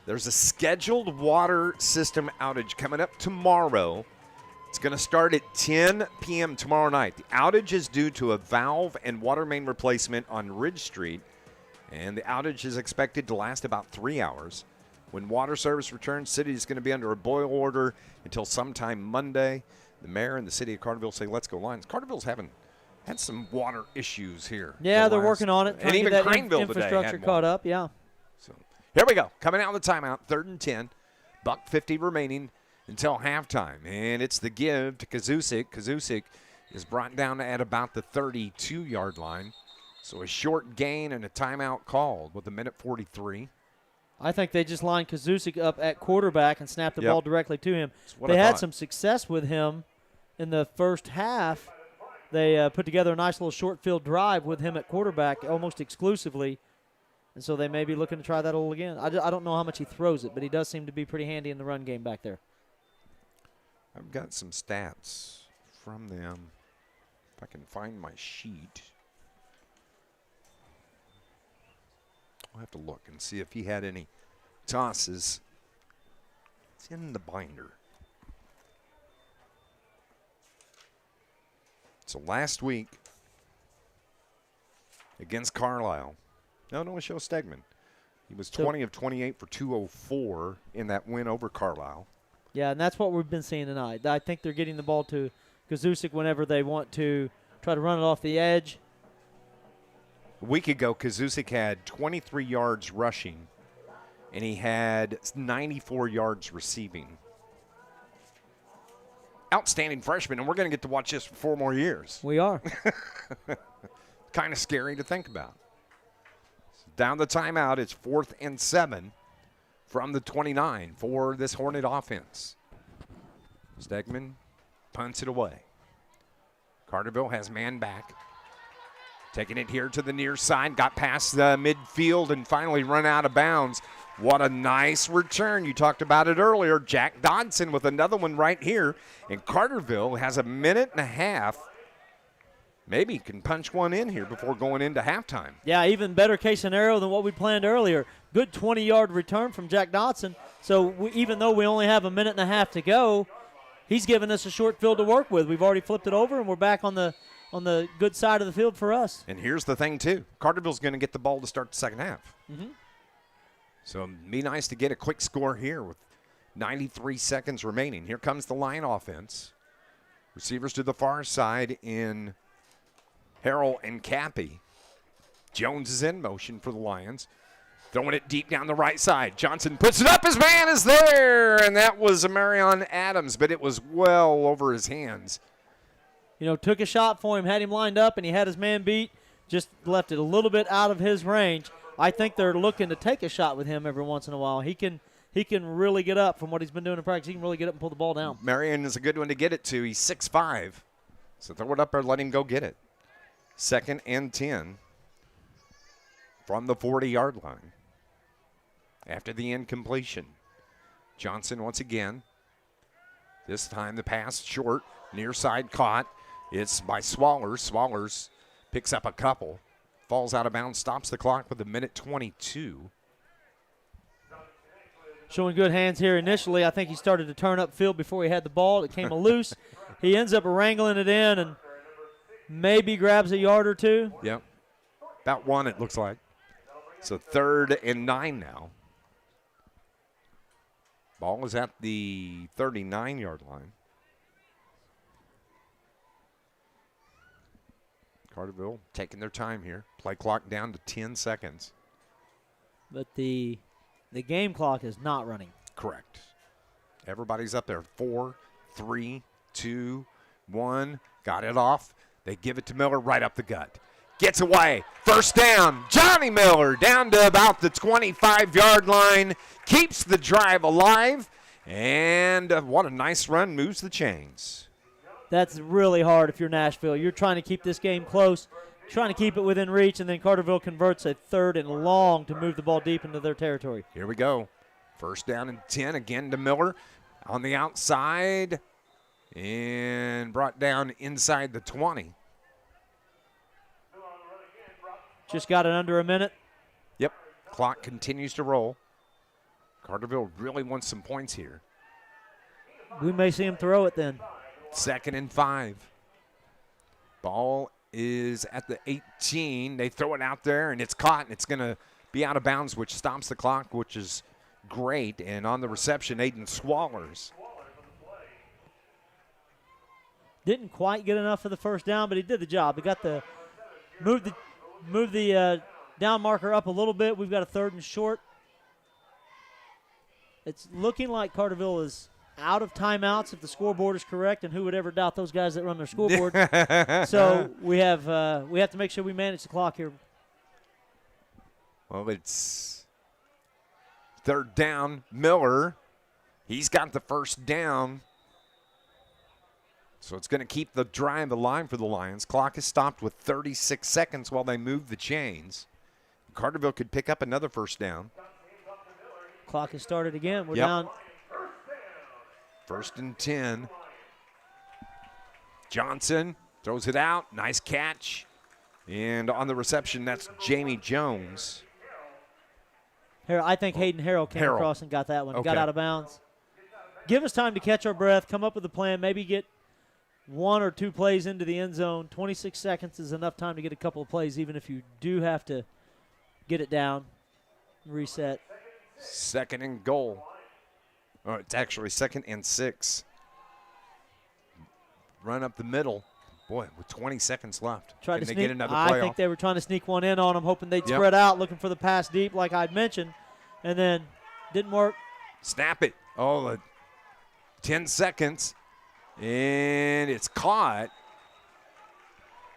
there's a scheduled water system outage coming up tomorrow. It's going to start at 10 p.m. tomorrow night. The outage is due to a valve and water main replacement on Ridge Street, and the outage is expected to last about 3 hours. When water service returns, city is going to be under a boil order until sometime Monday. The mayor and the city of Carterville say, let's go Lions. Carterville's had some water issues here. Yeah, they're working on it. And even Craneville infrastructure today caught up, yeah. So here we go. Coming out of the timeout, 3rd and 10. $1:50 remaining until halftime. And it's the give to Kazusic. Kazusic is brought down at about the 32-yard line. So a short gain and a timeout called with 1:43. I think they just lined Kazusic up at quarterback and snapped the ball directly to him. They had some success with him in the first half. They put together a nice little short field drive with him at quarterback almost exclusively. And so they may be looking to try that all again. I don't know how much he throws it, but he does seem to be pretty handy in the run game back there. I've got some stats from them. If I can find my sheet. I'll have to look and see if he had any tosses. It's in the binder. So last week against Carlyle. No, it shows Stegman. He was 20 of 28 for 204 in that win over Carlyle. Yeah, and that's what we've been seeing tonight. I think they're getting the ball to Kazusic whenever they want to try to run it off the edge. A week ago, Kazusic had 23 yards rushing, and he had 94 yards receiving. Outstanding freshman, and we're going to get to watch this for 4 more years. We are. Kind of scary to think about. Down the timeout, it's 4th and 7 from the 29 for this Hornet offense. Stegman punts it away. Carterville has man back. Taking it here to the near side, got past the midfield and finally run out of bounds. What a nice return. You talked about it earlier. Jack Dodson with another one right here. And Carterville has a minute and a half. Maybe can punch one in here before going into halftime. Yeah, even better case scenario than what we planned earlier. Good 20-yard return from Jack Dodson. So even though we only have a minute and a half to go, he's given us a short field to work with. We've already flipped it over, and we're back on the good side of the field for us. And here's the thing, too. Carterville's going to get the ball to start the second half. Mm-hmm. So it'd be nice to get a quick score here with 93 seconds remaining. Here comes the Lion offense. Receivers to the far side in Harrell and Cappy. Jones is in motion for the Lions. Throwing it deep down the right side. Johnson puts it up. His man is there. And that was Marion Adams, but it was well over his hands. You know, took a shot for him, had him lined up, and he had his man beat. Just left it a little bit out of his range. I think they're looking to take a shot with him every once in a while. He can really get up from what he's been doing in practice. He can really get up and pull the ball down. Marion is a good one to get it to. He's 6'5". So throw it up there, let him go get it. 2nd and 10 from the 40-yard line. After the incompletion. Johnson once again. This time the pass short. Near side caught. It's by Swallers. Swallers picks up a couple. Falls out of bounds. Stops the clock with 1:22. Showing good hands here initially. I think he started to turn upfield before he had the ball. It came loose. He ends up wrangling it in and maybe grabs a yard or two. Yep. About one, it looks like. So 3rd and 9 now. Ball is at the 39-yard line. Carterville taking their time here. Play clock down to 10 seconds. But the game clock is not running. Correct. Everybody's up there. 4, 3, 2, 1. Got it off. They give it to Miller right up the gut. Gets away. First down. Johnny Miller down to about the 25-yard line. Keeps the drive alive. And what a nice run. Moves the chains. That's really hard if you're Nashville. You're trying to keep this game close, trying to keep it within reach, and then Carterville converts a 3rd and long to move the ball deep into their territory. Here we go. First down and 10 again to Miller. On the outside and brought down inside the 20. Just got it under a minute. Yep, clock continues to roll. Carterville really wants some points here. We may see him throw it then. 2nd and 5. Ball is at the 18. They throw it out there, and it's caught, and it's going to be out of bounds, which stops the clock, which is great. And on the reception, Aiden Swallers. Didn't quite get enough for the first down, but he did the job. He got the move the down marker up a little bit. We've got a 3rd and short. It's looking like Carterville is out of timeouts if the scoreboard is correct, and who would ever doubt those guys that run their scoreboard. So we have to make sure we manage the clock here. Well, it's 3rd down. Miller, he's got the first down. So it's going to keep the drive alive for the Lions. Clock is stopped with 36 seconds while they move the chains. Carterville could pick up another first down. Clock has started again. We're down. 1st and 10. Johnson throws it out. Nice catch. And on the reception, that's Jamie Jones. I think Hayden Harrell came across and got that one. Got out of bounds. Give us time to catch our breath, come up with a plan, maybe get 1 or 2 plays into the end zone. 26 seconds is enough time to get a couple of plays, even if you do have to get it down, reset. 2nd and goal. Oh, it's actually 2nd and 6. Run up the middle. Boy, with 20 seconds left. Tried Can to they sneak. get another playoff? I think they were trying to sneak one in on them, hoping they'd spread out, looking for the pass deep like I'd mentioned, and then didn't work. Snap it. 10 seconds. And it's caught.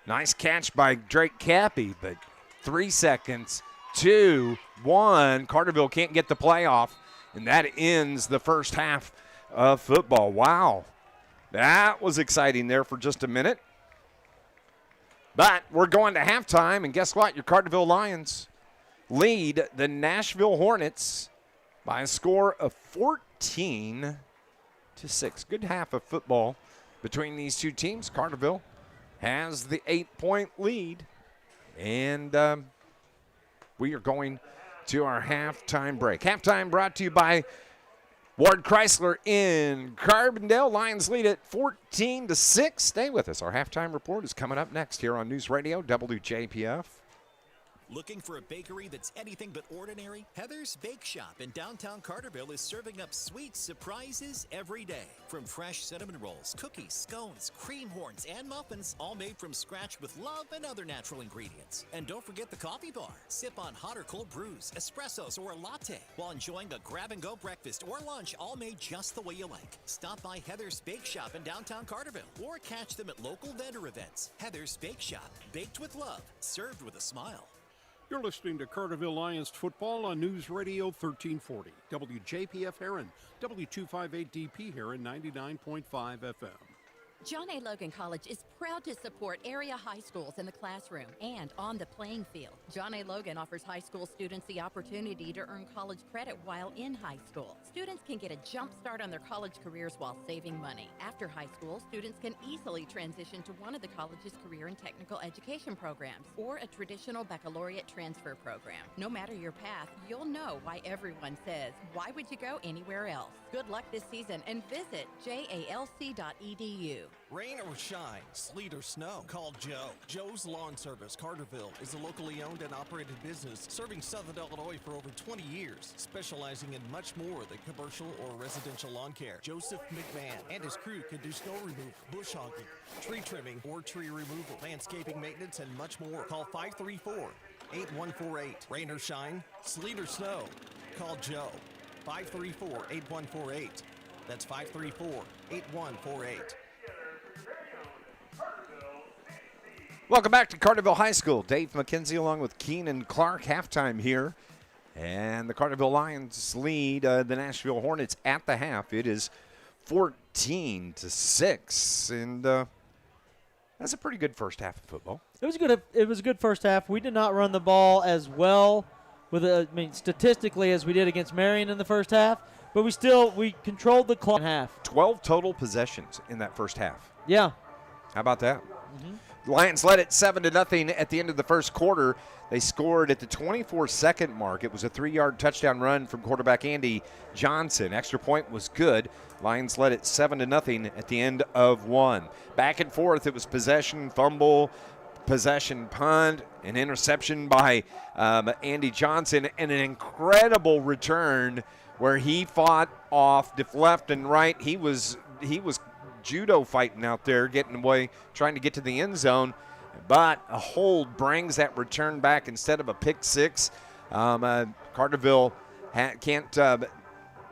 Nice catch by Drake Cappy, but 3 seconds, 2, 1. Carterville can't get the playoff, and that ends the first half of football. Wow. That was exciting there for just a minute. But we're going to halftime, and guess what? Your Carterville Lions lead the Nashville Hornets by a score of 14-6. Good half of football between these two teams. Carterville has the 8-point lead, and we are going to our halftime break. Halftime brought to you by Ward Chrysler in Carbondale. Lions lead at 14-6. Stay with us. Our halftime report is coming up next here on News Radio WJPF. Looking for a bakery that's anything but ordinary? Heather's Bake Shop in downtown Carterville is serving up sweet surprises every day. From fresh cinnamon rolls, cookies, scones, cream horns, and muffins, all made from scratch with love and other natural ingredients. And don't forget the coffee bar. Sip on hot or cold brews, espressos, or a latte while enjoying a grab-and-go breakfast or lunch, all made just the way you like. Stop by Heather's Bake Shop in downtown Carterville or catch them at local vendor events. Heather's Bake Shop, baked with love, served with a smile. You're listening to Carterville Lions football on News Radio 1340, WJPF Heron, W258DP Heron, 99.5 FM. John A. Logan College is proud to support area high schools in the classroom and on the playing field. John A. Logan offers high school students the opportunity to earn college credit while in high school. Students can get a jump start on their college careers while saving money. After high school, students can easily transition to one of the college's career and technical education programs or a traditional baccalaureate transfer program. No matter your path, you'll know why everyone says, why would you go anywhere else? Good luck this season and visit jalc.edu. Rain or shine, sleet or snow, call Joe. Joe's Lawn Service, Carterville, is a locally owned and operated business serving Southern Illinois for over 20 years, specializing in much more than commercial or residential lawn care. Joseph McMahon and his crew can do snow removal, bush hogging, tree trimming or tree removal, landscaping maintenance, and much more. Call 534-8148. Rain or shine, sleet or snow, call Joe. 534-8148. That's 534-8148. Welcome back to Carterville High School. Dave McKenzie along with Keenan Clark. Halftime here. And the Carterville Lions lead the Nashville Hornets at the half. It is 14-6. And that's a pretty good first half of football. It was a good first half. We did not run the ball as well statistically as we did against Marion in the first half, but we controlled the clock in half. 12 total possessions in that first half. Yeah. How about that? The Lions led it 7-0 at the end of the first quarter. They scored at the 24-second mark. It was a 3-yard touchdown run from quarterback Andy Johnson. Extra point was good. Lions led it 7-0 at the end of one. Back and forth, it was possession, fumble, possession, punt, an interception by Andy Johnson, and an incredible return where he fought off left and right. He was judo fighting out there, getting away, trying to get to the end zone. But a hold brings that return back instead of a pick six. Carterville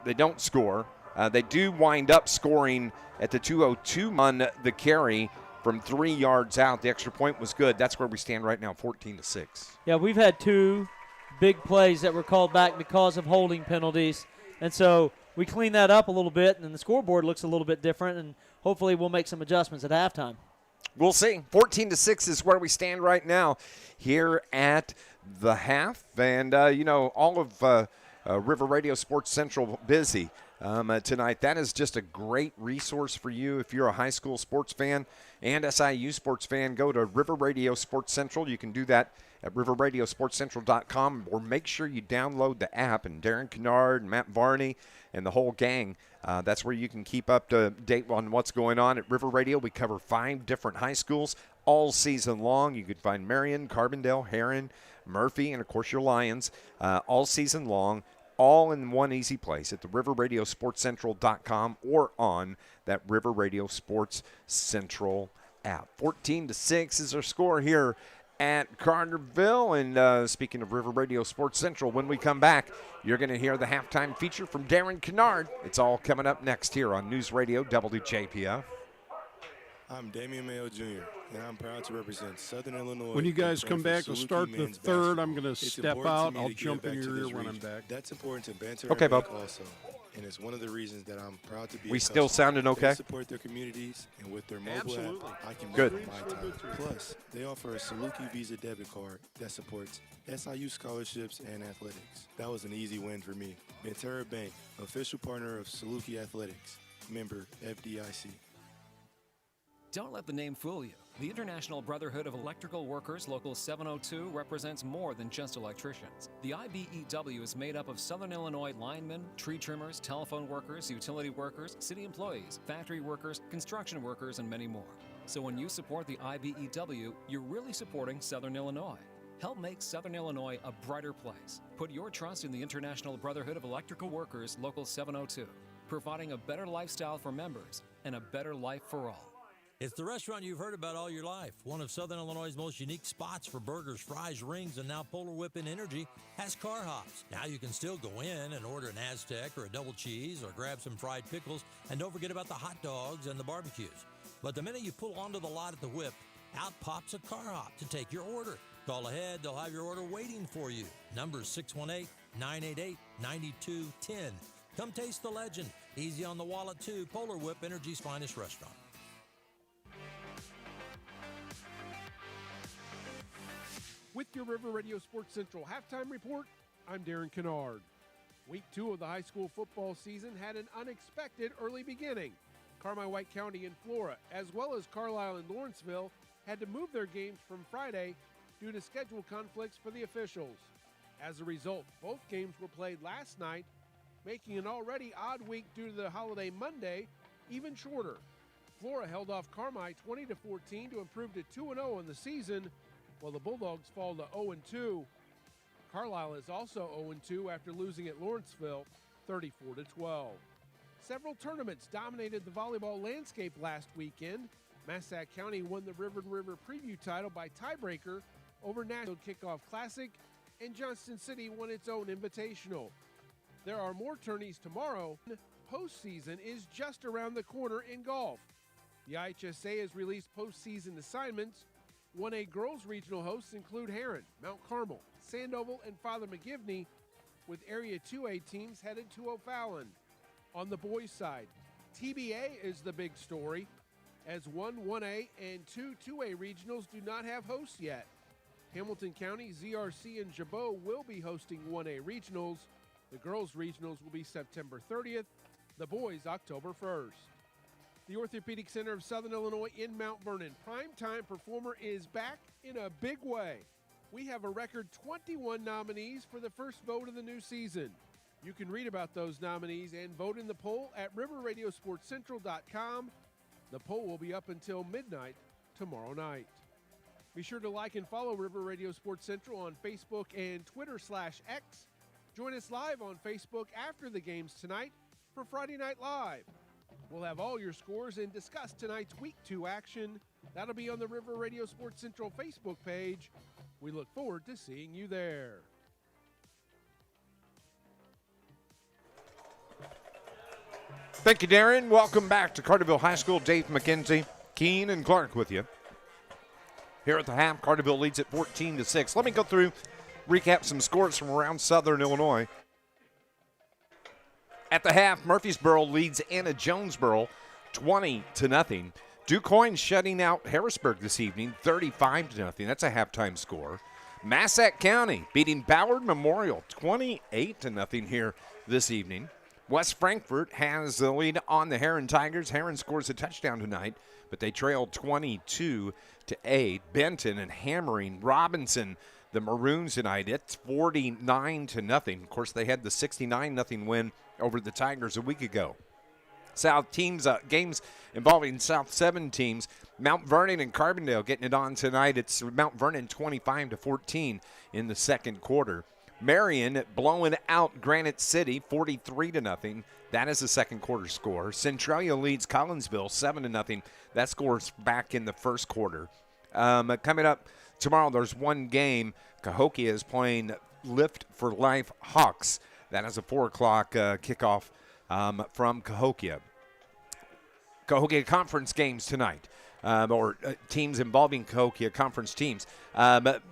they don't score. They do wind up scoring at the 2:02 on the carry from 3 yards out. The extra point was good. That's where we stand right now, 14-6. Yeah, we've had 2 big plays that were called back because of holding penalties. And so we clean that up a little bit, and the scoreboard looks a little bit different, and hopefully we'll make some adjustments at halftime. We'll see. 14-6 is where we stand right now here at the half. And, all of River Radio Sports Central busy tonight. That is just a great resource for you if you're a high school sports fan and SIU sports fan. Go to River Radio Sports Central. You can do that at riverradiosportscentral.com, or make sure you download the app. And Darren Kennard and Matt Varney and the whole gang, that's where you can keep up to date on what's going on at River Radio. We cover 5 different high schools all season long. You can find Marion, Carbondale, Heron, Murphy, and, of course, your Lions all season long, all in one easy place at the riverradiosportscentral.com or on that River Radio Sports Central app. 14-6 is our score here at Carterville. And speaking of River Radio Sports Central, when we come back, you're going to hear the halftime feature from Darren Kennard. It's all coming up next here on News Radio WJPF. I'm Damian Mayo Jr., and I'm proud to represent Southern Illinois. When you guys come back to start the third, I'm going to step out. I'll jump in your ear when I'm back. That's important to Banter okay, Bob. Also, and it's one of the reasons that I'm proud to be. We still sounding okay? They support their communities, and with their mobile app, I can good. My time. Plus, they offer a Saluki Visa debit card that supports SIU scholarships and athletics. That was an easy win for me. Banterra Bank, official partner of Saluki Athletics, member FDIC. Don't let the name fool you. The International Brotherhood of Electrical Workers Local 702 represents more than just electricians. The IBEW is made up of Southern Illinois linemen, tree trimmers, telephone workers, utility workers, city employees, factory workers, construction workers, and many more. So when you support the IBEW, you're really supporting Southern Illinois. Help make Southern Illinois a brighter place. Put your trust in the International Brotherhood of Electrical Workers Local 702, providing a better lifestyle for members and a better life for all. It's the restaurant you've heard about all your life. One of Southern Illinois' most unique spots for burgers, fries, rings, and now Polar Whip and Energy has car hops. Now you can still go in and order an Aztec or a double cheese or grab some fried pickles, and don't forget about the hot dogs and the barbecues. But the minute you pull onto the lot at the Whip, out pops a car hop to take your order. Call ahead. They'll have your order waiting for you. Number 618-988-9210. Come taste the legend. Easy on the wallet, too. Polar Whip, Energy's finest restaurant. With your River Radio Sports Central halftime report, I'm Darren Kennard. Week 2 of the high school football season had an unexpected early beginning. Carmine White County and Flora, as well as Carlyle and Lawrenceville, had to move their games from Friday due to schedule conflicts for the officials. As a result, both games were played last night, making an already odd week due to the holiday Monday even shorter. Flora held off Carmine 20-14 to improve to 2-0 in the season, while the Bulldogs fall to 0-2. Carlyle is also 0-2 after losing at Lawrenceville 34-12. Several tournaments dominated the volleyball landscape last weekend. Massac County won the River to River preview title by tiebreaker over Nashville Kickoff Classic, and Johnston City won its own invitational. There are more tourneys tomorrow. Postseason is just around the corner in golf. The IHSA has released postseason assignments. 1A girls regional hosts include Heron, Mount Carmel, Sandoval, and Father McGivney, with Area 2A teams headed to O'Fallon. On the boys' side, TBA is the big story, as 1A and 2A regionals do not have hosts yet. Hamilton County, ZRC, and Jabot will be hosting 1A regionals, The girls' regionals will be September 30th, the boys' October 1st. The Orthopedic Center of Southern Illinois in Mount Vernon, primetime performer, is back in a big way. We have a record 21 nominees for the first vote of the new season. You can read about those nominees and vote in the poll at riverradiosportscentral.com. The poll will be up until midnight tomorrow night. Be sure to like and follow River Radio Sports Central on Facebook and Twitter/X. Join us live on Facebook after the games tonight for Friday Night Live. We'll have all your scores and discuss tonight's Week 2 action. That'll be on the River Radio Sports Central Facebook page. We look forward to seeing you there. Thank you, Darren. Welcome back to Carterville High School. Dave McKenzie, Keenan, and Clark with you. Here at the half, Carterville leads at 14-6. Let me go through, recap some scores from around Southern Illinois. At the half, Murfreesboro leads Anna Jonesboro 20-0. DuQuoin shutting out Harrisburg this evening, 35-0. That's a halftime score. Massac County beating Ballard Memorial 28-0 here this evening. West Frankfort has the lead on the Heron Tigers. Heron scores a touchdown tonight, but they trail 22-8. Benton and hammering Robinson, the Maroons tonight. It's 49-0. Of course, they had the 69-0 win over the Tigers a week ago. South teams, games involving South 7 teams. Mount Vernon and Carbondale getting it on tonight. It's Mount Vernon 25-14 in the second quarter. Marion blowing out Granite City 43-0. That is the second quarter score. Centralia leads Collinsville 7-0. That score's back in the first quarter. Coming up tomorrow, there's one game. Cahokia is playing Lift for Life Hawks. That is a 4 o'clock kickoff from Cahokia. Cahokia conference games tonight. Teams involving Cahokia conference teams.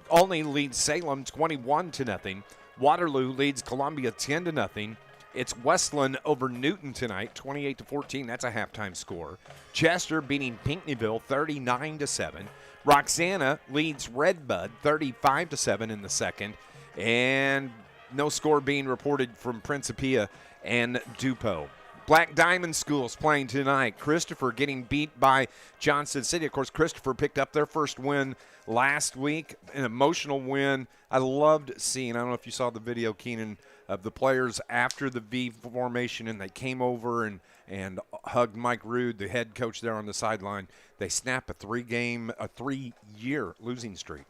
Olney leads Salem 21-0. Waterloo leads Columbia 10-0. It's Westland over Newton tonight, 28-14. That's a halftime score. Chester beating Pinckneyville 39-7. Roxana leads Redbud 35-7 in the second. And no score being reported from Principia and Dupo. Black Diamond Schools playing tonight. Christopher getting beat by Johnson City. Of course, Christopher picked up their first win last week, an emotional win. I loved seeing, I don't know if you saw the video, Keenan, of the players after the V formation, and they came over and hugged Mike Rude, the head coach there on the sideline. They snap a 3-year losing streak.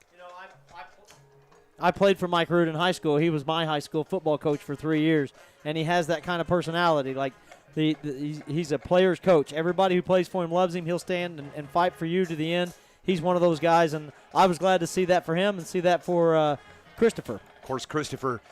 I played for Mike Rude in high school. He was my high school football coach for 3 years, and he has that kind of personality. Like, he's a player's coach. Everybody who plays for him loves him. He'll stand and fight for you to the end. He's one of those guys, and I was glad to see that for him and see that for Christopher. Of course, Christopher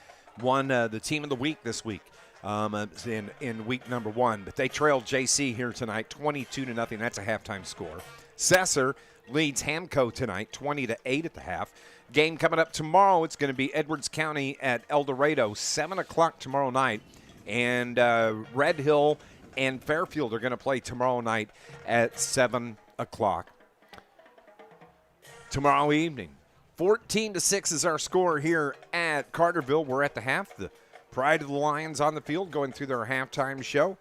won the team of the week this week in week number 1, but they trailed JC here tonight 22-0. That's a halftime score. Cesar leads Hamco tonight 20-8 at the half. Game coming up tomorrow, it's going to be Edwards County at El Dorado, 7 o'clock tomorrow night. And Red Hill and Fairfield are going to play tomorrow night at 7 o'clock. Tomorrow evening, 14-6 is our score here at Carterville. We're at the half. The pride of the Lions on the field going through their halftime show.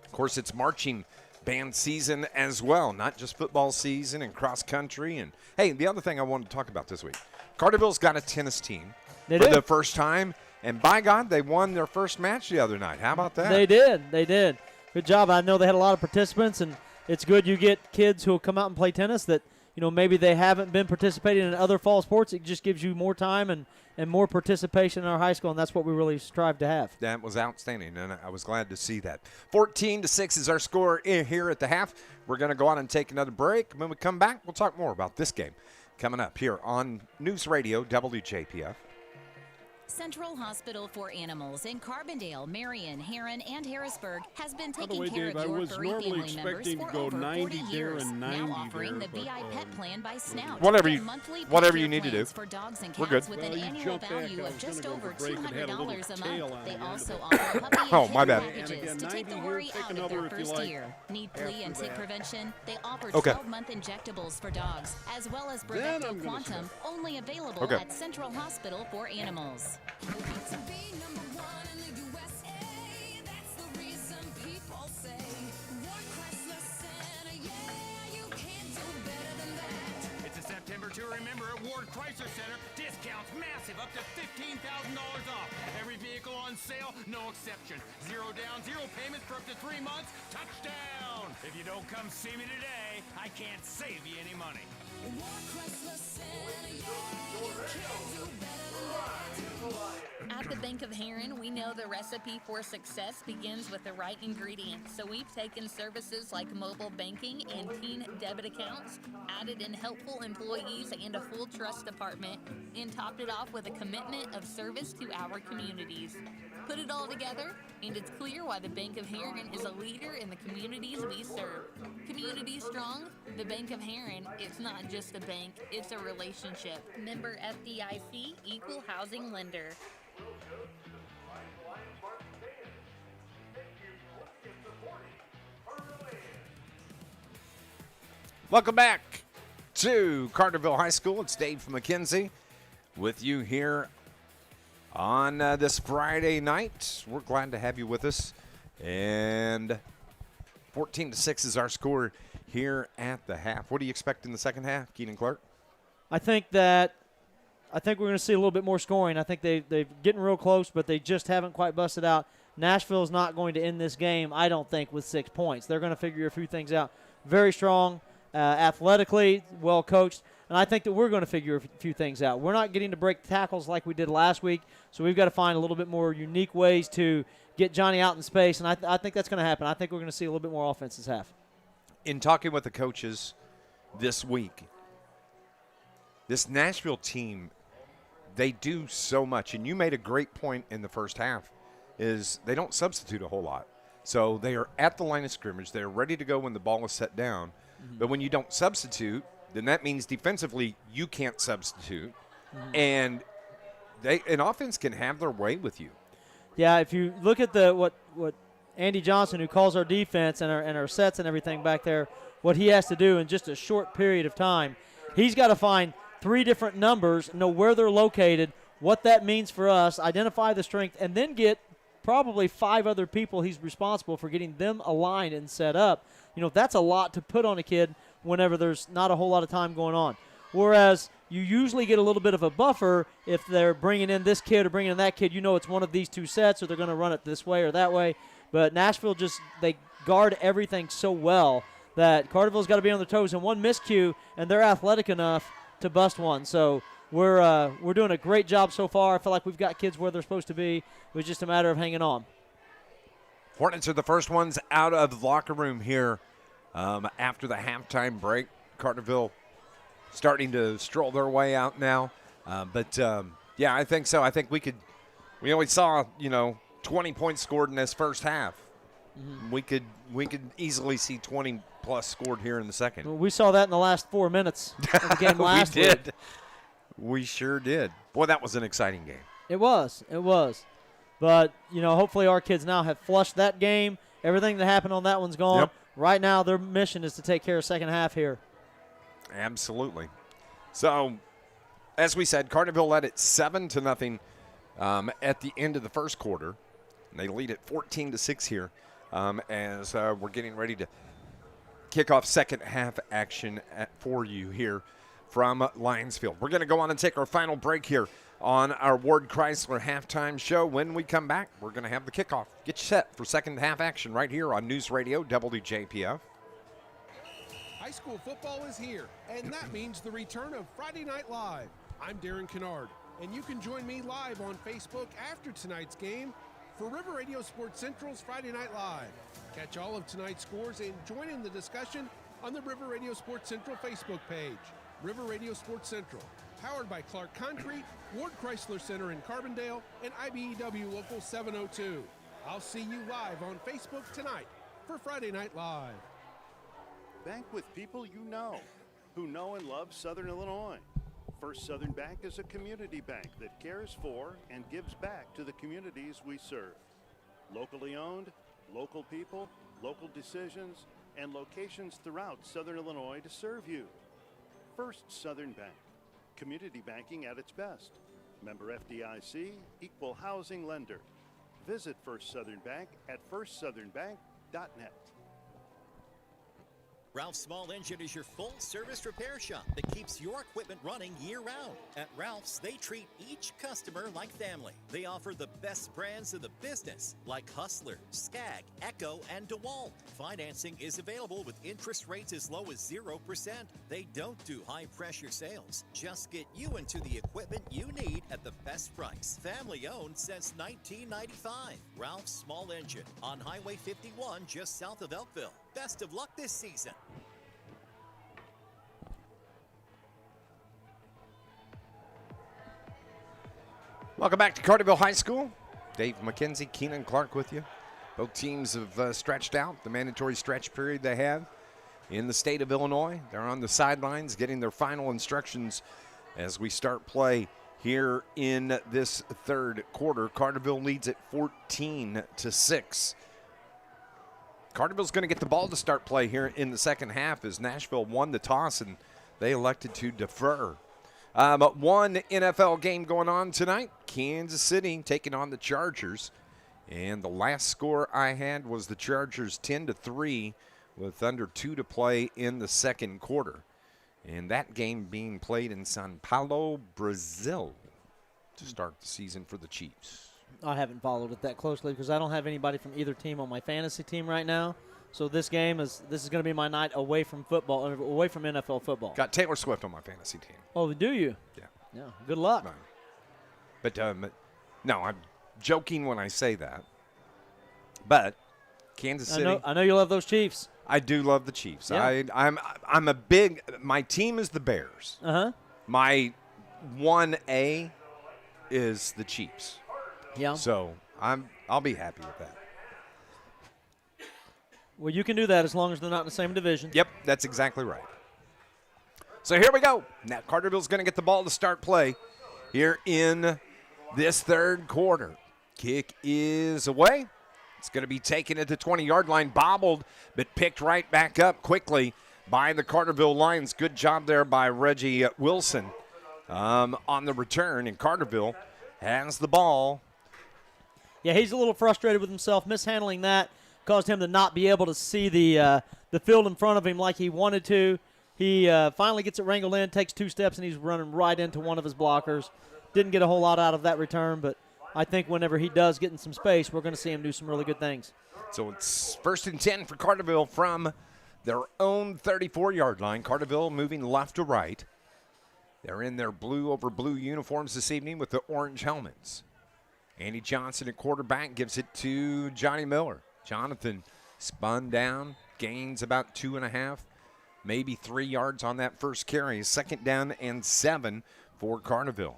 Of course, it's marching band season as well, not just football season and cross country. And, hey, the other thing I wanted to talk about this week, Carterville's got a tennis team for the first time. And by God, they won their first match the other night. How about that? They did. Good job. I know they had a lot of participants, and it's good you get kids who will come out and play tennis that, maybe they haven't been participating in other fall sports. It just gives you more time and more participation in our high school, and that's what we really strive to have. That was outstanding, and I was glad to see that. 14-6 is our score here at the half. We're going to go on and take another break. When we come back, we'll talk more about this game coming up here on News Radio WJPF. Central Hospital for Animals in Carbondale, Marion, Heron, and Harrisburg has been taking care of your furry family members for over 40 years. Now offering the VI Pet Plan by Snout. Whatever you need to do. For dogs and We're cats good. with an annual value of just over $200 a month. They also offer puppy and Oh, my kitten bad. packages to take the worry out of their first year. Need flea and tick prevention? They offer 12-month injectables for dogs, as well as Brevecto Quantum, only available at Central Hospital for Animals. to remember at Ward Chrysler Center. Discounts massive, up to $15,000 off. Every vehicle on sale, no exception. 0 down, 0 payments for up to 3 months. Touchdown! If you don't come see me today, I can't save you any money. At the Bank of Heron, we know the recipe for success begins with the right ingredients. So we've taken services like mobile banking and teen debit accounts, added in helpful employees and a full trust department, and topped it off with a commitment of service to our communities. Put it all together, and it's clear why the Bank of Heron is a leader in the communities we serve. Community strong, the Bank of Heron, it's not just a bank, it's a relationship. Member FDIC, Equal Housing Lender. Welcome back to Carterville High School. It's Dave from McKenzie with you here on this Friday night. We're glad to have you with us. And 14-6 is our score here at the half. What do you expect in the second half, Keenan Clark? I think we're going to see a little bit more scoring. I think they're getting real close, but they just haven't quite busted out. Nashville's not going to end this game, I don't think, with 6 points. They're going to figure a few things out. Very strong, athletically, well coached, and I think that we're going to figure a few things out. We're not getting to break tackles like we did last week, so we've got to find a little bit more unique ways to get Johnny out in space, and I think that's going to happen. I think we're going to see a little bit more offense this half. In talking with the coaches this week, this Nashville team, they do so much. And you made a great point in the first half, is they don't substitute a whole lot. So they are at the line of scrimmage. They're ready to go when the ball is set down. Mm-hmm. But when you don't substitute, then that means defensively you can't substitute. Mm-hmm. And an offense can have their way with you. Yeah, if you look at what Andy Johnson, who calls our defense and our sets and everything back there, what he has to do in just a short period of time, he's got to find 3 different numbers, know where they're located, what that means for us, identify the strength, and then get probably 5 other people he's responsible for getting them aligned and set up. You know, that's a lot to put on a kid whenever there's not a whole lot of time going on. Whereas you usually get a little bit of a buffer if they're bringing in this kid or bringing in that kid. You know it's one of these 2 sets, or they're going to run it this way or that way. But Nashville they guard everything so well that Carterville's got to be on their toes. And one miscue, and they're athletic enough to bust one. So we're doing a great job so far. I feel like we've got kids where they're supposed to be. It was just a matter of hanging on. Hornets are the first ones out of the locker room here after the halftime break. Carterville starting to stroll their way out now. Yeah, I think so. I think we only saw, 20 points scored in this first half. Mm-hmm. We could easily see 20 plus scored here in the second. Well, we saw that in the last 4 minutes of the game last week. We did. Week. We sure did. Boy, that was an exciting game. It was. But, hopefully our kids now have flushed that game. Everything that happened on that one's gone. Yep. Right now their mission is to take care of second half here. Absolutely. So, as we said, Carterville led it 7-0 at the end of the first quarter. And they lead it 14-6 here as we're getting ready to kick off second half action for you here from Lions Field. We're going to go on and take our final break here on our Ward Chrysler halftime show. When we come back, we're going to have the kickoff. Get you set for second half action right here on NewsRadio WJPF. High school football is here, and that means the return of Friday Night Live. I'm Darren Kennard, and you can join me live on Facebook after tonight's game for River Radio Sports Central's Friday Night Live. Catch all of tonight's scores and join in the discussion on the River Radio Sports Central Facebook page. River Radio Sports Central, powered by Clark Concrete, Ward Chrysler Center in Carbondale, and IBEW Local 702. I'll see you live on Facebook tonight for Friday Night Live. Bank with people you know, who know and love Southern Illinois. First Southern Bank is a community bank that cares for and gives back to the communities we serve. Locally owned, local people, local decisions, and locations throughout Southern Illinois to serve you. First Southern Bank, community banking at its best. Member FDIC, equal housing lender. Visit First Southern Bank at firstsouthernbank.net. Ralph's Small Engine is your full-service repair shop that keeps your equipment running year-round. At Ralph's, they treat each customer like family. They offer the best brands in the business, like Hustler, Skag, Echo, and DeWalt. Financing is available with interest rates as low as 0%. They don't do high-pressure sales. Just get you into the equipment you need at the best price. Family-owned since 1995. Ralph's Small Engine on Highway 51 just south of Elkville. Best of luck this season. Welcome back to Carterville High School. Dave McKenzie, Keenan Clark with you. Both teams have stretched out the mandatory stretch period they have in the state of Illinois. They're on the sidelines getting their final instructions as we start play here in this third quarter. Carterville leads at 14-6. Carterville's going to get the ball to start play here in the second half as Nashville won the toss and they elected to defer. But one NFL game going on tonight. Kansas City taking on the Chargers. And the last score I had was the Chargers 10-3 with under 2 to play in the second quarter. And that game being played in São Paulo, Brazil to start the season for the Chiefs. I haven't followed it that closely because I don't have anybody from either team on my fantasy team right now. So this is going to be my night away from football, away from NFL football. Got Taylor Swift on my fantasy team. Oh, do you? Yeah. Yeah. Good luck. No. But no, I'm joking when I say that. But Kansas City. I know you love those Chiefs. I do love the Chiefs. Yeah. I'm a big. My team is the Bears. My 1A is the Chiefs. Yeah. So I'll be happy with that. Well, you can do that as long as they're not in the same division. Yep, that's exactly right. So here we go. Now Carterville's going to get the ball to start play here in this third quarter. Kick is away. It's going to be taken at the 20-yard line, bobbled, but picked right back up quickly by the Carterville Lions. Good job there by Reggie Wilson on the return, and Carterville has the ball. Yeah, he's a little frustrated with himself. Mishandling that caused him to not be able to see the field in front of him like he wanted to. He finally gets it wrangled in, takes 2 steps, and he's running right into one of his blockers. Didn't get a whole lot out of that return, but I think whenever he does get in some space, we're going to see him do some really good things. So it's 1st and 10 for Carterville from their own 34-yard line. Carterville moving left to right. They're in their blue over blue uniforms this evening with the orange helmets. Andy Johnson at quarterback gives it to Johnny Miller. Jonathan spun down, gains about 2.5, maybe 3 yards on that first carry. 2nd down and 7 for Carterville.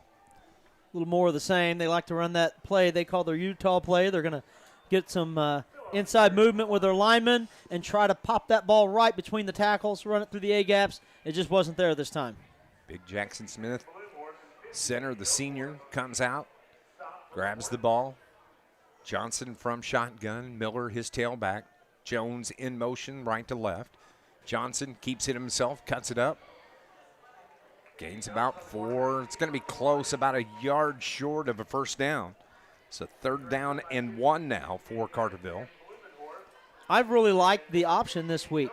A little more of the same. They like to run that play they call their Utah play. They're going to get some inside movement with their linemen and try to pop that ball right between the tackles, run it through the A-gaps. It just wasn't there this time. Big Jackson Smith, center, the senior, comes out, grabs the ball. Johnson from shotgun, Miller his tailback. Jones in motion right to left. Johnson keeps it himself, cuts it up. Gains about 4. It's going to be close, about a yard short of a first down. So 3rd down and 1 now for Carterville. I've really liked the option this week.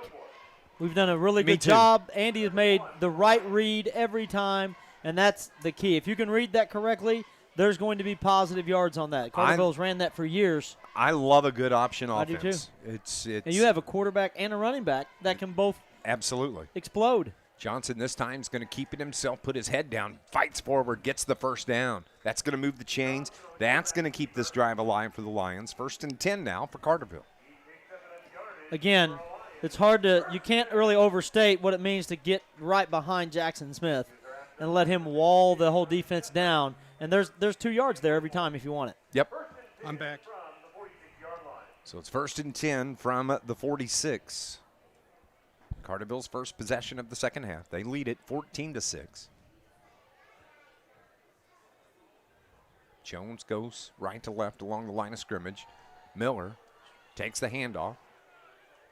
We've done a really good job. Andy has made the right read every time, and that's the key. If you can read that correctly, there's going to be positive yards on that. Carterville's ran that for years. I love a good option offense. I do too. It's and you have a quarterback and a running back that can both absolutely explode. Johnson this time is going to keep it himself, put his head down, fights forward, gets the first down. That's going to move the chains. That's going to keep this drive alive for the Lions. 1st and 10 now for Carterville. Again, it's hard to – you can't really overstate what it means to get right behind Jackson Smith and let him wall the whole defense down. And there's 2 yards there every time if you want it. Yep. I'm back. So it's 1st and 10 from the 46. Carterville's first possession of the second half. They lead it 14-6. Jones goes right to left along the line of scrimmage. Miller takes the handoff.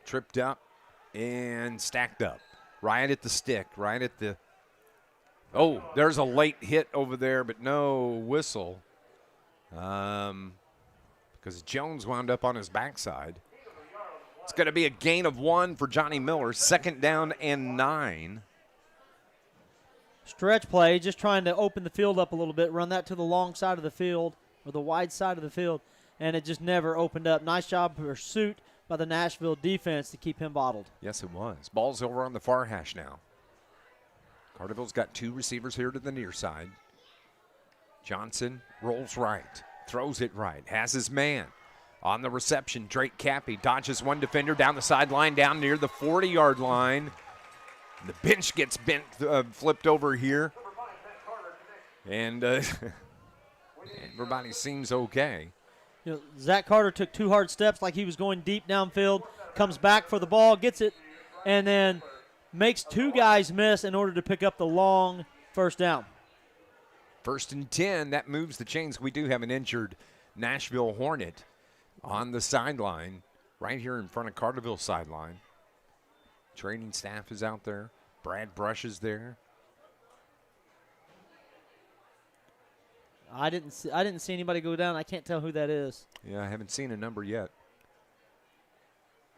Tripped up and stacked up. Right at the stick, right at the – oh, there's a late hit over there, but no whistle because Jones wound up on his backside. It's going to be a gain of 1 for Johnny Miller. 2nd down and 9. Stretch play, just trying to open the field up a little bit, run that to the long side of the field or the wide side of the field, and it just never opened up. Nice job pursuit by the Nashville defense to keep him bottled. Yes, it was. Ball's over on the far hash now. Carterville's got 2 receivers here to the near side. Johnson rolls right, throws it right, has his man. On the reception, Drake Cappy dodges one defender down the sideline, down near the 40-yard line. The bench gets flipped over here. And everybody seems okay. You know, Zach Carter took 2 hard steps like he was going deep downfield, comes back for the ball, gets it, and then makes 2 guys miss in order to pick up the long first down. 1st and 10, that moves the chains. We do have an injured Nashville Hornet on the sideline, right here in front of Carterville sideline. Training staff is out there. Brad Brush is there. I didn't see anybody go down. I can't tell who that is. Yeah, I haven't seen a number yet.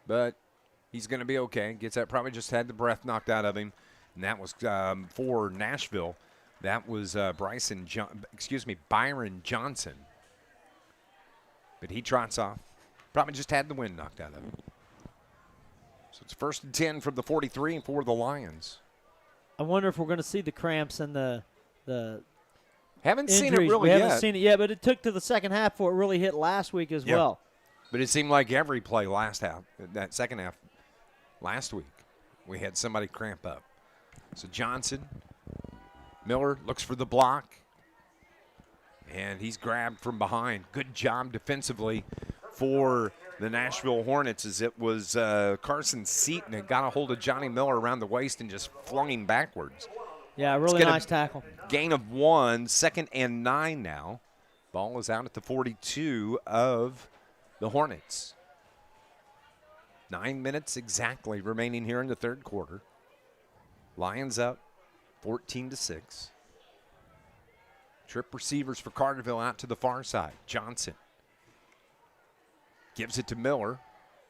But he's going to be okay. Gets that, probably just had the breath knocked out of him. And that was for Nashville. That was Byron Johnson. But he trots off. Probably just had the wind knocked out of him. So it's 1st and 10 from the 43 for the Lions. I wonder if we're going to see the cramps and the haven't injuries. seen it really we yet. haven't seen it yet, but it took to the second half before it really hit last week as well. But it seemed like every play last half, that second half last week, we had somebody cramp up. So Johnson, Miller looks for the block, and he's grabbed from behind. Good job defensively for the Nashville Hornets, as it was Carson Seaton that got a hold of Johnny Miller around the waist and just flung him backwards. Yeah, really nice tackle. Gain of 1, 2nd and 9 now. Ball is out at the 42 of the Hornets. 9 minutes exactly remaining here in the 3rd quarter. Lions up 14-6. Trip receivers for Carterville out to the far side. Johnson gives it to Miller.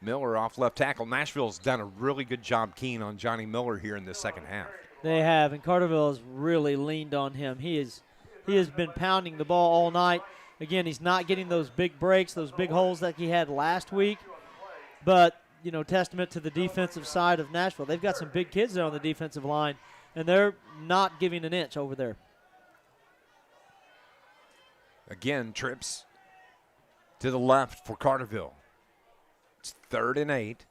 Miller off left tackle. Nashville's done a really good job keying on Johnny Miller here in the second half. They have, and Carterville has really leaned on him. He has been pounding the ball all night. Again, he's not getting those big breaks, those big holes that he had last week. But, you know, testament to the defensive side of Nashville. They've got some big kids there on the defensive line, and they're not giving an inch over there. Again, trips to the left for Carterville. It's 3rd and 8.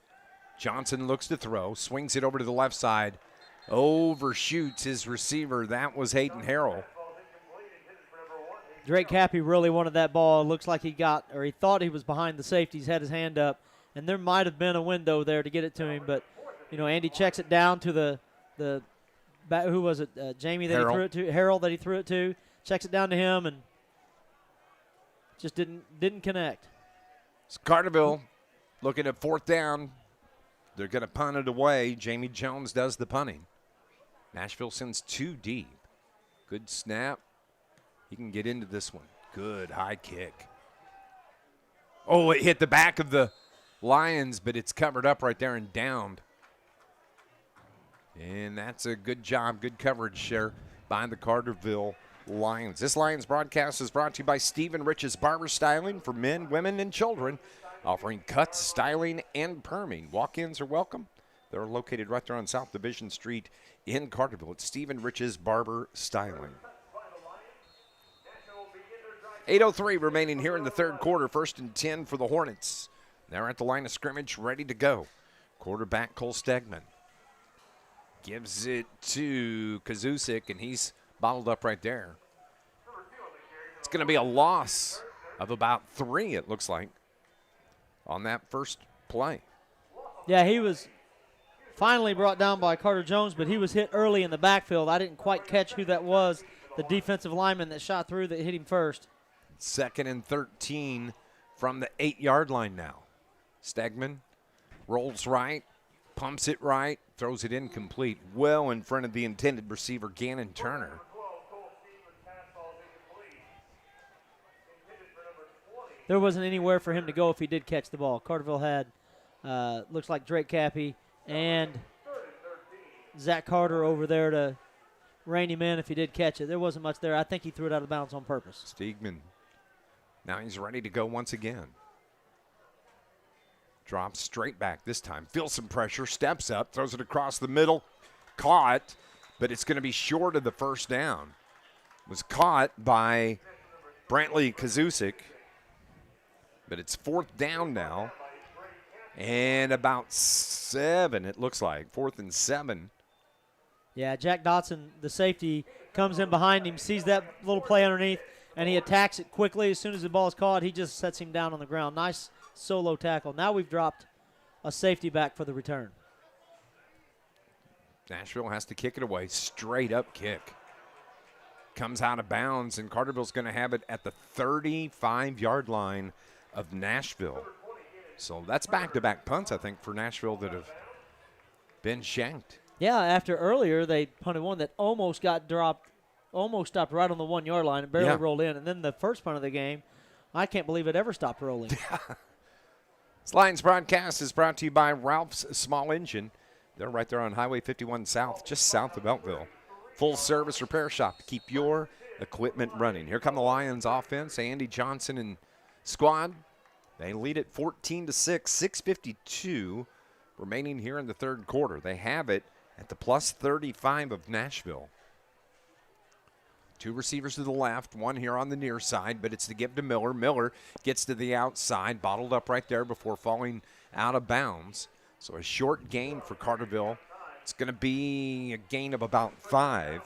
Johnson looks to throw, swings it over to the left side, overshoots his receiver. That was Hayden Harrell. Drake Cappy really wanted that ball. It looks like he thought he was behind the safeties, had his hand up, and there might have been a window there to get it to him. But, you know, Andy checks it down to the who was it? Jamie that he threw it to, Harrell that he threw it to, checks it down to him, and just didn't connect. It's Carterville looking at 4th down. They're going to punt it away. Jamie Jones does the punting. Nashville sends 2 deep. Good snap. He can get into this one. Good high kick. Oh, it hit the back of the Lions, but it's covered up right there and downed. And that's a good job, good coverage there by the Carterville Lions. This Lions broadcast is brought to you by Stephen Rich's Barber Styling for men, women, and children, offering cuts, styling, and perming. Walk-ins are welcome. They're located right there on South Division Street in Carterville. It's Stephen Rich's Barber Styling. 8:03 remaining here in the 3rd quarter. 1st and 10 for the Hornets. They're at the line of scrimmage, ready to go. Quarterback Cole Stegman gives it to Kazusic, and he's bottled up right there. It's going to be a loss of about 3, it looks like, on that first play. Yeah, he was finally brought down by Carter Jones, but he was hit early in the backfield. I didn't quite catch who that was, the defensive lineman that shot through that hit him first. 2nd and 13 from the 8-yard line now. Stegman rolls right, pumps it right, throws it incomplete, well in front of the intended receiver, Gannon Turner. There wasn't anywhere for him to go if he did catch the ball. Carterville had Looks like Drake Cappy and Zach Carter over there to rein him in if he did catch it. There wasn't much there. I think he threw it out of bounds on purpose. Steegman, now he's ready to go once again. Drops straight back this time. Feels some pressure, steps up, throws it across the middle. Caught, but it's going to be short of the first down. Was caught by Brantley Kazusic, but it's 4th down now. And about 7, it looks like. 4th and 7. Yeah, Jack Dotson, the safety, comes in behind him, sees that little play underneath, and he attacks it quickly. As soon as the ball is caught, he just sets him down on the ground. Nice solo tackle. Now we've dropped a safety back for the return. Nashville has to kick it away. Straight up kick. Comes out of bounds, and Carterville's going to have it at the 35-yard line of Nashville. So that's back-to-back punts, I think, for Nashville that have been shanked. Yeah, after earlier they punted one that almost got dropped, almost stopped right on the 1-yard line and barely rolled in. And then the first punt of the game, I can't believe it ever stopped rolling. This Lions broadcast is brought to you by Ralph's Small Engine. They're right there on Highway 51 South, just south of Beltville. Full-service repair shop to keep your equipment running. Here come the Lions offense. Andy Johnson and squad. They lead it 14-6, 6:52 remaining here in the third quarter. They have it at the plus 35 of Nashville. 2 receivers to the left, 1 here on the near side, but it's to give to Miller. Miller gets to the outside, bottled up right there before falling out of bounds. So a short gain for Carterville. It's going to be a gain of about 5.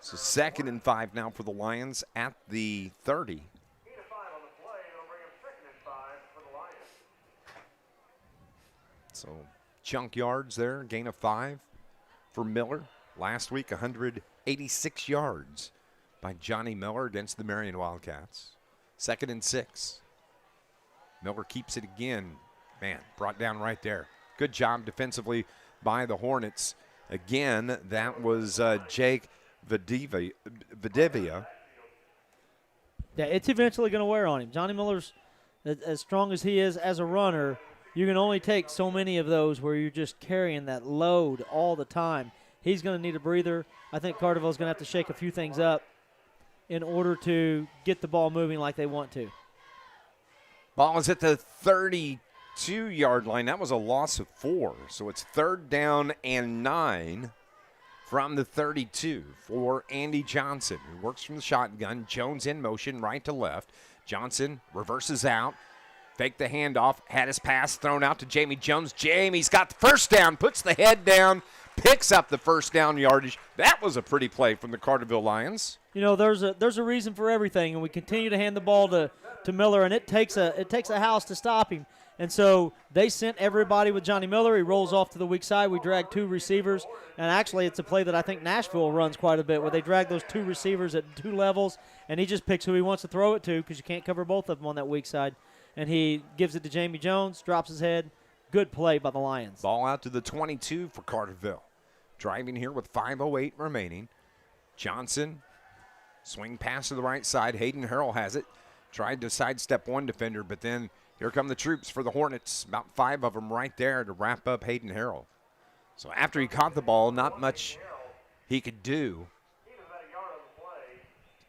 So 2nd and 5 now for the Lions at the 30. So chunk yards there, gain of 5 for Miller. Last week, 186 yards by Johnny Miller against the Marion Wildcats. 2nd and 6. Miller keeps it again. Man, brought down right there. Good job defensively by the Hornets. Again, that was Jake Vadivia. Yeah, it's eventually going to wear on him. Johnny Miller's, as strong as he is as a runner, you can only take so many of those where you're just carrying that load all the time. He's going to need a breather. I think Carterville's going to have to shake a few things up in order to get the ball moving like they want to. Ball is at the 32-yard line. That was a loss of 4. So it's 3rd down and 9 from the 32 for Andy Johnson, who works from the shotgun. Jones in motion, right to left. Johnson reverses out. Fake the handoff, had his pass thrown out to Jamie Jones. Jamie's got the first down, puts the head down, picks up the first down yardage. That was a pretty play from the Carterville Lions. You know, there's a reason for everything, and we continue to hand the ball to Miller, and it takes a house to stop him. And so they sent everybody with Johnny Miller. He rolls off to the weak side. We drag 2 receivers, and actually it's a play that I think Nashville runs quite a bit, where they drag those 2 receivers at 2 levels, and he just picks who he wants to throw it to because you can't cover both of them on that weak side. And he gives it to Jamie Jones, drops his head. Good play by the Lions. Ball out to the 22 for Carterville. Driving here with 5:08 remaining. Johnson, swing pass to the right side. Hayden Harrell has it. Tried to sidestep one defender, but then here come the troops for the Hornets. About 5 of them right there to wrap up Hayden Harrell. So after he caught the ball, not much he could do.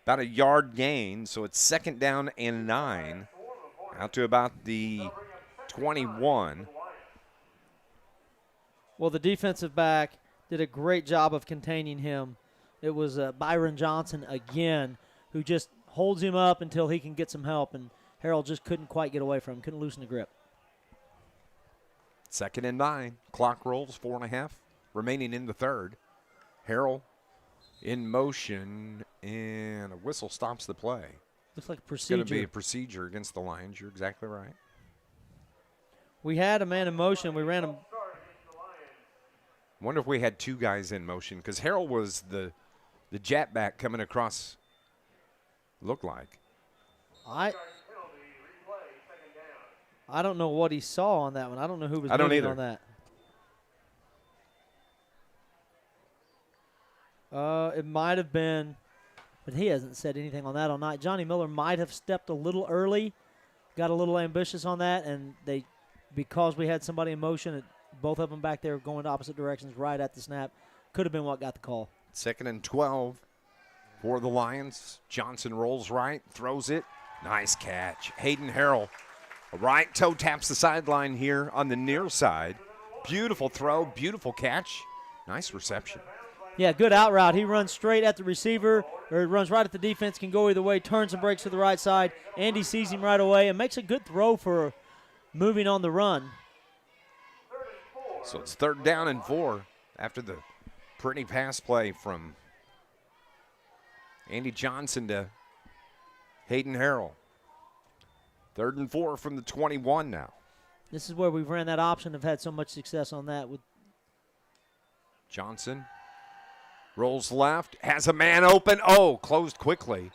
About a yard gain, so it's 2nd down and 9. Out to about the 21. Well, the defensive back did a great job of containing him. It was Byron Johnson again who just holds him up until he can get some help, and Harold just couldn't quite get away from him, couldn't loosen the grip. 2nd and 9. Clock rolls, 4.5 remaining in the third. Harrell in motion, and a whistle stops the play. Looks like a procedure. It's going to be a procedure against the Lions. You're exactly right. We had a man in motion. We ran him. Wonder if we had 2 guys in motion, because Harrell was the jet back coming across, looked like. I don't know what he saw on that one. I don't know who was moving on that. It might have been, but he hasn't said anything on that all night. Johnny Miller might have stepped a little early, got a little ambitious on that, and they because we had somebody in motion, both of them back there going opposite directions right at the snap, could have been what got the call. 2nd and 12 for the Lions. Johnson rolls right, throws it. Nice catch. Hayden Harrell, a right toe taps the sideline here on the near side. Beautiful throw, beautiful catch. Nice reception. Yeah, good out route. He runs straight at the receiver, or runs right at the defense, can go either way, turns and breaks to the right side. Andy sees him right away and makes a good throw for moving on the run. So it's 3rd down and 4 after the pretty pass play from Andy Johnson to Hayden Harrell. 3rd and 4 from the 21 now. This is where we've ran that option, have had so much success on that. With Johnson rolls left, has a man open. Oh, closed quickly.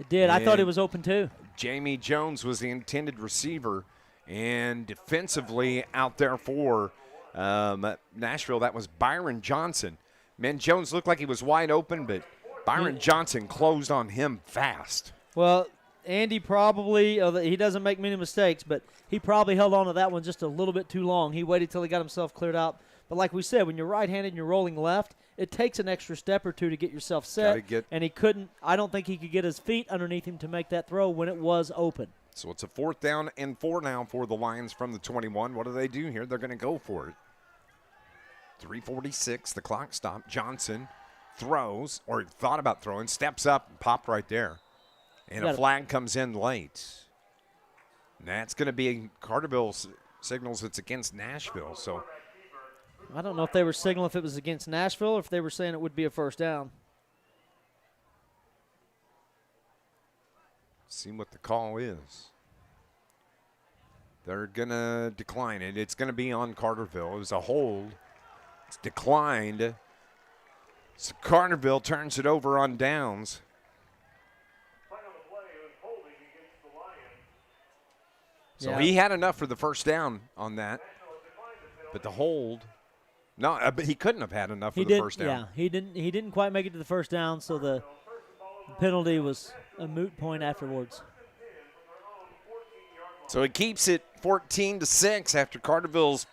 It did. I thought it was open too. Jamie Jones was the intended receiver, and defensively out there for Nashville, that was Byron Johnson. Man, Jones looked like he was wide open, but Byron Johnson closed on him fast. Well, Andy probably, he doesn't make many mistakes, but he probably held on to that one just a little bit too long. He waited till he got himself cleared out. But like we said, when you're right-handed and you're rolling left, it takes an extra step or two to get yourself set. And he couldn't, I don't think he could get his feet underneath him to make that throw when it was open. So it's a 4th down and 4 now for the Lions from the 21. What do they do here? They're going to go for it. 3:46, the clock stopped. Johnson throws, or thought about throwing, steps up and popped right there. And a flag comes in late. And that's going to be Carterville signals it's against Nashville. So I don't know if they were signaling if it was against Nashville or if they were saying it would be a 1st down. See what the call is. They're going to decline it. It's going to be on Carterville. It was a hold. It's declined. So Carterville turns it over on downs. So he had enough for the 1st down on that. But the hold, no, but he couldn't have had enough for the 1st down. Yeah, he didn't quite make it to the 1st down, so the penalty was a moot point afterwards. So it keeps it 14-6 after Carterville's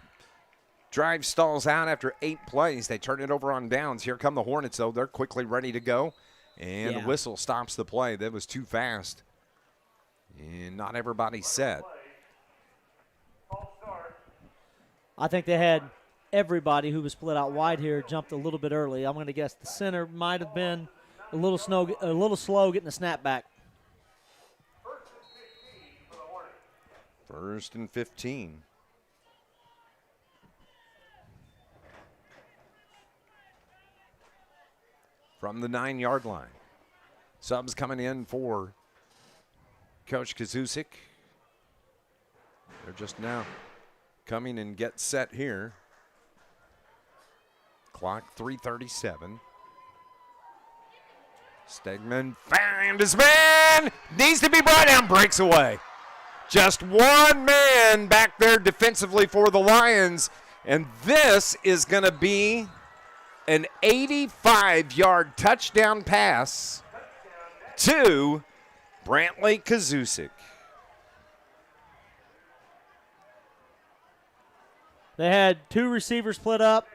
drive stalls out after 8 plays. They turn it over on downs. Here come the Hornets, though. They're quickly ready to go. And the whistle stops the play. That was too fast. And not everybody's set. I think they had everybody who was split out wide here jumped a little bit early. I'm going to guess the center might have been a little slow getting the snap back. 1st and 15. From the 9-yard line. Subs coming in for Coach Kazusic. They're just now coming and get set here. Clock 3:37. Stegman found his man. Needs to be brought down. Breaks away. Just one man back there defensively for the Lions. And this is going to be an 85-yard touchdown pass to Brantley Kazusic. They had 2 receivers split up.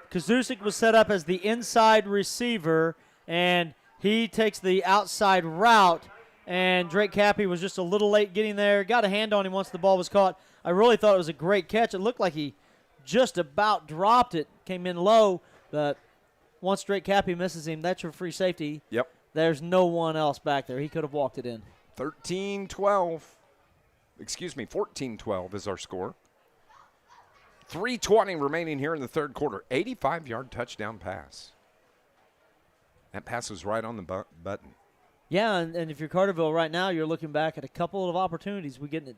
Kazusic was set up as the inside receiver, and he takes the outside route, and Drake Cappy was just a little late getting there. Got a hand on him once the ball was caught. I really thought it was a great catch. It looked like he just about dropped it, came in low, but once Drake Cappy misses him, that's your free safety. Yep. There's no one else back there. He could have walked it in. 14-12 is our score. 3:20 remaining here in the 3rd quarter. 85-yard touchdown pass. That pass was right on the button. Yeah, and if you're Carterville right now, you're looking back at a couple of opportunities. We're getting it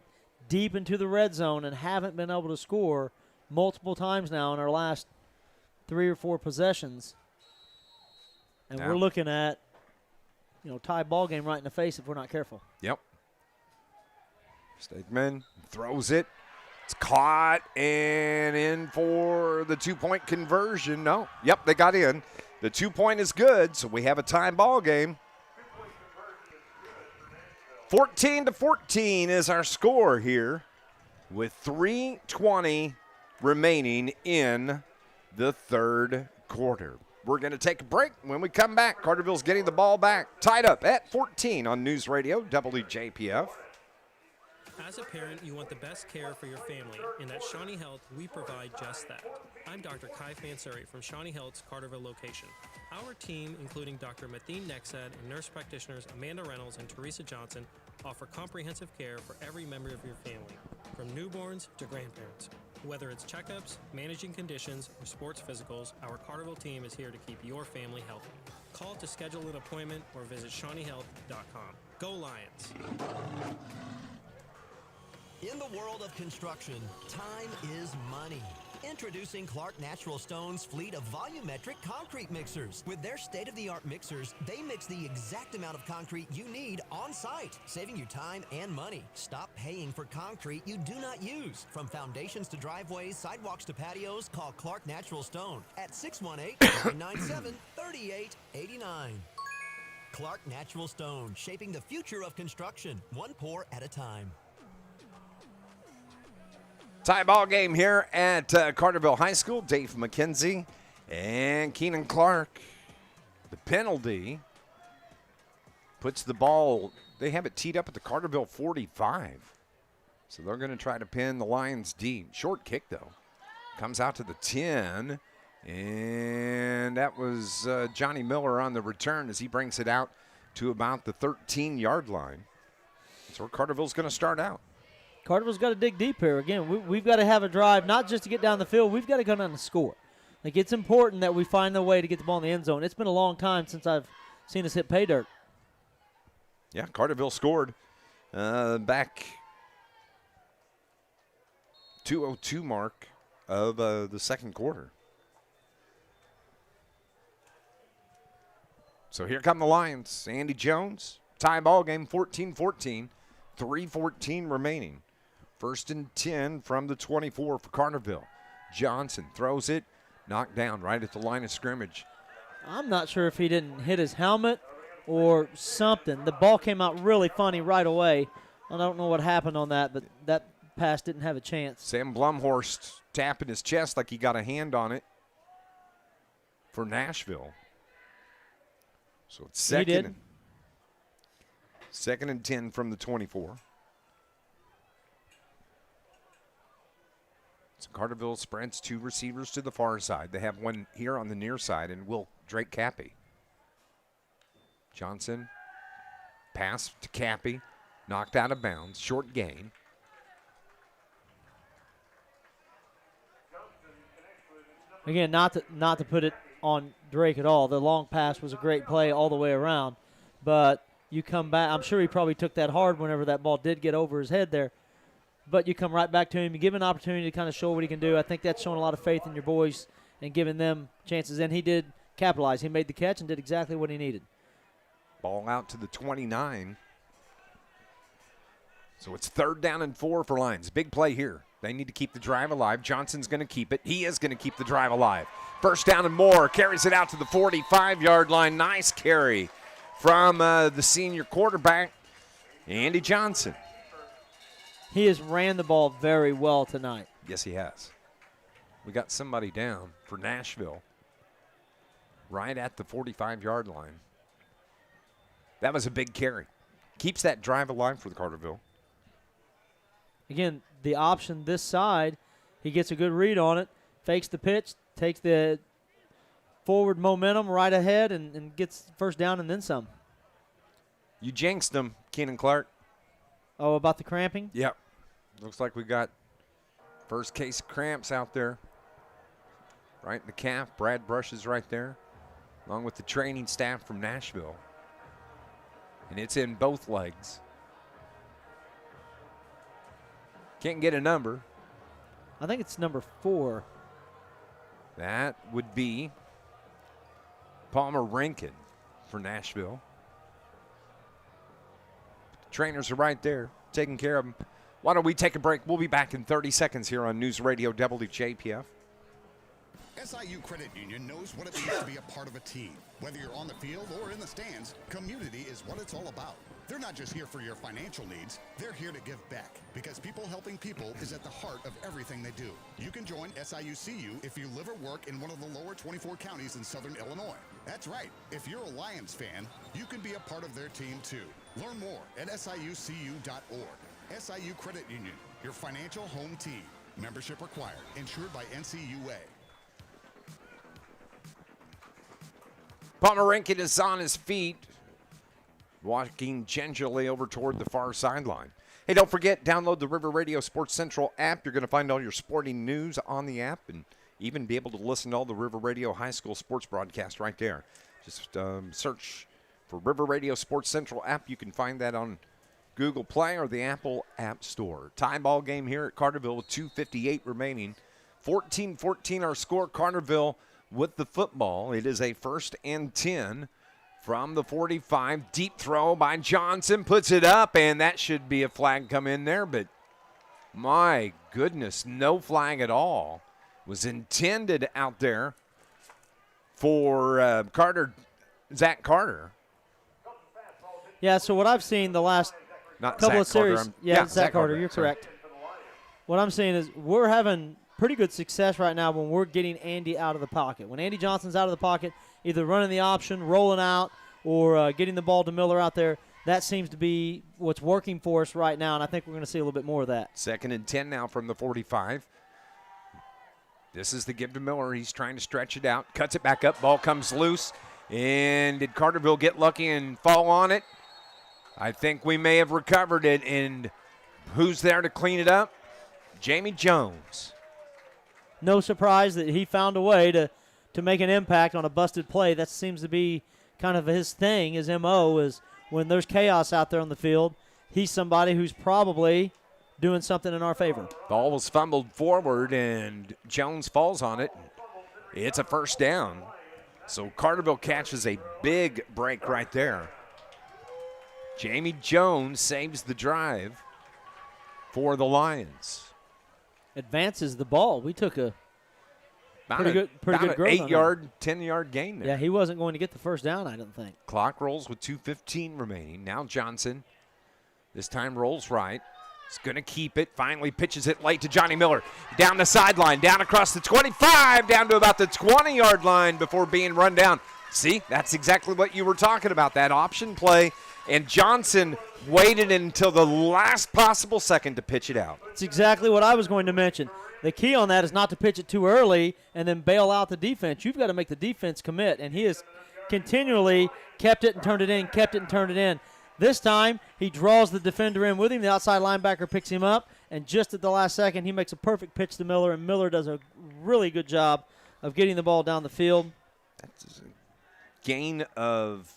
deep into the red zone and haven't been able to score multiple times now in our last 3 or 4 possessions. And we're looking at, tie ball game right in the face if we're not careful. Yep. Stegman throws it. It's caught and in for the 2-point conversion. No. Yep, they got in. The 2-point is good, so we have a tie ball game. 14-14 is our score here with 3:20 remaining in the third quarter. We're going to take a break. When we come back, Carterville's getting the ball back. Tied up at 14 on News Radio, WJPF. As a parent, you want the best care for your family, and at Shawnee Health, we provide just that. I'm Dr. Kai Fansuri from Shawnee Health's Carterville location. Our team, including Dr. Matheen Nexad and nurse practitioners Amanda Reynolds and Teresa Johnson, offer comprehensive care for every member of your family, from newborns to grandparents. Whether it's checkups, managing conditions, or sports physicals, our Carterville team is here to keep your family healthy. Call to schedule an appointment or visit ShawneeHealth.com. Go Lions! In the world of construction, time is money. Introducing Clark Natural Stone's fleet of volumetric concrete mixers. With their state-of-the-art mixers, they mix the exact amount of concrete you need on site, saving you time and money. Stop paying for concrete you do not use. From foundations to driveways, sidewalks to patios, call Clark Natural Stone at 618-997-3889. Clark Natural Stone, shaping the future of construction, one pour at a time. Tie ball game here at Carterville High School. Dave McKenzie and Keenan Clark. The penalty puts the ball, they have it teed up at the Carterville 45. So they're going to try to pin the Lions deep. Short kick, though. Comes out to the 10. And that was Johnny Miller on the return as he brings it out to about the 13-yard line. That's where Carterville's going to start out. Carterville's got to dig deep here. Again, we've got to have a drive, not just to get down the field. We've got to come down and score. Like, it's important that we find a way to get the ball in the end zone. It's been a long time since I've seen us hit pay dirt. Yeah, Carterville scored back 2:02 mark of the second quarter. So here come the Lions. Andy Jones, tie ball game, 14-14, 3:14 remaining. First and 10 from the 24 for Carterville. Johnson throws it, knocked down right at the line of scrimmage. I'm not sure if he didn't hit his helmet or something. The ball came out really funny right away. I don't know what happened on that, but that pass didn't have a chance. Sam Blumhorst tapping his chest like he got a hand on it for Nashville. So it's second and 10 from the 24. So Carterville spreads two receivers to the far side. They have one here on the near side, and Drake Cappy. Johnson, pass to Cappy, knocked out of bounds, short gain. Again, not to put it on Drake at all. The long pass was a great play all the way around, but you come back. I'm sure he probably took that hard whenever that ball did get over his head there. But you come right back to him. You give him an opportunity to kind of show what he can do. I think that's showing a lot of faith in your boys and giving them chances. And he did capitalize. He made the catch and did exactly what he needed. Ball out to the 29. So it's 3rd down and 4 for Lions. Big play here. They need to keep the drive alive. Johnson's going to keep it. He is going to keep the drive alive. 1st down and more. Carries it out to the 45-yard line. Nice carry from the senior quarterback, Andy Johnson. He has ran the ball very well tonight. Yes, he has. We got somebody down for Nashville right at the 45-yard line. That was a big carry. Keeps that drive alive for the Carterville. Again, the option this side, he gets a good read on it, fakes the pitch, takes the forward momentum right ahead, and gets 1st down and then some. You jinxed him, Keenan Clark. Oh, about the cramping? Yep. Looks like we got first case of cramps out there. Right in the calf. Brad Brush is right there, along with the training staff from Nashville. And it's in both legs. Can't get a number. I think it's number 4. That would be Palmer Rankin for Nashville. Trainers are right there, taking care of them. Why don't we take a break? We'll be back in 30 seconds here on News Radio WJPF. SIU Credit Union knows what it means to be a part of a team. Whether you're on the field or in the stands, community is what it's all about. They're not just here for your financial needs, they're here to give back, because people helping people is at the heart of everything they do. You can join SIUCU if you live or work in one of the lower 24 counties in Southern Illinois. That's right. If you're a Lions fan, you can be a part of their team too. Learn more at SIUCU.org. SIU Credit Union, your financial home team. Membership required. Insured by NCUA. Pomerankin is on his feet, walking gingerly over toward the far sideline. Hey, don't forget, download the River Radio Sports Central app. You're going to find all your sporting news on the app and even be able to listen to all the River Radio high school sports broadcasts right there. Just search for River Radio Sports Central app. You can find that on Google Play or the Apple App Store. Tie ball game here at Carterville with 2:58 remaining. 14-14 our score. Carterville with the football. It is a 1st and 10 from the 45. Deep throw by Johnson. Puts it up, and that should be a flag come in there, but my goodness, no flag at all. Was intended out there for Zach Carter. Yeah, so what I've seen the last couple of series. Zach Carter, you're correct. What I'm saying is we're having pretty good success right now when we're getting Andy out of the pocket. When Andy Johnson's out of the pocket, either running the option, rolling out, or getting the ball to Miller out there, that seems to be what's working for us right now, and I think we're going to see a little bit more of that. 2nd and 10 now from the 45. This is the give to Miller. He's trying to stretch it out. Cuts it back up. Ball comes loose. And did Carterville get lucky and fall on it? I think we may have recovered it. And who's there to clean it up? Jamie Jones. No surprise that he found a way to make an impact on a busted play. That seems to be kind of his thing, his M.O., is when there's chaos out there on the field, he's somebody who's probably doing something in our favor. Ball was fumbled forward, and Jones falls on it. It's a 1st down. So Carterville catches a big break right there. Jamie Jones saves the drive for the Lions. Advances the ball. We took a pretty good growth on 8-yard, 10-yard gain there. Yeah, he wasn't going to get the 1st down, I don't think. Clock rolls with 2:15 remaining. Now Johnson, this time rolls right. He's going to keep it. Finally pitches it late to Johnny Miller. Down the sideline, down across the 25, down to about the 20-yard line before being run down. See, that's exactly what you were talking about, that option play. And Johnson waited until the last possible second to pitch it out. It's exactly what I was going to mention. The key on that is not to pitch it too early and then bail out the defense. You've got to make the defense commit, and he has continually kept it and turned it in, kept it and turned it in. This time, he draws the defender in with him. The outside linebacker picks him up, and just at the last second, he makes a perfect pitch to Miller, and Miller does a really good job of getting the ball down the field. That's a gain of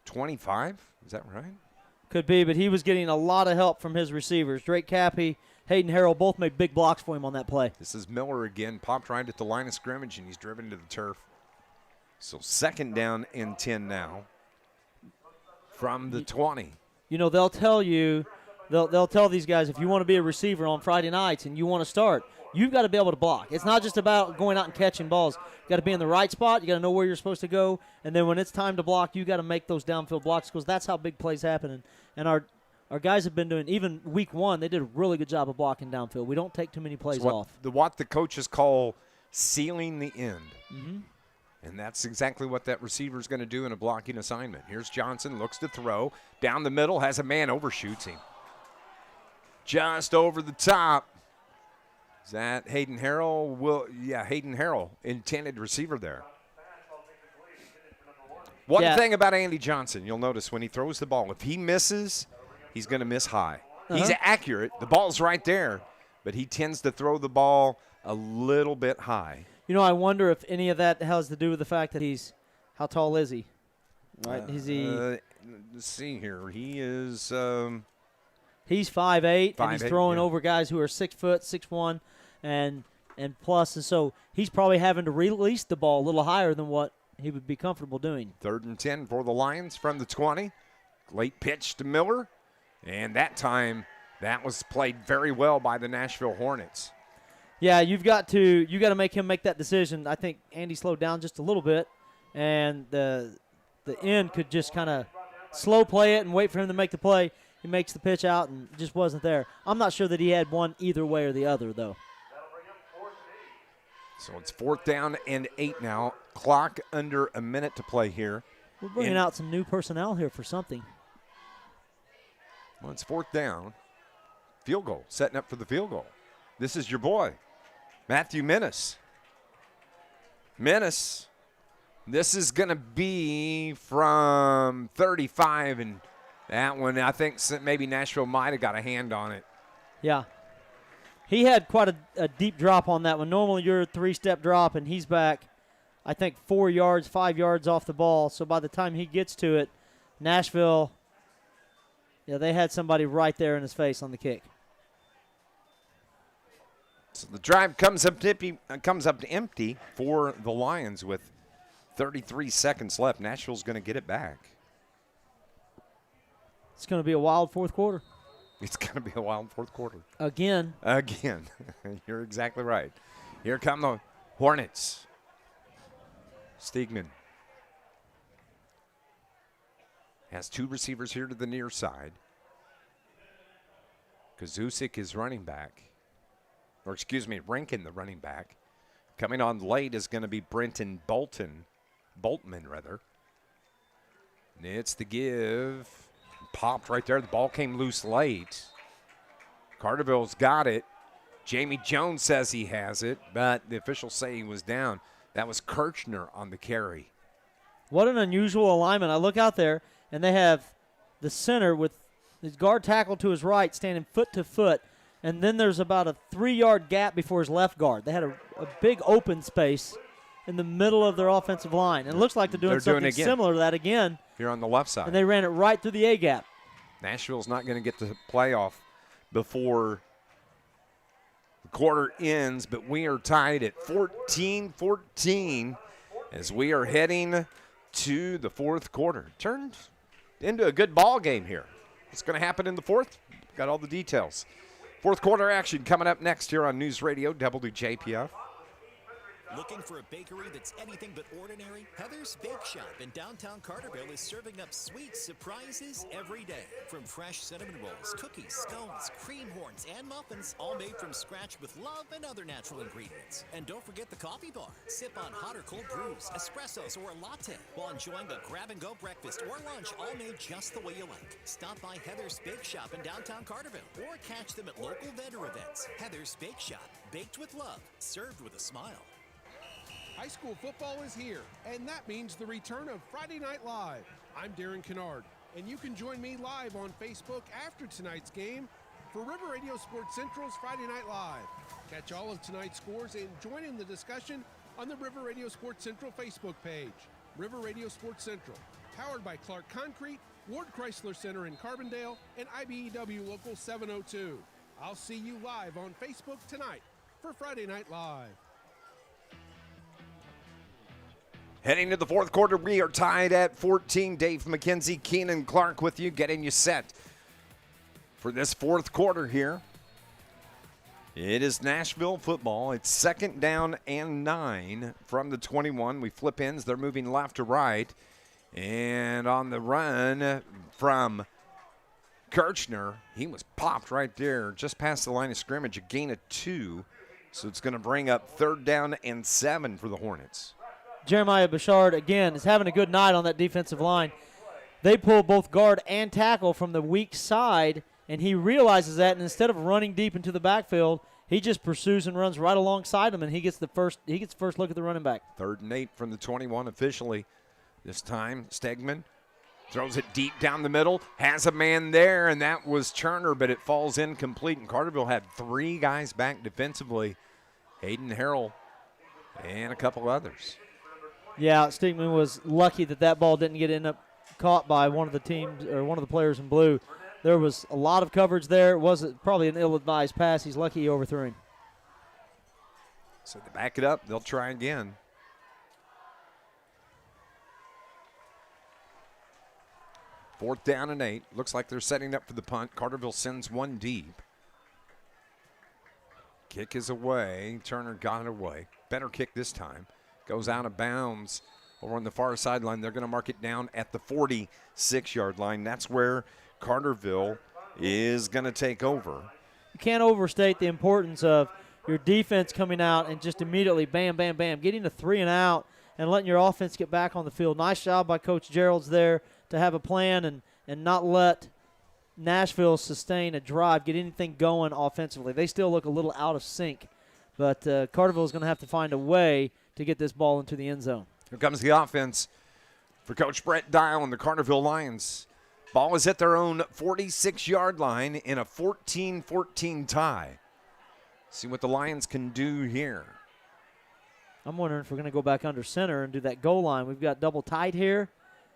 25? Is that right? Could be, but he was getting a lot of help from his receivers. Drake Cappy, Hayden Harrell both made big blocks for him on that play. This is Miller again, popped right at the line of scrimmage, and he's driven to the turf. So 2nd down and 10 now from the 20. You know, they'll tell you, they'll tell these guys, if you want to be a receiver on Friday nights and you want to start, you've got to be able to block. It's not just about going out and catching balls. You got to be in the right spot. You got to know where you're supposed to go. And then when it's time to block, you got to make those downfield blocks because that's how big plays happen. And our guys have been doing, even week 1, they did a really good job of blocking downfield. We don't take too many plays off. What the coaches call sealing the end. Mm-hmm. And that's exactly what that receiver is going to do in a blocking assignment. Here's Johnson, looks to throw. Down the middle, has a man, overshoots him. Just over the top. Is that Hayden Harrell? Hayden Harrell, intended receiver there. One thing about Andy Johnson, you'll notice when he throws the ball, if he misses, he's going to miss high. He's accurate. The ball's right there, but he tends to throw the ball a little bit high. You know, I wonder if any of that has to do with the fact that how tall is he? Right? Is he? Let's see here. He is. He's 5'8", and he's throwing yeah. over guys who are 6 foot, 6'1", and plus, and so he's probably having to release the ball a little higher than what he would be comfortable doing. 3rd and 10 for the Lions from the 20. Late pitch to Miller, and that time that was played very well by the Nashville Hornets. Yeah, you got to make him make that decision. I think Andy slowed down just a little bit, and the end could just kind of slow play it and wait for him to make the play. He makes the pitch out and just wasn't there. I'm not sure that he had one either way or the other, though. So it's 4th down and 8 now. Clock under a minute to play here. We're bringing out some new personnel here for something. Well, it's 4th down. Field goal, setting up for the field goal. This is your boy, Matthew Menace. Menace, this is going to be from 35, and that one, I think maybe Nashville might have got a hand on it. Yeah. He had quite a deep drop on that one. Normally you're a 3-step drop, and he's back, I think, 4 yards, 5 yards off the ball. So by the time he gets to it, Nashville, yeah, they had somebody right there in his face on the kick. So the drive comes up empty for the Lions with 33 seconds left. Nashville's going to get it back. It's going to be a wild fourth quarter. It's going to be a wild fourth quarter. Again. You're exactly right. Here come the Hornets. Stegman has 2 receivers here to the near side. Kazusic is running back. Or excuse me, Rankin, the running back. Coming on late is going to be Brenton Boltman. And it's the give. Popped right there. The ball came loose late. Carterville's got it. Jamie Jones says he has it, but the officials say he was down. That was Kirchner on the carry. What an unusual alignment. I look out there, and they have the center with his guard tackle to his right standing foot to foot, and then there's about a 3-yard gap before his left guard. They had a big open space in the middle of their offensive line. And it looks like they're doing something similar to that again. Here on the left side. And they ran it right through the A-gap. Nashville's not going to get to the playoff before the quarter ends, but we are tied at 14-14 as we are heading to the fourth quarter. Turned into a good ball game here. What's going to happen in the fourth? Got all the details. Fourth quarter action coming up next here on News Radio WJPF. Looking for a bakery that's anything but ordinary? Heather's Bake Shop in downtown Carterville is serving up sweet surprises every day. From fresh cinnamon rolls, cookies, scones, cream horns, and muffins, all made from scratch with love and other natural ingredients. And don't forget the coffee bar. Sip on hot or cold brews, espressos, or a latte while enjoying a grab-and-go breakfast or lunch, all made just the way you like. Stop by Heather's Bake Shop in downtown Carterville or catch them at local vendor events. Heather's Bake Shop, baked with love, served with a smile. High school football is here, and that means the return of Friday Night Live. I'm Darren Kennard, and you can join me live on Facebook after tonight's game for River Radio Sports Central's Friday Night Live. Catch all of tonight's scores and join in the discussion on the River Radio Sports Central Facebook page. River Radio Sports Central, powered by Clark Concrete, Ward Chrysler Center in Carbondale, and IBEW Local 702. I'll see you live on Facebook tonight for Friday Night Live. Heading to the fourth quarter, we are tied at 14. Dave McKenzie, Keenan Clark with you, getting you set for this fourth quarter here. It is Nashville football. It's 2nd down and 9 from the 21. We flip ends. They're moving left to right. And on the run from Kirchner, he was popped right there just past the line of scrimmage, a gain of 2. So it's going to bring up 3rd down and 7 for the Hornets. Jeremiah Bouchard, again, is having a good night on that defensive line. They pull both guard and tackle from the weak side, and he realizes that, and instead of running deep into the backfield, he just pursues and runs right alongside him, and he gets the first look at the running back. 3rd and 8 from the 21 officially. This time, Stegman throws it deep down the middle, has a man there, and that was Turner, but it falls incomplete, and Carterville had 3 guys back defensively, Hayden Harrell and a couple others. Yeah, Stegman was lucky that ball didn't end up caught by one of the teams or one of the players in blue. There was a lot of coverage there. It was probably an ill-advised pass. He's lucky he overthrew him. So they back it up. They'll try again. Fourth down and 8. Looks like they're setting up for the punt. Carterville sends one deep. Kick is away. Turner got it away. Better kick this time. Goes out of bounds over on the far sideline. They're going to mark it down at the 46-yard line. That's where Carterville is going to take over. You can't overstate the importance of your defense coming out and just immediately bam, bam, bam, getting a 3 and out and letting your offense get back on the field. Nice job by Coach Gerald's there to have a plan and not let Nashville sustain a drive, get anything going offensively. They still look a little out of sync, but Carterville is going to have to find a way to get this ball into the end zone. Here comes the offense for Coach Brett Dial and the Carterville Lions. Ball is at their own 46-yard line in a 14-14 tie. See what the Lions can do here. I'm wondering if we're going to go back under center and do that goal line. We've got double tight here,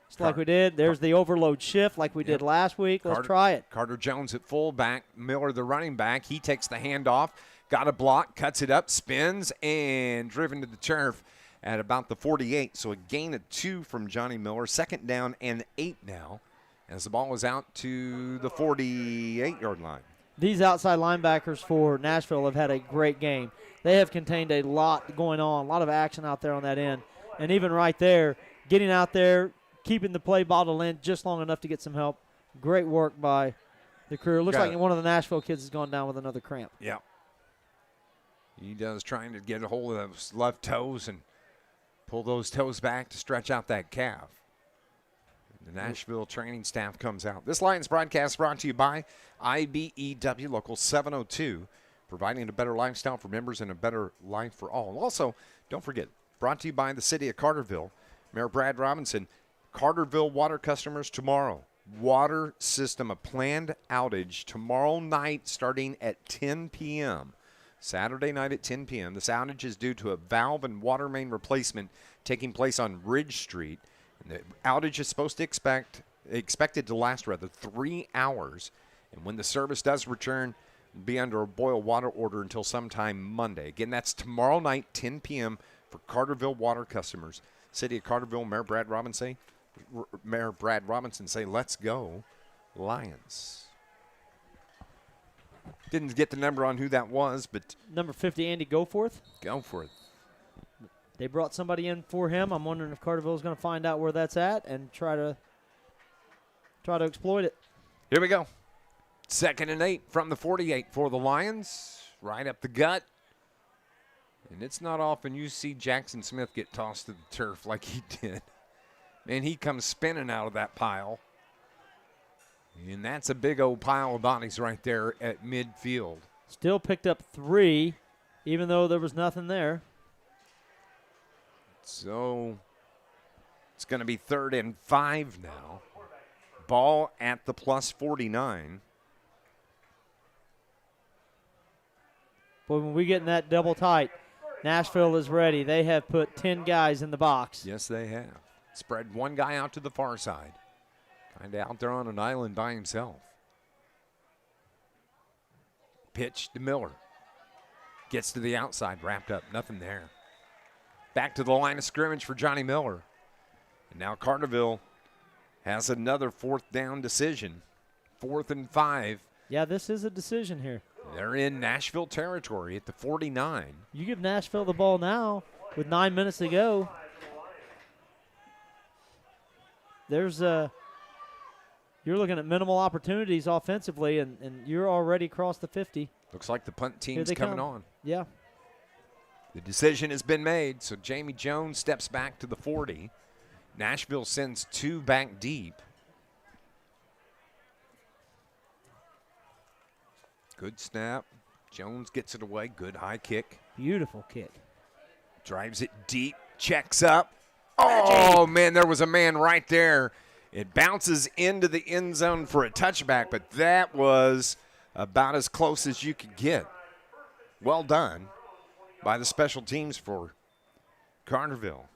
just like we did. There's the overload shift like we did last week. Let's try it. Carter Jones at fullback, Miller the running back. He takes the handoff, got a block, cuts it up, spins, and driven to the turf at about the 48. So a gain of 2 from Johnny Miller. 2nd down and 8 now as the ball is out to the 48-yard line. These outside linebackers for Nashville have had a great game. They have contained a lot going on, a lot of action out there on that end. And even right there, getting out there, keeping the play bottled in just long enough to get some help. Great work by the crew. Looks like one of the Nashville kids has gone down with another cramp. Yeah. He does, trying to get a hold of those left toes and pull those toes back to stretch out that calf. The Nashville training staff comes out. This Lions broadcast brought to you by IBEW Local 702, providing a better lifestyle for members and a better life for all. Also, don't forget, brought to you by the City of Carterville. Mayor Brad Robinson, Carterville water customers tomorrow. Water system, a planned outage tomorrow night starting at 10 p.m. Saturday night at 10 p.m. This outage is due to a valve and water main replacement taking place on Ridge Street. The outage is supposed to expected to last 3 hours. And when the service does return, it'll be under a boil water order until sometime Monday. Again, that's tomorrow night, 10 p.m. for Carterville water customers. City of Carterville, Mayor Brad Robinson say, let's go, Lions. Didn't get the number on who that was, but number 50, Andy Goforth. Goforth. They brought somebody in for him. I'm wondering if Carterville is going to find out where that's at and try to exploit it. Here we go. 2nd and 8 from the 48 for the Lions. Right up the gut. And it's not often you see Jackson Smith get tossed to the turf like he did. Man, he comes spinning out of that pile. And that's a big old pile of bodies right there at midfield. Still picked up 3, even though there was nothing there. So it's going to be 3rd and 5 now. Ball at the plus 49. Boy, when we get in that double tight, Nashville is ready. They have put 10 guys in the box. Yes, they have. Spread one guy out to the far side. Kind of out there on an island by himself. Pitch to Miller. Gets to the outside, wrapped up, nothing there. Back to the line of scrimmage for Johnny Miller. And now Carterville has another 4th down decision. 4th and 5. Yeah, this is a decision here. They're in Nashville territory at the 49. You give Nashville the ball now with 9 minutes to go. There's you're looking at minimal opportunities offensively, and you're already across the 50. Looks like the punt team's coming on. Yeah. The decision has been made, so Jamie Jones steps back to the 40. Nashville sends 2 back deep. Good snap. Jones gets it away. Good high kick. Beautiful kick. Drives it deep. Checks up. Oh, man, there was a man right there. It bounces into the end zone for a touchback, but that was about as close as you could get. Well done by the special teams for Carterville.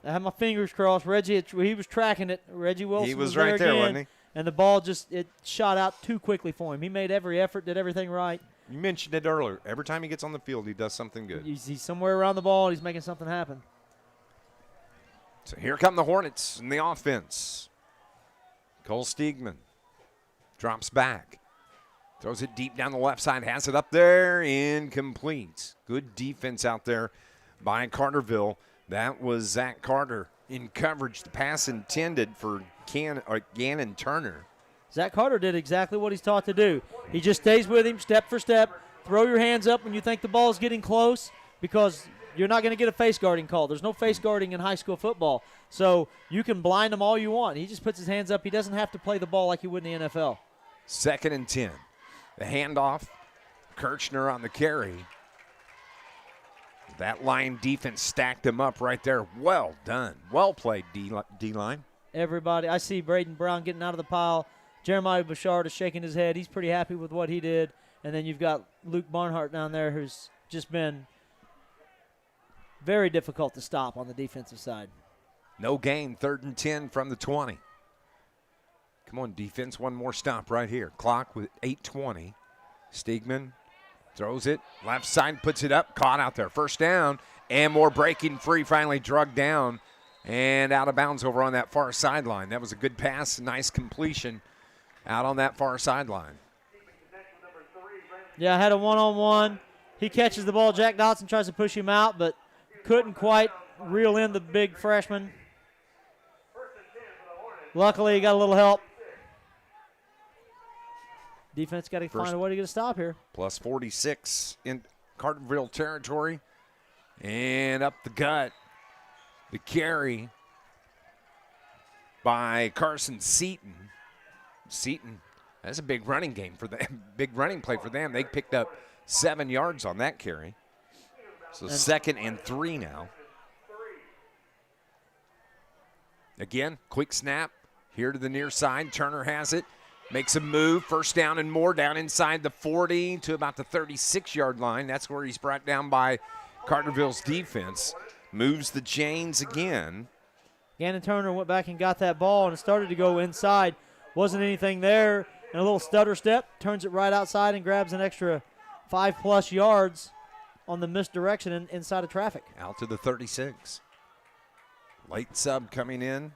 I have my fingers crossed. Reggie, he was tracking it. Reggie Wilson he was right there, again, wasn't he? And the ball it shot out too quickly for him. He made every effort, did everything right. You mentioned it earlier. Every time he gets on the field, he does something good. He's somewhere around the ball. He's making something happen. So here come the Hornets in the offense. Cole Steegman drops back. Throws it deep down the left side. Has it up there. Incomplete. Good defense out there by Carterville. That was Zach Carter in coverage. The pass intended for Gannon Turner. Zach Carter did exactly what he's taught to do. He just stays with him step for step. Throw your hands up when you think the ball is getting close, because you're not going to get a face guarding call. There's no face guarding in high school football. So you can blind him all you want. He just puts his hands up. He doesn't have to play the ball like he would in the NFL. 2nd and 10. The handoff. Kirchner on the carry. That line defense stacked him up right there. Well done. Well played, D-line. Everybody. I see Braden Brown getting out of the pile. Jeremiah Bouchard is shaking his head. He's pretty happy with what he did. And then you've got Luke Barnhart down there, who's just been very difficult to stop on the defensive side. No gain, 3rd and 10 from the 20. Come on, defense, one more stop right here. Clock with 8:20. Steigman throws it, left side, puts it up, caught out there. 1st down, and more breaking free, finally drugged down and out of bounds over on that far sideline. That was a good pass, nice completion out on that far sideline. Yeah, I had a one-on-one. He catches the ball. Jack Dotson tries to push him out, but couldn't quite reel in the big freshman. Luckily, he got a little help. Defense got to find a way to get a stop here. Plus 46 in Carterville territory. And up the gut. The carry by Carson Seaton. Seaton, that's a big running game for them. Big running play for them. They picked up 7 yards on that carry. So 2nd and 3 now. Again, quick snap. Here to the near side. Turner has it. Makes a move. 1st down and more. Down inside the 40 to about the 36-yard line. That's where he's brought down by Carterville's defense. Moves the chains again. Gannon Turner went back and got that ball, and it started to go inside. Wasn't anything there. And a little stutter step. Turns it right outside and grabs an extra 5+ yards on the misdirection inside of traffic. Out to the 36. Late sub coming in.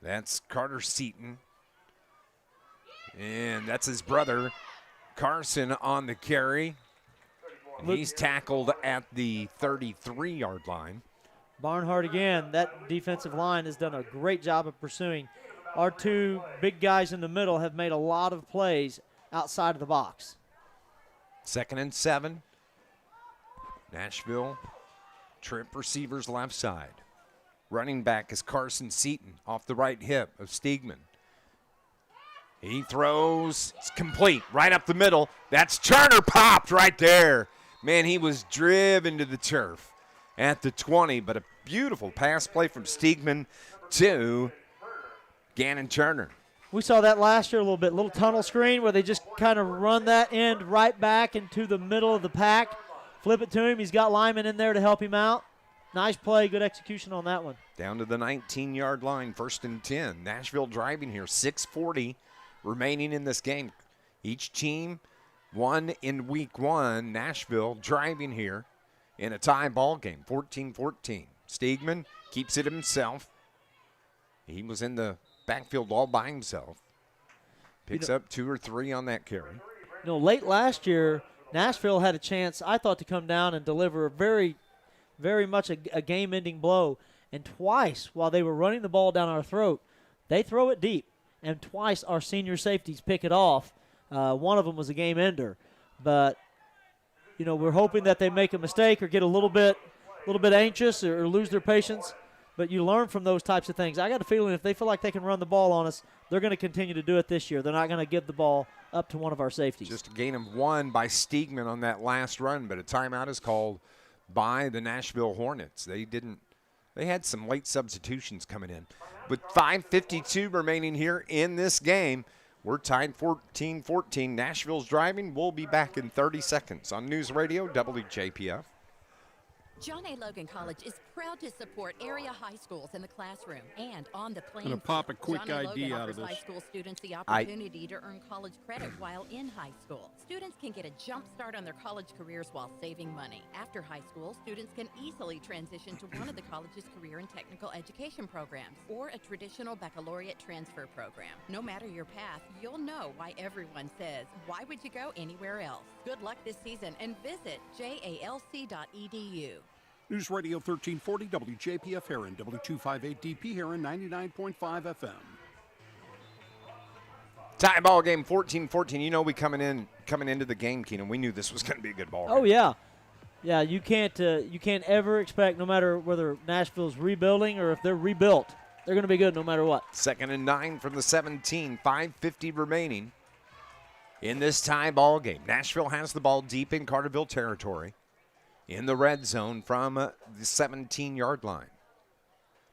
That's Carter Seaton. And that's his brother, Carson, on the carry. He's tackled at the 33-yard line. Barnhart again. That defensive line has done a great job of pursuing. Our 2 big guys in the middle have made a lot of plays outside of the box. 2nd and 7. Nashville, trip receivers left side. Running back is Carson Seaton off the right hip of Steigman. He throws. It's complete right up the middle. That's Turner popped right there. Man, he was driven to the turf at the 20, but a beautiful pass play from Steigman to Gannon Turner. We saw that last year a little bit. Little tunnel screen where they just kind of run that end right back into the middle of the pack. Flip it to him. He's got Lyman in there to help him out. Nice play, good execution on that one. Down to the 19-yard line, 1st and 10. Nashville driving here, 6:40 remaining in this game. Each team won in week 1. Nashville driving here in a tie ball game, 14-14. Steigman keeps it himself. He was in the backfield all by himself. Picks up 2 or 3 on that carry. Late last year, Nashville had a chance, I thought, to come down and deliver a very, very much a game-ending blow. And twice, while they were running the ball down our throat, they throw it deep. And twice our senior safeties pick it off. One of them was a game ender. But, we're hoping that they make a mistake or get a little bit anxious or lose their patience. But you learn from those types of things. I got a feeling if they feel like they can run the ball on us, they're going to continue to do it this year. They're not going to give the ball up to one of our safeties. Just a gain of 1 by Steigman on that last run, but a timeout is called by the Nashville Hornets. They had some late substitutions coming in. With 5:52 remaining here in this game, we're tied 14-14. Nashville's driving. We'll be back in 30 seconds on News Radio WJPF. John A. Logan College is proud to support area high schools in the classroom and on the playing I'm field. gonna pop a quick John A. idea Logan out offers of this. high school students the opportunity to earn college credit while in high school. Students can get a jump start on their college careers while saving money. After high school, students can easily transition to one of the college's career and technical education programs or a traditional baccalaureate transfer program. No matter your path, you'll know why everyone says, why would you go anywhere else? Good luck this season and visit jalc.edu. News Radio 1340 WJPF Heron, W258DP Heron, 99.5 FM. Tie ball game, 14-14. You know, we coming into the game, Keenan, we knew this was going to be a good ball game. Oh yeah, yeah. You can't ever expect, no matter whether Nashville's rebuilding or if they're rebuilt, they're going to be good no matter what. 2nd and 9 from the 17. 5:50 remaining in this tie ball game. Nashville has the ball deep in Carterville territory, in the red zone from the 17-yard line.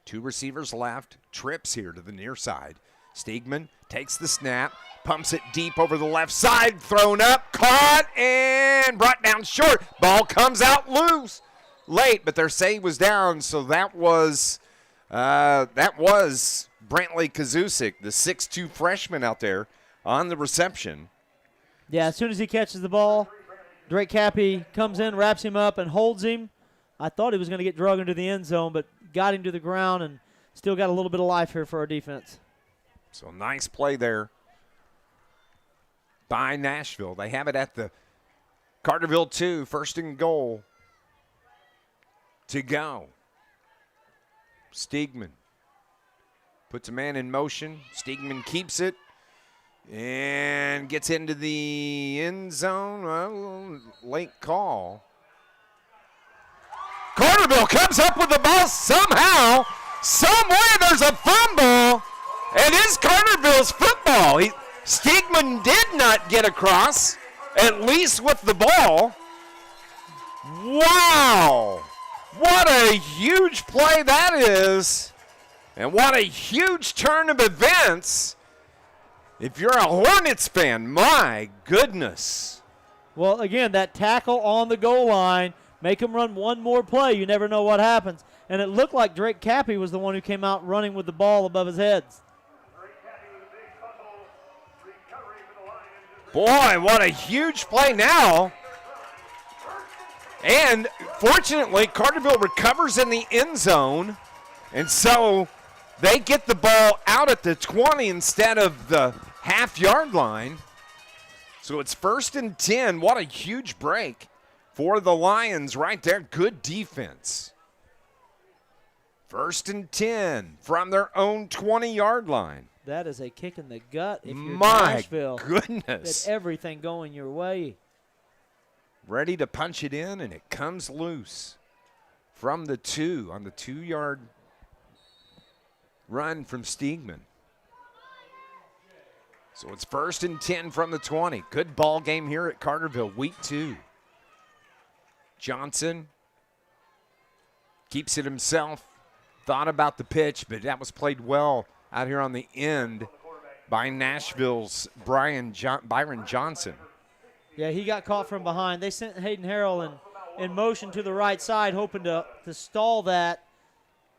2 receivers left. Trips here to the near side. Steigman takes the snap, pumps it deep over the left side, thrown up, caught, and brought down short. Ball comes out loose late, but their save was down, so that was Brantley Kazusic, the 6'2 freshman out there on the reception. Yeah, as soon as he catches the ball, Drake Cappy comes in, wraps him up, and holds him. I thought he was going to get dragged into the end zone, but got him to the ground and still got a little bit of life here for our defense. So nice play there by Nashville. They have it at the Carterville 2, 1st and goal to go. Steigman puts a man in motion. Steigman keeps it and gets into the end zone. Well, late call. Carterville comes up with the ball somehow. Somewhere there's a fumble. And it's Carterville's football. Steigman did not get across, at least with the ball. Wow. What a huge play that is. And what a huge turn of events. If you're a Hornets fan, my goodness. Well, again, that tackle on the goal line, make them run one more play. You never know what happens. And it looked like Drake Cappy was the one who came out running with the ball above his heads. Boy, what a huge play now. And fortunately, Carterville recovers in the end zone. And so they get the ball out at the 20 instead of the half-yard line. So it's 1st and 10. What a huge break for the Lions right there. Good defense. 1st and 10 from their own 20-yard line. That is a kick in the gut if you're My Nashville. goodness. Get everything going your way. Ready to punch it in, and it comes loose from the 2 on the 2-yard run from Steigman. So it's 1st and 10 from the 20. Good ball game here at Carterville, week 2. Johnson keeps it himself. Thought about the pitch, but that was played well out here on the end by Nashville's Byron Johnson. Yeah, he got caught from behind. They sent Hayden Harrell in motion to the right side, hoping to stall that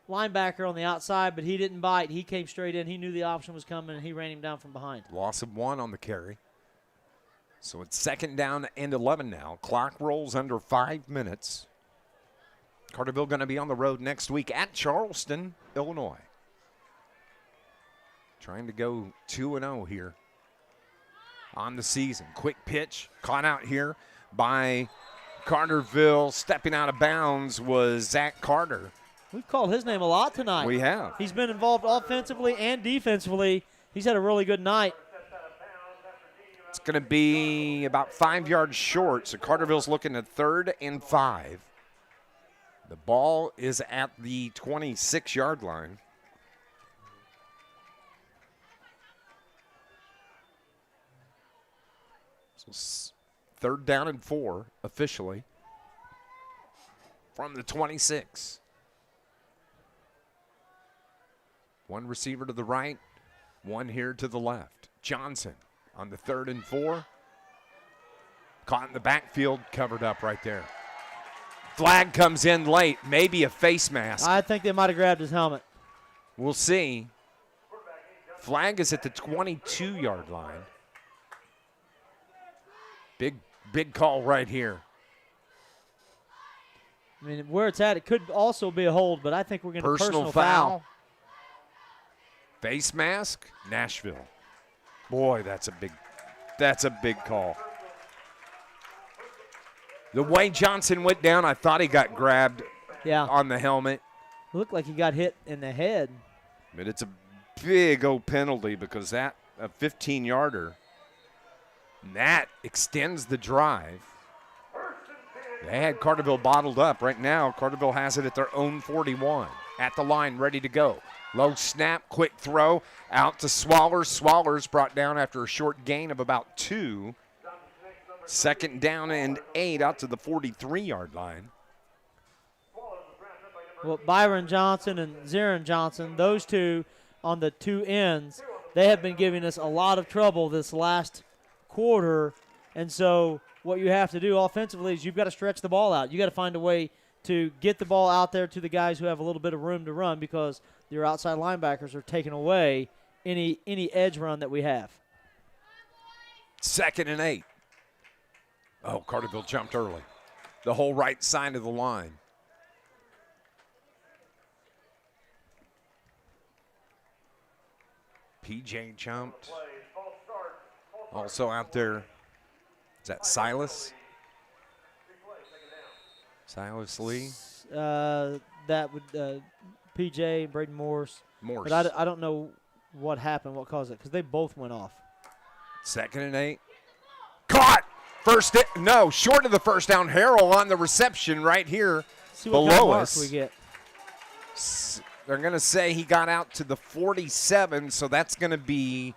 linebacker on the outside, but he didn't bite. He came straight in. He knew the option was coming, and he ran him down from behind. Loss of 1 on the carry. So it's 2nd down and 11 now. Clock rolls under 5 minutes. Carterville going to be on the road next week at Charleston, Illinois. Trying to go 2-0 here on the season. Quick pitch caught out here by Carterville. Stepping out of bounds was Zach Carter. We've called his name a lot tonight. We have. He's been involved offensively and defensively. He's had a really good night. It's going to be about 5 yards short, so Carterville's looking at 3rd and 5. The ball is at the 26-yard line. So 3rd down and 4 officially from the 26. One receiver to the right, one here to the left. Johnson on the 3rd and 4. Caught in the backfield, covered up right there. Flag comes in late, maybe a face mask. I think they might have grabbed his helmet. We'll see. Flag is at the 22-yard line. Big call right here. I mean, where it's at, it could also be a hold, but I think we're going to personal foul. Face mask, Nashville. Boy, that's a big call. The way Johnson went down, I thought he got grabbed on the helmet. Looked like he got hit in the head. But it's a big old penalty because that a 15-yarder. That extends the drive. They had Carterville bottled up. Right now, Carterville has it at their own 41. At the line, ready to go. Low snap, quick throw, out to Swallers. Swallers brought down after a short gain of about 2. Second down and 8 out to the 43-yard line. Well, Byron Johnson and Zarin Johnson, those two on the two ends, they have been giving us a lot of trouble this last quarter. And so what you have to do offensively is you've got to stretch the ball out. You got to find a way to get the ball out there to the guys who have a little bit of room to run because your outside linebackers are taking away any edge run that we have. Second and 8. Oh, Carterville jumped early. The whole right side of the line. PJ jumped. Also out there, is that Silas? Silas Lee? That would PJ, Braden Morse. But I don't know what happened, what caused it, because they both went off. Second and 8. Caught! Short of the first down. Harrell on the reception right here below us. We get. They're going to say he got out to the 47, so that's going to be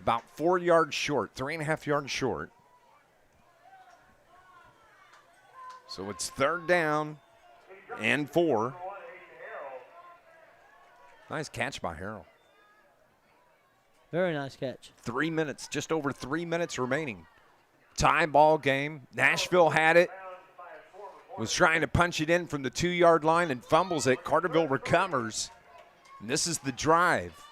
about 4 yards short, 3.5 yards short. So it's third down and 4. Nice catch by Harrell. Very nice catch. 3 minutes, just over 3 minutes remaining. Tie ball game. Nashville had it. Was trying to punch it in from the 2-yard line and fumbles it. Carterville recovers. And this is the drive.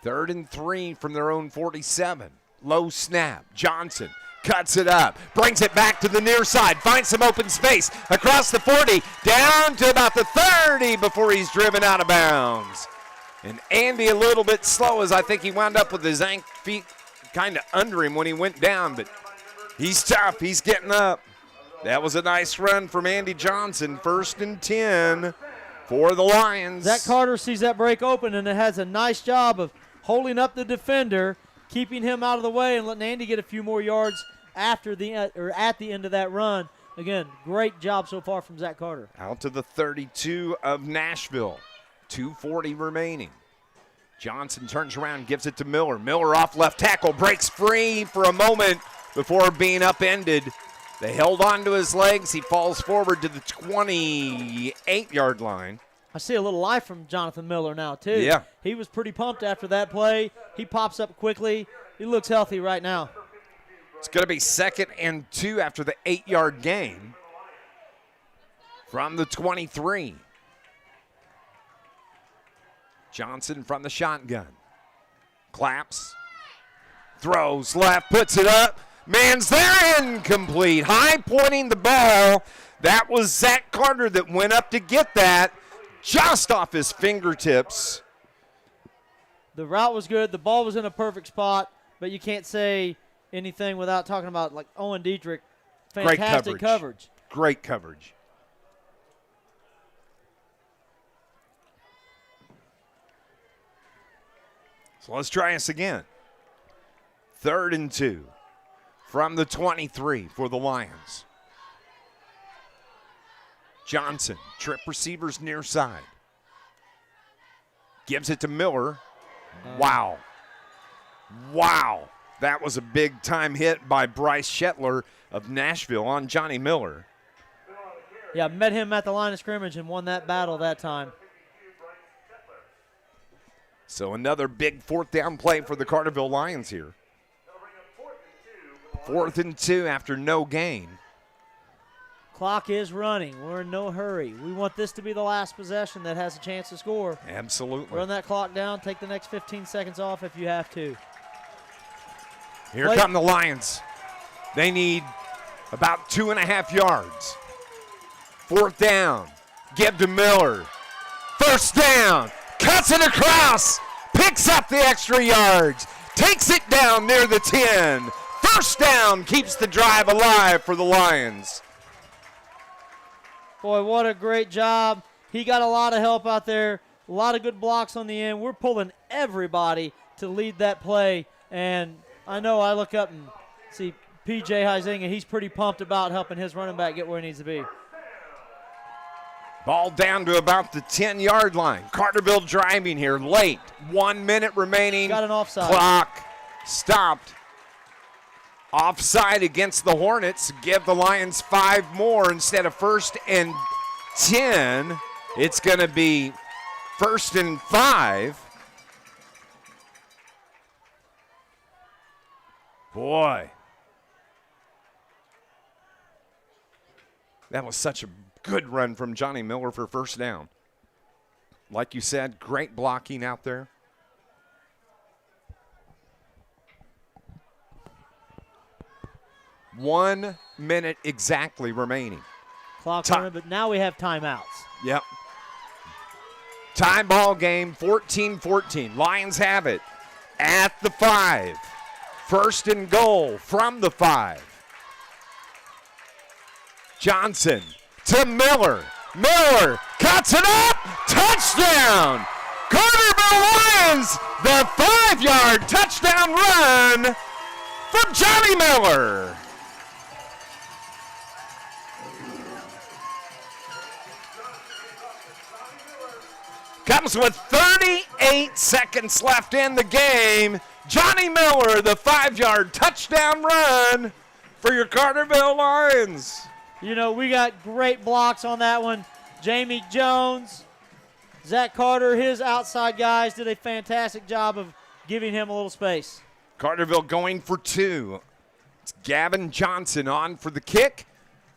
3rd and 3 from their own 47. Low snap. Johnson cuts it up. Brings it back to the near side. Finds some open space. Across the 40. Down to about the 30 before he's driven out of bounds. And Andy a little bit slow as I think he wound up with his feet kind of under him when he went down. But he's tough. He's getting up. That was a nice run from Andy Johnson. 1st and 10 for the Lions. Zach Carter sees that break open, and it has a nice job of holding up the defender, keeping him out of the way, and letting Andy get a few more yards after the or at the end of that run. Again, great job so far from Zach Carter. Out to the 32 of Nashville. 2:40 remaining. Johnson turns around, gives it to Miller. Miller off left tackle, breaks free for a moment before being upended. They held on to his legs. He falls forward to the 28-yard line. I see a little life from Jonathan Miller now, too. Yeah. He was pretty pumped after that play. He pops up quickly. He looks healthy right now. It's going to be 2nd and 2 after the 8-yard gain from the 23. Johnson from the shotgun. Claps. Throws left, puts it up. Man's there, incomplete. High pointing the ball. That was Zach Carter that went up to get that just off his fingertips. The route was good. The ball was in a perfect spot, but you can't say anything without talking about like Owen Dietrich. Fantastic coverage. Great coverage. So let's try this again. 3rd and 2 from the 23 for the Lions. Johnson, trip receivers near side. Gives it to Miller. Wow. Wow. That was a big-time hit by Bryce Shetler of Nashville on Johnny Miller. Yeah, met him at the line of scrimmage and won that battle that time. So another big 4th down play for the Carterville Lions here. 4th and 2 after no gain. Clock is running. We're in no hurry. We want this to be the last possession that has a chance to score. Absolutely. Run that clock down. Take the next 15 seconds off if you have to. Here come the Lions. They need about 2.5 yards. 4th down. Give to Miller. 1st down. Cuts it across. Picks up the extra yards. Takes it down near the 10. 1st down. Keeps the drive alive for the Lions. Boy, what a great job. He got a lot of help out there, a lot of good blocks on the end. We're pulling everybody to lead that play, and I know I look up and see P.J. Huizinga. He's pretty pumped about helping his running back get where he needs to be. Ball down to about the 10-yard line. Carterville driving here late. 1 minute remaining. Got an offside. Clock stopped. Offside against the Hornets. Give the Lions 5 more instead of 1st and 10. It's going to be 1st and 5. Boy. That was such a good run from Johnny Miller for first down. Like you said, great blocking out there. One minute exactly remaining. Clock running, but now we have timeouts. Yep. Tie ball game, 14-14. Lions have it at the 5. 1st and goal from the 5. Johnson to Miller. Miller cuts it up. Touchdown. Carterville Lions, the 5-yard touchdown run from Johnny Miller. Comes with 38 seconds left in the game. Johnny Miller, the 5-yard touchdown run for your Carterville Lions. You know, we got great blocks on that one. Jamie Jones, Zach Carter, his outside guys did a fantastic job of giving him a little space. Carterville going for 2. It's Gavin Johnson on for the kick.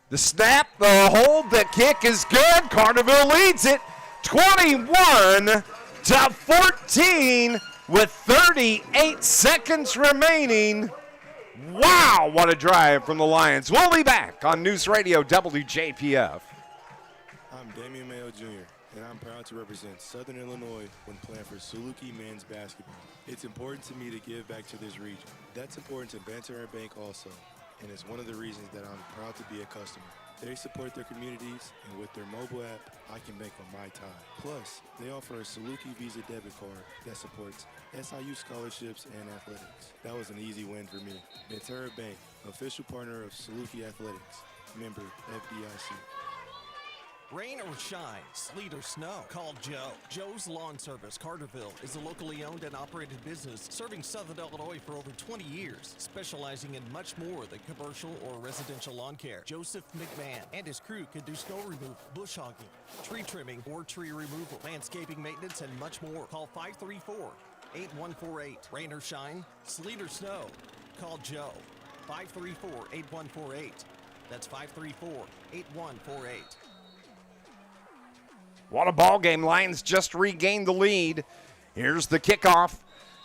The snap, the hold, the kick is good. Carterville leads it 21-14 with 38 seconds remaining. Wow, what a drive from the Lions. We'll be back on News Radio WJPF. I'm Damian Mayo Jr., and I'm proud to represent Southern Illinois when playing for Saluki men's basketball. It's important to me to give back to this region. That's important to Banter Bank also, and it's one of the reasons that I'm proud to be a customer. They support their communities, and with their mobile app, I can bank on my time. Plus, they offer a Saluki Visa debit card that supports SIU scholarships and athletics. That was an easy win for me. Banterra Bank, official partner of Saluki Athletics, member FDIC. Rain or shine, sleet or snow, call Joe. Joe's Lawn Service, Carterville, is a locally owned and operated business serving Southern Illinois for over 20 years, specializing in much more than commercial or residential lawn care. Joseph McMahon and his crew can do snow removal, bush hogging, tree trimming or tree removal, landscaping maintenance, and much more. Call 534-8148. Rain or shine, sleet or snow, call Joe. 534-8148. That's 534-8148. What a ball game. Lions just regained the lead. Here's the kickoff,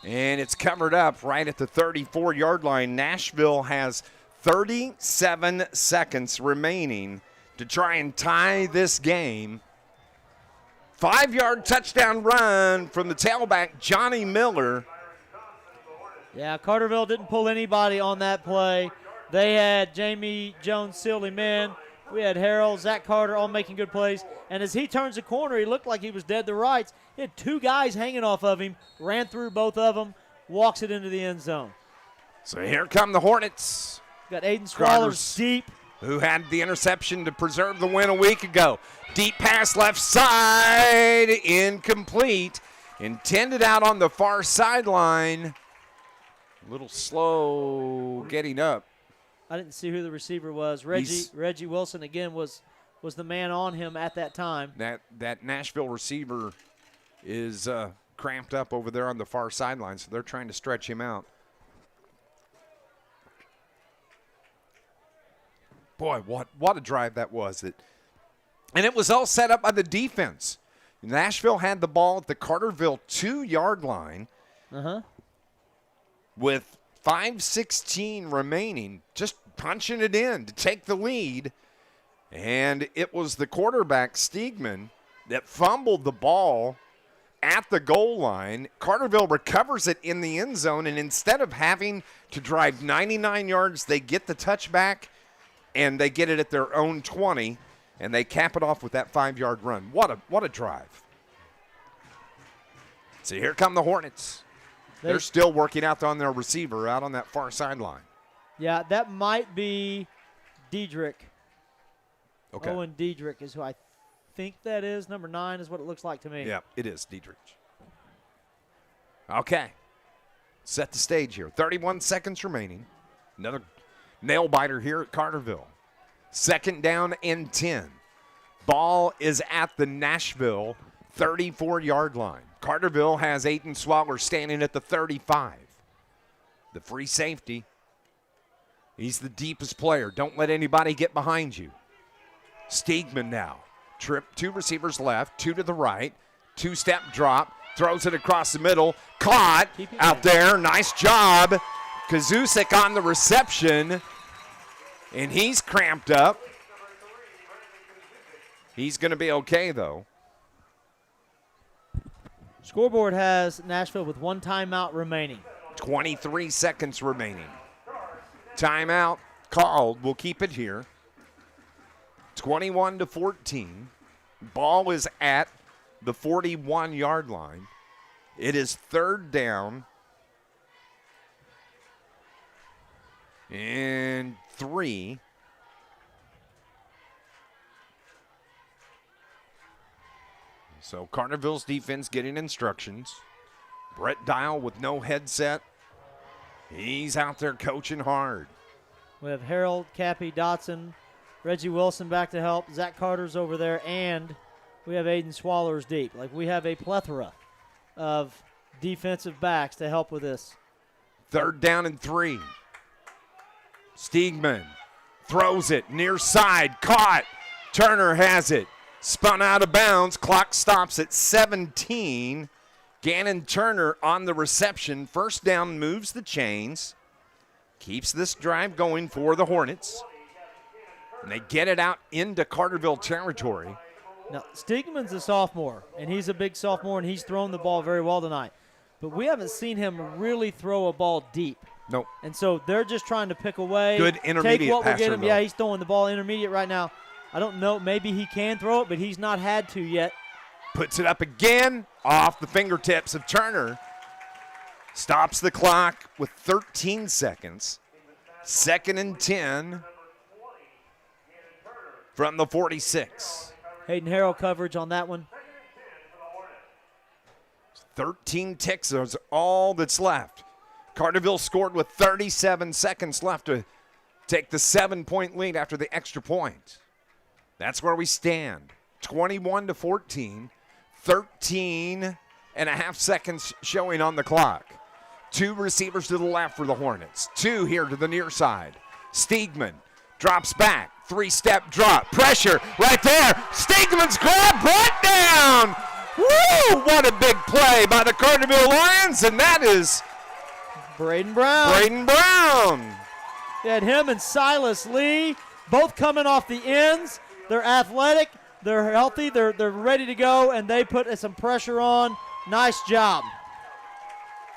and it's covered up right at the 34-yard line. Nashville has 37 seconds remaining to try and tie this game. 5-yard touchdown run from the tailback, Johnny Miller. Yeah, Carterville didn't pull anybody on that play. They had Jamie Jones seal him in. We had Harold, Zach Carter all making good plays. And as he turns the corner, he looked like he was dead to rights. He had 2 guys hanging off of him, ran through both of them, walks it into the end zone. So here come the Hornets. Got Aiden Swallers deep. Who had the interception to preserve the win a week ago. Deep pass left side, incomplete. Intended out on the far sideline. A little slow getting up. I didn't see who the receiver was. Reggie Wilson, again, was the man on him at that time. That Nashville receiver is cramped up over there on the far sideline, so they're trying to stretch him out. Boy, what a drive that was. And it was all set up by the defense. Nashville had the ball at the Carterville 2-yard line with 5:16 remaining, just punching it in to take the lead. And it was the quarterback, Steegman, that fumbled the ball at the goal line. Carterville recovers it in the end zone, and instead of having to drive 99 yards, they get the touchback, and they get it at their own 20. and they cap it off with that 5-yard run. What a drive. So here come the Hornets. They're still working out on their receiver out on that far sideline. Yeah, that might be Diedrich. Okay. Owen Diedrich is who I think that is. Number 9 is what it looks like to me. Yeah, it is Diedrich. Okay. Set the stage here. 31 seconds remaining. Another nail-biter here at Carterville. 2nd down and 10. Ball is at the Nashville 34-yard line. Carterville has Aiden Swaller standing at the 35. The free safety. He's the deepest player. Don't let anybody get behind you. Steegman now. Trip, 2 receivers left, 2 to the right. 2-step drop. Throws it across the middle. Caught out there. Nice job. Kazusik on the reception. And he's cramped up. He's going to be okay, though. Scoreboard has Nashville with 1 timeout remaining. 23 seconds remaining. Timeout called. We'll keep it here. 21-14. Ball is at the 41-yard line. It is 3rd down and 3. So Carterville's defense getting instructions. Brett Dial with no headset. He's out there coaching hard. We have Harold, Cappy, Dotson, Reggie Wilson back to help. Zach Carter's over there, and we have Aiden Swallers deep. Like, we have a plethora of defensive backs to help with this. 3rd down and 3. Steegman throws it near side. Caught. Turner has it. Spun out of bounds. Clock stops at 17. Gannon Turner on the reception. 1st down, moves the chains. Keeps this drive going for the Hornets. And they get it out into Carterville territory. Now, Steegman's a sophomore, and he's a big sophomore, and he's thrown the ball very well tonight. But we haven't seen him really throw a ball deep. Nope. And so they're just trying to pick away. Good intermediate take what passer, we get him. though. Yeah, he's throwing the ball intermediate right now. I don't know. Maybe he can throw it, but he's not had to yet. Puts it up again off the fingertips of Turner. Stops the clock with 13 seconds. 2nd and 10 from the 46. Hayden Harrell coverage on that one. 13 ticks is all that's left. Carterville scored with 37 seconds left to take the 7-point lead after the extra point. That's where we stand. 21-14. 13 and a half seconds showing on the clock. 2 receivers to the left for the Hornets. 2 here to the near side. Steegman drops back. 3-step drop. Pressure right there. Steegman's grab brought down. Woo! What a big play by the Carterville Lions, and that is Braden Brown. Braden Brown. You had him and Silas Lee both coming off the ends. They're athletic. They're healthy. They're ready to go, and they put some pressure on. Nice job.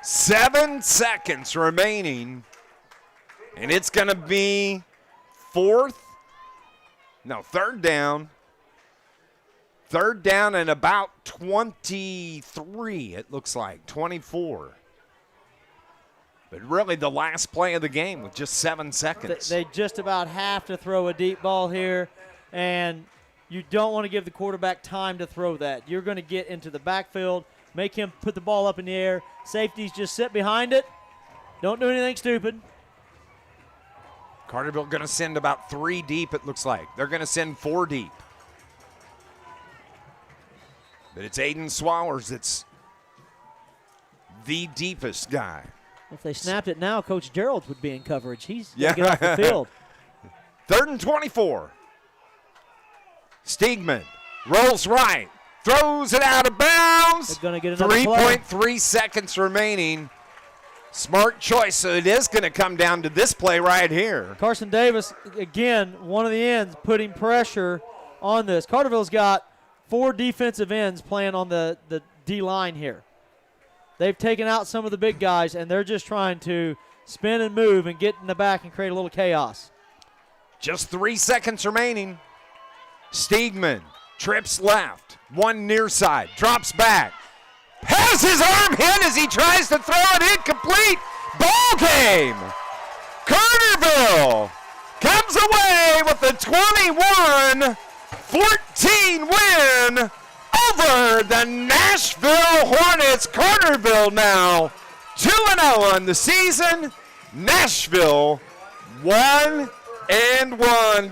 7 seconds remaining, and it's going to be 3rd down. 3rd down and about 23, it looks like, 24. But really the last play of the game with just 7 seconds. They just about have to throw a deep ball here, and you don't want to give the quarterback time to throw that. You're going to get into the backfield, make him put the ball up in the air. Safeties just sit behind it. Don't do anything stupid. Carterville going to send about 3 deep, it looks like. They're going to send 4 deep. But it's Aiden Swallers that's the deepest guy. If they snapped it now, Coach Gerald would be in coverage. He's going to get off the field. 3rd and 24. Steegman rolls right, throws it out of bounds. They're going to get another 3.3 seconds remaining. Smart choice, so it is going to come down to this play right here. Carson Davis, again, one of the ends, putting pressure on this. Carterville's got 4 defensive ends playing on the D-line here. They've taken out some of the big guys, and they're just trying to spin and move and get in the back and create a little chaos. Just 3 seconds remaining. Steegman trips left, one near side, drops back, has his arm hit as he tries to throw it incomplete. Ball game. Carterville comes away with a 21-14 win over the Nashville Hornets. Carterville now 2-0 on the season. Nashville 1-1.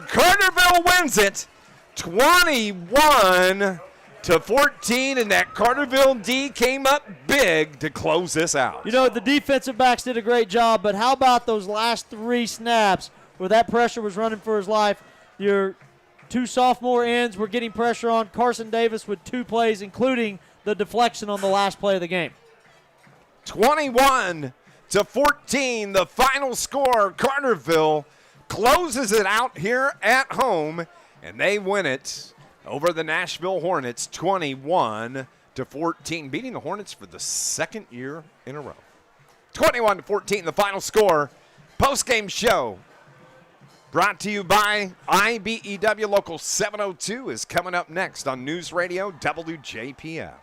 Carterville wins it 21-14, and that Carterville D came up big to close this out. You know, the defensive backs did a great job, but how about those last 3 snaps where that pressure was running for his life? Your 2 sophomore ends were getting pressure on Carson Davis with 2 plays, including the deflection on the last play of the game. 21-14, the final score. Carterville closes it out here at home, and they win it over the Nashville Hornets 21-14, beating the Hornets for the 2nd year in a row. 21-14, the final score. Post-game show brought to you by IBEW. Local 702 is coming up next on News Radio WJPF.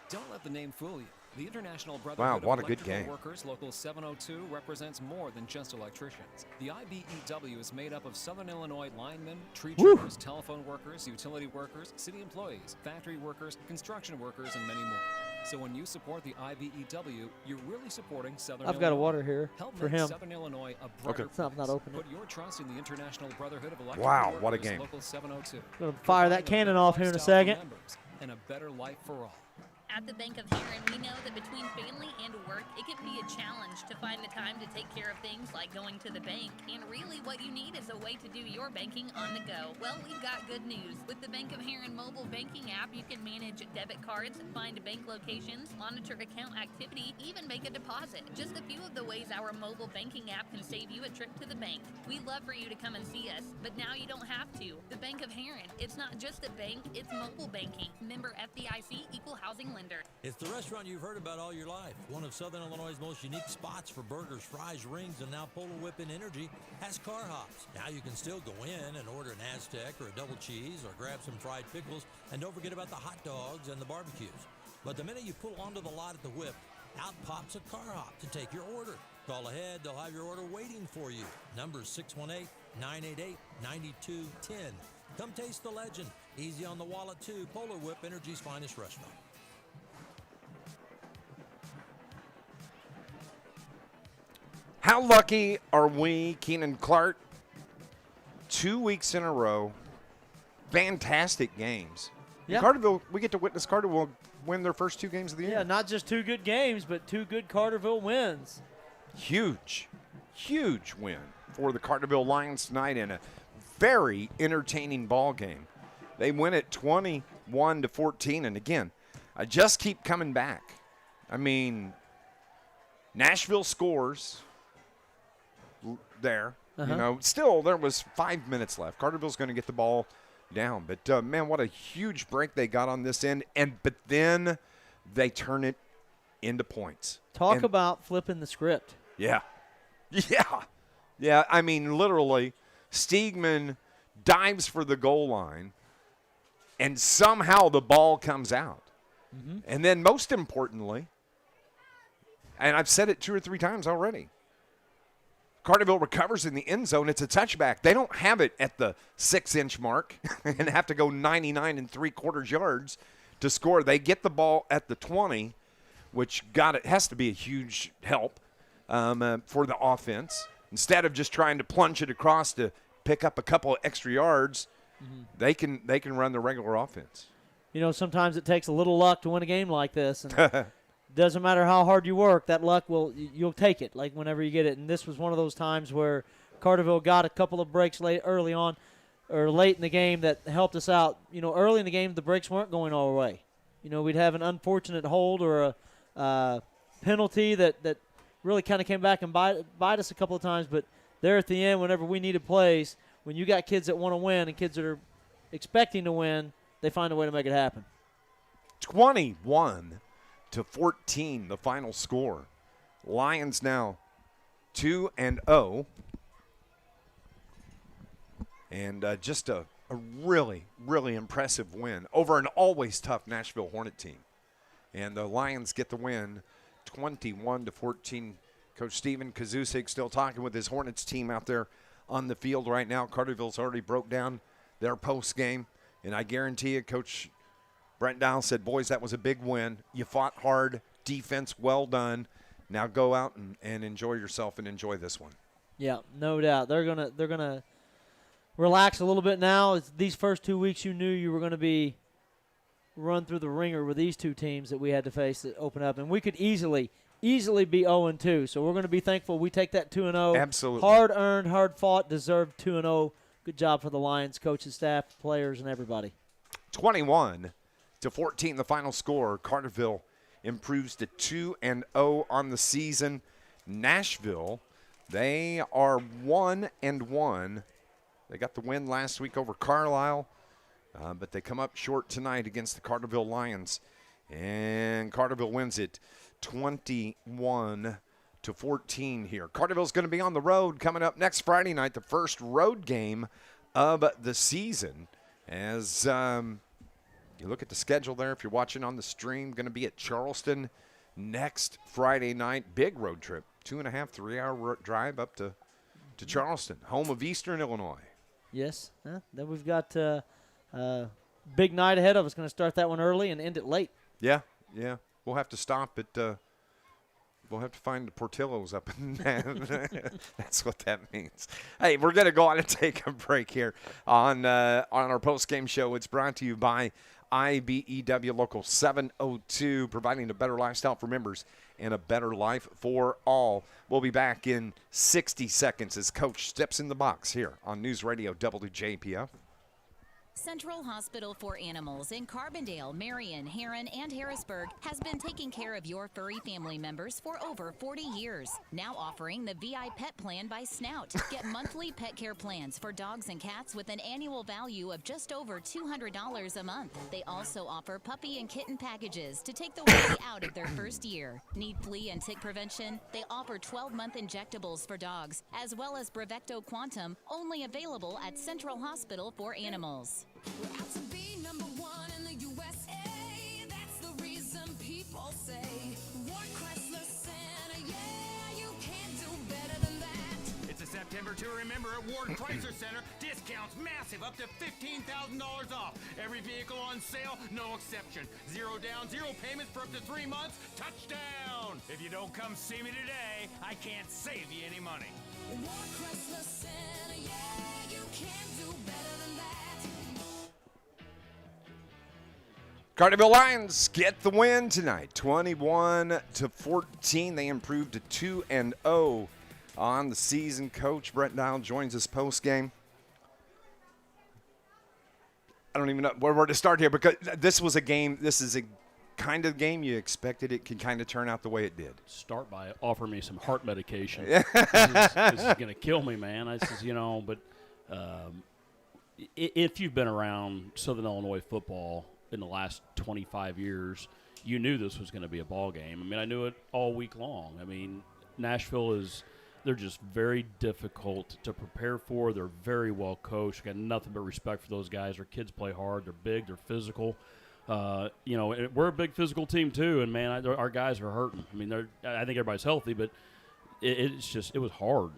Don't let the name fool you. The International Wow, Brotherhood what of a good Electrical game. Workers, Local 702, represents more than just electricians. The IBEW is made up of Southern Illinois linemen, tree trimmers, telephone workers, utility workers, city employees, factory workers, construction workers, and many more. So when you support the IBEW, you're really supporting Southern I've Illinois. got a water here Help for make him. Southern Illinois a brighter It's not open. Put your trust in the International Brotherhood of Electrical Wow, Workers, what a game. Local 702. Going to fire that cannon off here in a second. And a better life for all. At the Bank of Heron, we know that between family and work, it can be a challenge to find the time to take care of things like going to the bank. And really what you need is a way to do your banking on the go. Well, we've got good news. With the Bank of Heron mobile banking app, you can manage debit cards, find bank locations, monitor account activity, even make a deposit. Just a few of the ways our mobile banking app can save you a trip to the bank. We'd love for you to come and see us, but now you don't have to. The Bank of Heron, it's not just a bank, it's mobile banking. Member FDIC, Equal Housing Lender. It's the restaurant you've heard about all your life. One of Southern Illinois' most unique spots for burgers, fries, rings, and now Polo Whipping Energy has car hops. Now you can still go in and order an Aztec or a double cheese or grab some fried pickles, and don't forget about the hot dogs and the barbecues. But the minute you pull onto the lot at the Whip, out pops a car hop to take your order. Call ahead, they'll have your order waiting for you. Number 618-988-9210. Come taste the legend. Easy on the wallet too. Polo Whip Energy's finest restaurant. How lucky are we, Keenan Clark? 2 weeks in a row, fantastic games. Yeah. Carterville, we get to witness Carterville win their first 2 games of the year. Yeah, not just 2 good games, but 2 good Carterville wins. Huge win for the Carterville Lions tonight in a very entertaining ball game. They win it 21-14, and again, I just keep coming back. I mean, Nashville scores there. You know, still there was 5 minutes left. Carterville's going to get the ball down, but man, what a huge break they got on this end, but then they turn it into points. Talk about flipping the script. Yeah. I mean, literally, Steegman dives for the goal line, and somehow the ball comes out. And then most importantly, and I've said it 2 or 3 times already, Carterville recovers in the end zone. It's a touchback. They don't have it at the 6-inch mark and have to go 99 3/4 yards to score. They get the ball at the 20, which has to be a huge help for the offense. Instead of just trying to plunge it across to pick up a couple of extra yards, they can run the regular offense. You know, sometimes it takes a little luck to win a game like this. And doesn't matter how hard you work, that luck you'll take it, like whenever you get it. And this was one of those times where Carterville got a couple of breaks late in the game that helped us out. You know, early in the game, the breaks weren't going our way. You know, we'd have an unfortunate hold or a penalty that really kind of came back and bite us a couple of times. But there at the end, whenever we needed plays, when you got kids that want to win and kids that are expecting to win, they find a way to make it happen. 21-14, the final score. Lions now 2-0. And just a a really, really impressive win over an always tough Nashville Hornet team. And the Lions get the win 21-14. Coach Steven Kazusik still talking with his Hornets team out there on the field right now. Carterville's already broke down their post game. And I guarantee you, Coach Brent Dial said, boys, that was a big win. You fought hard. Defense well done. Now go out and enjoy yourself and enjoy this one. Yeah, no doubt. They're gonna relax a little bit now. These first 2 weeks you knew you were going to be run through the ringer with these two teams that we had to face that open up. And we could easily be 0-2. So we're going to be thankful we take that 2-0. Absolutely. Hard-earned, hard-fought, deserved 2-0. Good job for the Lions, coaches, staff, players, and everybody. 21-14, the final score. Carterville improves to 2-0 on the season. Nashville, they are 1-1. They got the win last week over Carlyle, but they come up short tonight against the Carterville Lions. And Carterville wins it 21-14 here. Carterville's going to be on the road coming up next Friday night, the first road game of the season. As you look at the schedule there, if you're watching on the stream, going to be at Charleston next Friday night. Big road trip, 2.5, 3-hour drive up to Charleston, home of Eastern Illinois. Yes. Then we've got a big night ahead of us. Going to start that one early and end it late. Yeah. We'll have to stop at we'll have to find the Portillo's up in there. That's what that means. Hey, we're going to go on and take a break here on our post-game show. It's brought to you by IBEW Local 702, providing a better lifestyle for members and a better life for all. We'll be back in 60 seconds as Coach steps in the box here on News Radio WJPF. Central Hospital for Animals in Carbondale, Marion, Heron, and Harrisburg has been taking care of your furry family members for over 40 years. Now offering the VI Pet Plan by Snout. Get monthly pet care plans for dogs and cats with an annual value of just over $200 a month. They also offer puppy and kitten packages to take the worry out of their first year. Need flea and tick prevention? They offer 12-month injectables for dogs, as well as Brevecto Quantum, only available at Central Hospital for Animals. We're out to be number one in the USA. That's the reason people say, Ward Chrysler Center, yeah, you can't do better than that. It's a September to remember at Ward Chrysler Center. Discounts massive, up to $15,000 off. Every vehicle on sale, no exception. 0 down, 0 payments for up to 3 months. Touchdown! If you don't come see me today, I can't save you any money. Ward Chrysler Center, yeah, you can't do better than that. Carterville Lions get the win tonight, 21-14. They improved to 2-0 on the season. Coach Brett Dial joins us post game. I don't even know where to start here because this was a game. This is a kind of game you expected it could kind of turn out the way it did. Start by offering me some heart medication. This is going to kill me, man. I says, but if you've been around Southern Illinois football in the last 25 years, you knew this was going to be a ball game. I mean, I knew it all week long. I mean, Nashville they're just very difficult to prepare for. They're very well coached. Got nothing but respect for those guys. Their kids play hard. They're big. They're physical. We're a big physical team too, and man, our guys are hurting. I mean, I think everybody's healthy, but it was hard.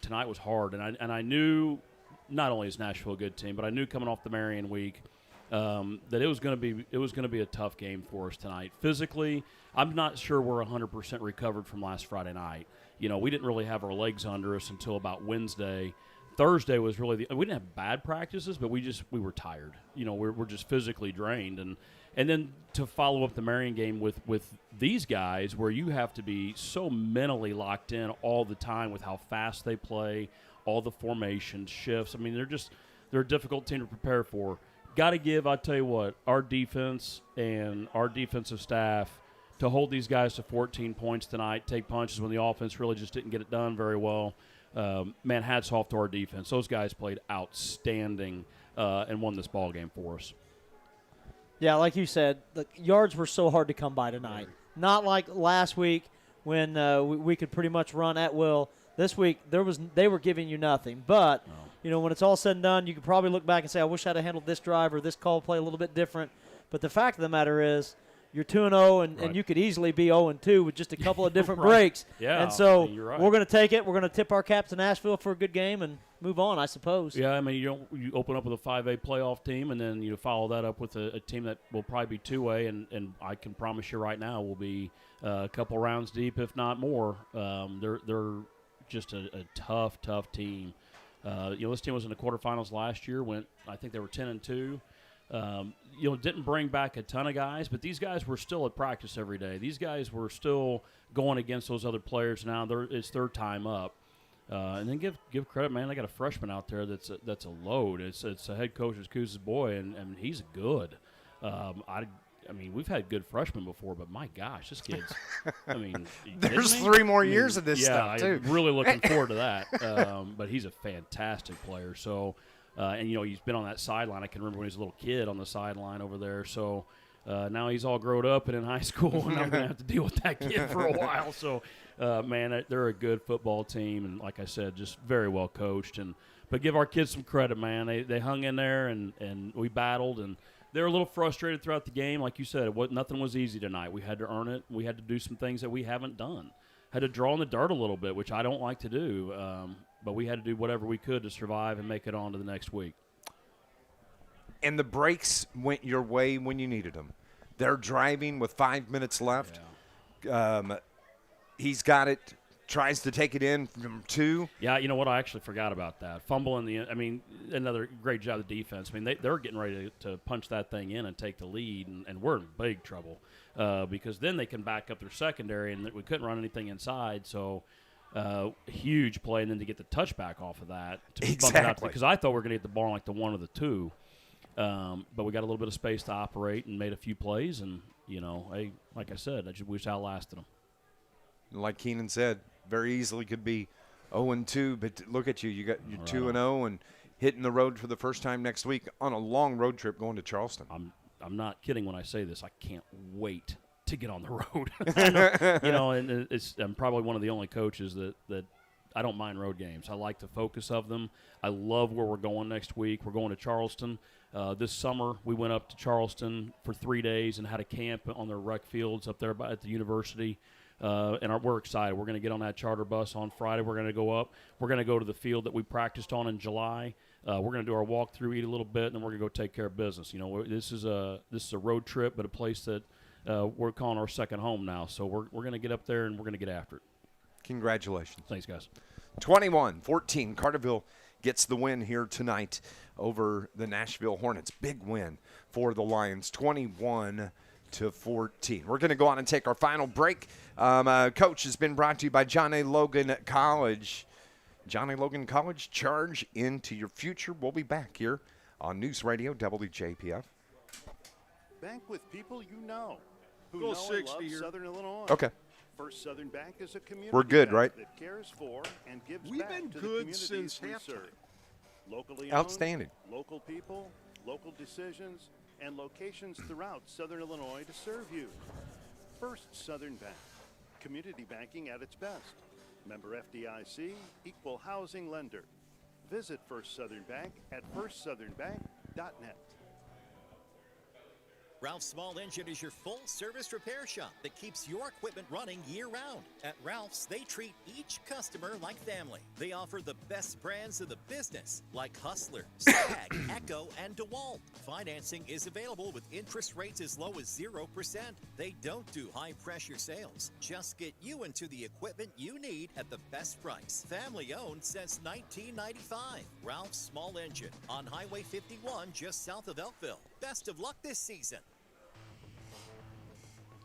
Tonight was hard, and I knew not only is Nashville a good team, but I knew coming off the Marion week that it was going to be a tough game for us tonight. Physically, I'm not sure we're 100% recovered from last Friday night. We didn't really have our legs under us until about Wednesday. Thursday was really we didn't have bad practices, but we were tired. We're just physically drained, and then to follow up the Marion game with these guys, where you have to be so mentally locked in all the time with how fast they play, all the formations, shifts. I mean, they're a difficult team to prepare for. Got to give, I'll tell you what, our defense and our defensive staff to hold these guys to 14 points tonight, take punches when the offense really just didn't get it done very well. Man, hats off to our defense. Those guys played outstanding and won this ball game for us. Yeah, like you said, the yards were so hard to come by tonight. Not like last week when we could pretty much run at will. This week they were giving you nothing. But when it's all said and done, you could probably look back and say, I wish I'd have handled this drive or this call play a little bit different. But the fact of the matter is, you're 2-0, and you could easily be 0-2 with just a couple of different breaks. Yeah, and so you're right. we're going to take it. We're going to tip our cap to Nashville for a good game and move on, I suppose. Yeah, I mean, you open up with a 5A playoff team, and then you follow that up with a team that will probably be 2A, and I can promise you right now will be a couple rounds deep, if not more. They're just a tough team. This team was in the quarterfinals last year. I think they were 10-2. Didn't bring back a ton of guys, but these guys were still at practice every day. These guys were still going against those other players. Now it's their time up. And then give credit, man. They got a freshman out there that's a load. It's a head coach's Kuz's boy, and he's good. I mean, we've had good freshmen before, but my gosh, this kid's. I mean, there's 3 more years of this stuff too. I'm really looking forward to that. But he's a fantastic player. So, and he's been on that sideline. I can remember when he was a little kid on the sideline over there. So. Now he's all grown up and in high school, and I'm going to have to deal with that kid for a while. So, man, they're a good football team, and like I said, just very well coached. But give our kids some credit, man. They hung in there, and we battled, and they were a little frustrated throughout the game. Like you said, nothing was easy tonight. We had to earn it. We had to do some things that we haven't done. Had to draw in the dirt a little bit, which I don't like to do. But we had to do whatever we could to survive and make it on to the next week. And the breaks went your way when you needed them. They're driving with 5 minutes left. Yeah. He's got it, tries to take it in from 2. Yeah, you know what? I actually forgot about that. Fumble in the end. I mean, another great job of defense. I mean, they're getting ready to punch that thing in and take the lead, and we're in big trouble because then they can back up their secondary, and we couldn't run anything inside. So, huge play, and then to get the touchback off of that. Exactly. Because I thought we were going to get the ball on like the 1 or the 2. But we got a little bit of space to operate and made a few plays, and like I said, we just outlasted them. Like Keenan said, very easily could be 0-2, but look at you. You're 2-0 and hitting the road for the first time next week on a long road trip going to Charleston. I'm not kidding when I say this. I can't wait to get on the road. And I'm probably one of the only coaches that I don't mind road games. I like the focus of them. I love where we're going next week. We're going to Charleston. This summer, we went up to Charleston for 3 days and had a camp on their rec fields up there at the university. And we're excited. We're going to get on that charter bus on Friday. We're going to go up. We're going to go to the field that we practiced on in July. We're going to do our walkthrough, eat a little bit, and then we're going to go take care of business. This is a road trip, but a place that we're calling our second home now. So we're going to get up there and we're going to get after it. Congratulations. Thanks, guys. 21-14, Carterville gets the win here tonight over the Nashville Hornets. Big win for the Lions, 21-14. We're going to go on and take our final break. Coach has been brought to you by John A. Logan College. John A. Logan College, charge into your future. We'll be back here on News Radio WJPF. Bank with people you know who Go know 60 and love here. Southern Illinois. Okay. First Southern Bank is a community We're good, bank right? that cares for and gives We've back been to the good communities since we halftime. serve. Locally Outstanding. owned, local people, local decisions, and locations throughout Southern Illinois to serve you. First Southern Bank, community banking at its best. Member FDIC, equal housing lender. Visit First Southern Bank at firstsouthernbank.net. Ralph's Small Engine is your full-service repair shop that keeps your equipment running year-round. At Ralph's, they treat each customer like family. They offer the best brands of the business, like Hustler, Stag, Echo, and DeWalt. Financing is available with interest rates as low as 0%. They don't do high-pressure sales. Just get you into the equipment you need at the best price. Family-owned since 1995. Ralph's Small Engine on Highway 51 just south of Elkville. Best of luck this season.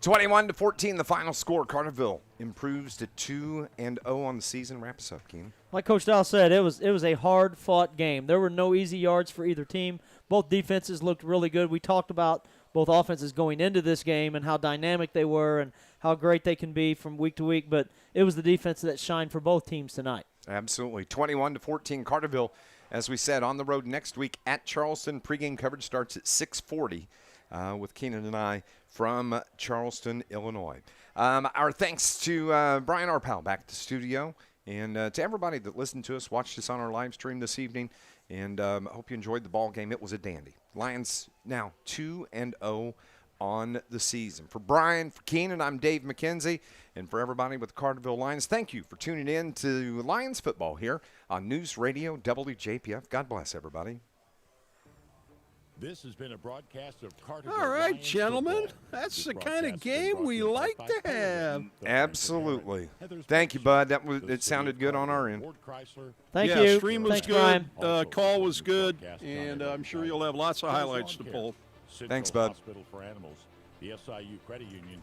21-14, the final score. Carterville improves to 2-0 on the season. Wrap us up, Keenan. Like Coach Dow said, it was a hard-fought game. There were no easy yards for either team. Both defenses looked really good. We talked about both offenses going into this game and how dynamic they were and how great they can be from week to week, but it was the defense that shined for both teams tonight. Absolutely. 21-14, Carterville, as we said, on the road next week at Charleston. Pregame coverage starts at 6:40 with Keenan and I from Charleston, Illinois. Our thanks to Brian Arpal back at the studio And to everybody that listened to us, watched us on our live stream this evening, and I hope you enjoyed the ball game. It was a dandy. Lions now 2-0 on the season. For Brian, for Keenan, I'm Dave McKenzie. And for everybody with the Carterville Lions, thank you for tuning in to Lions football here on News Radio WJPF. God bless everybody. This has been a broadcast of Carterville All right, Lions gentlemen. football. That's This the kind of broadcast has been game we brought like by to have. Absolutely. Thank you, Bud. It sounded good on our end. Thank yeah, you. Stream was Thanks, good. Brian. Call was good. And I'm sure you'll have lots of highlights to pull. Thanks, Bud. Hospital for Animals, the SIU Credit Union,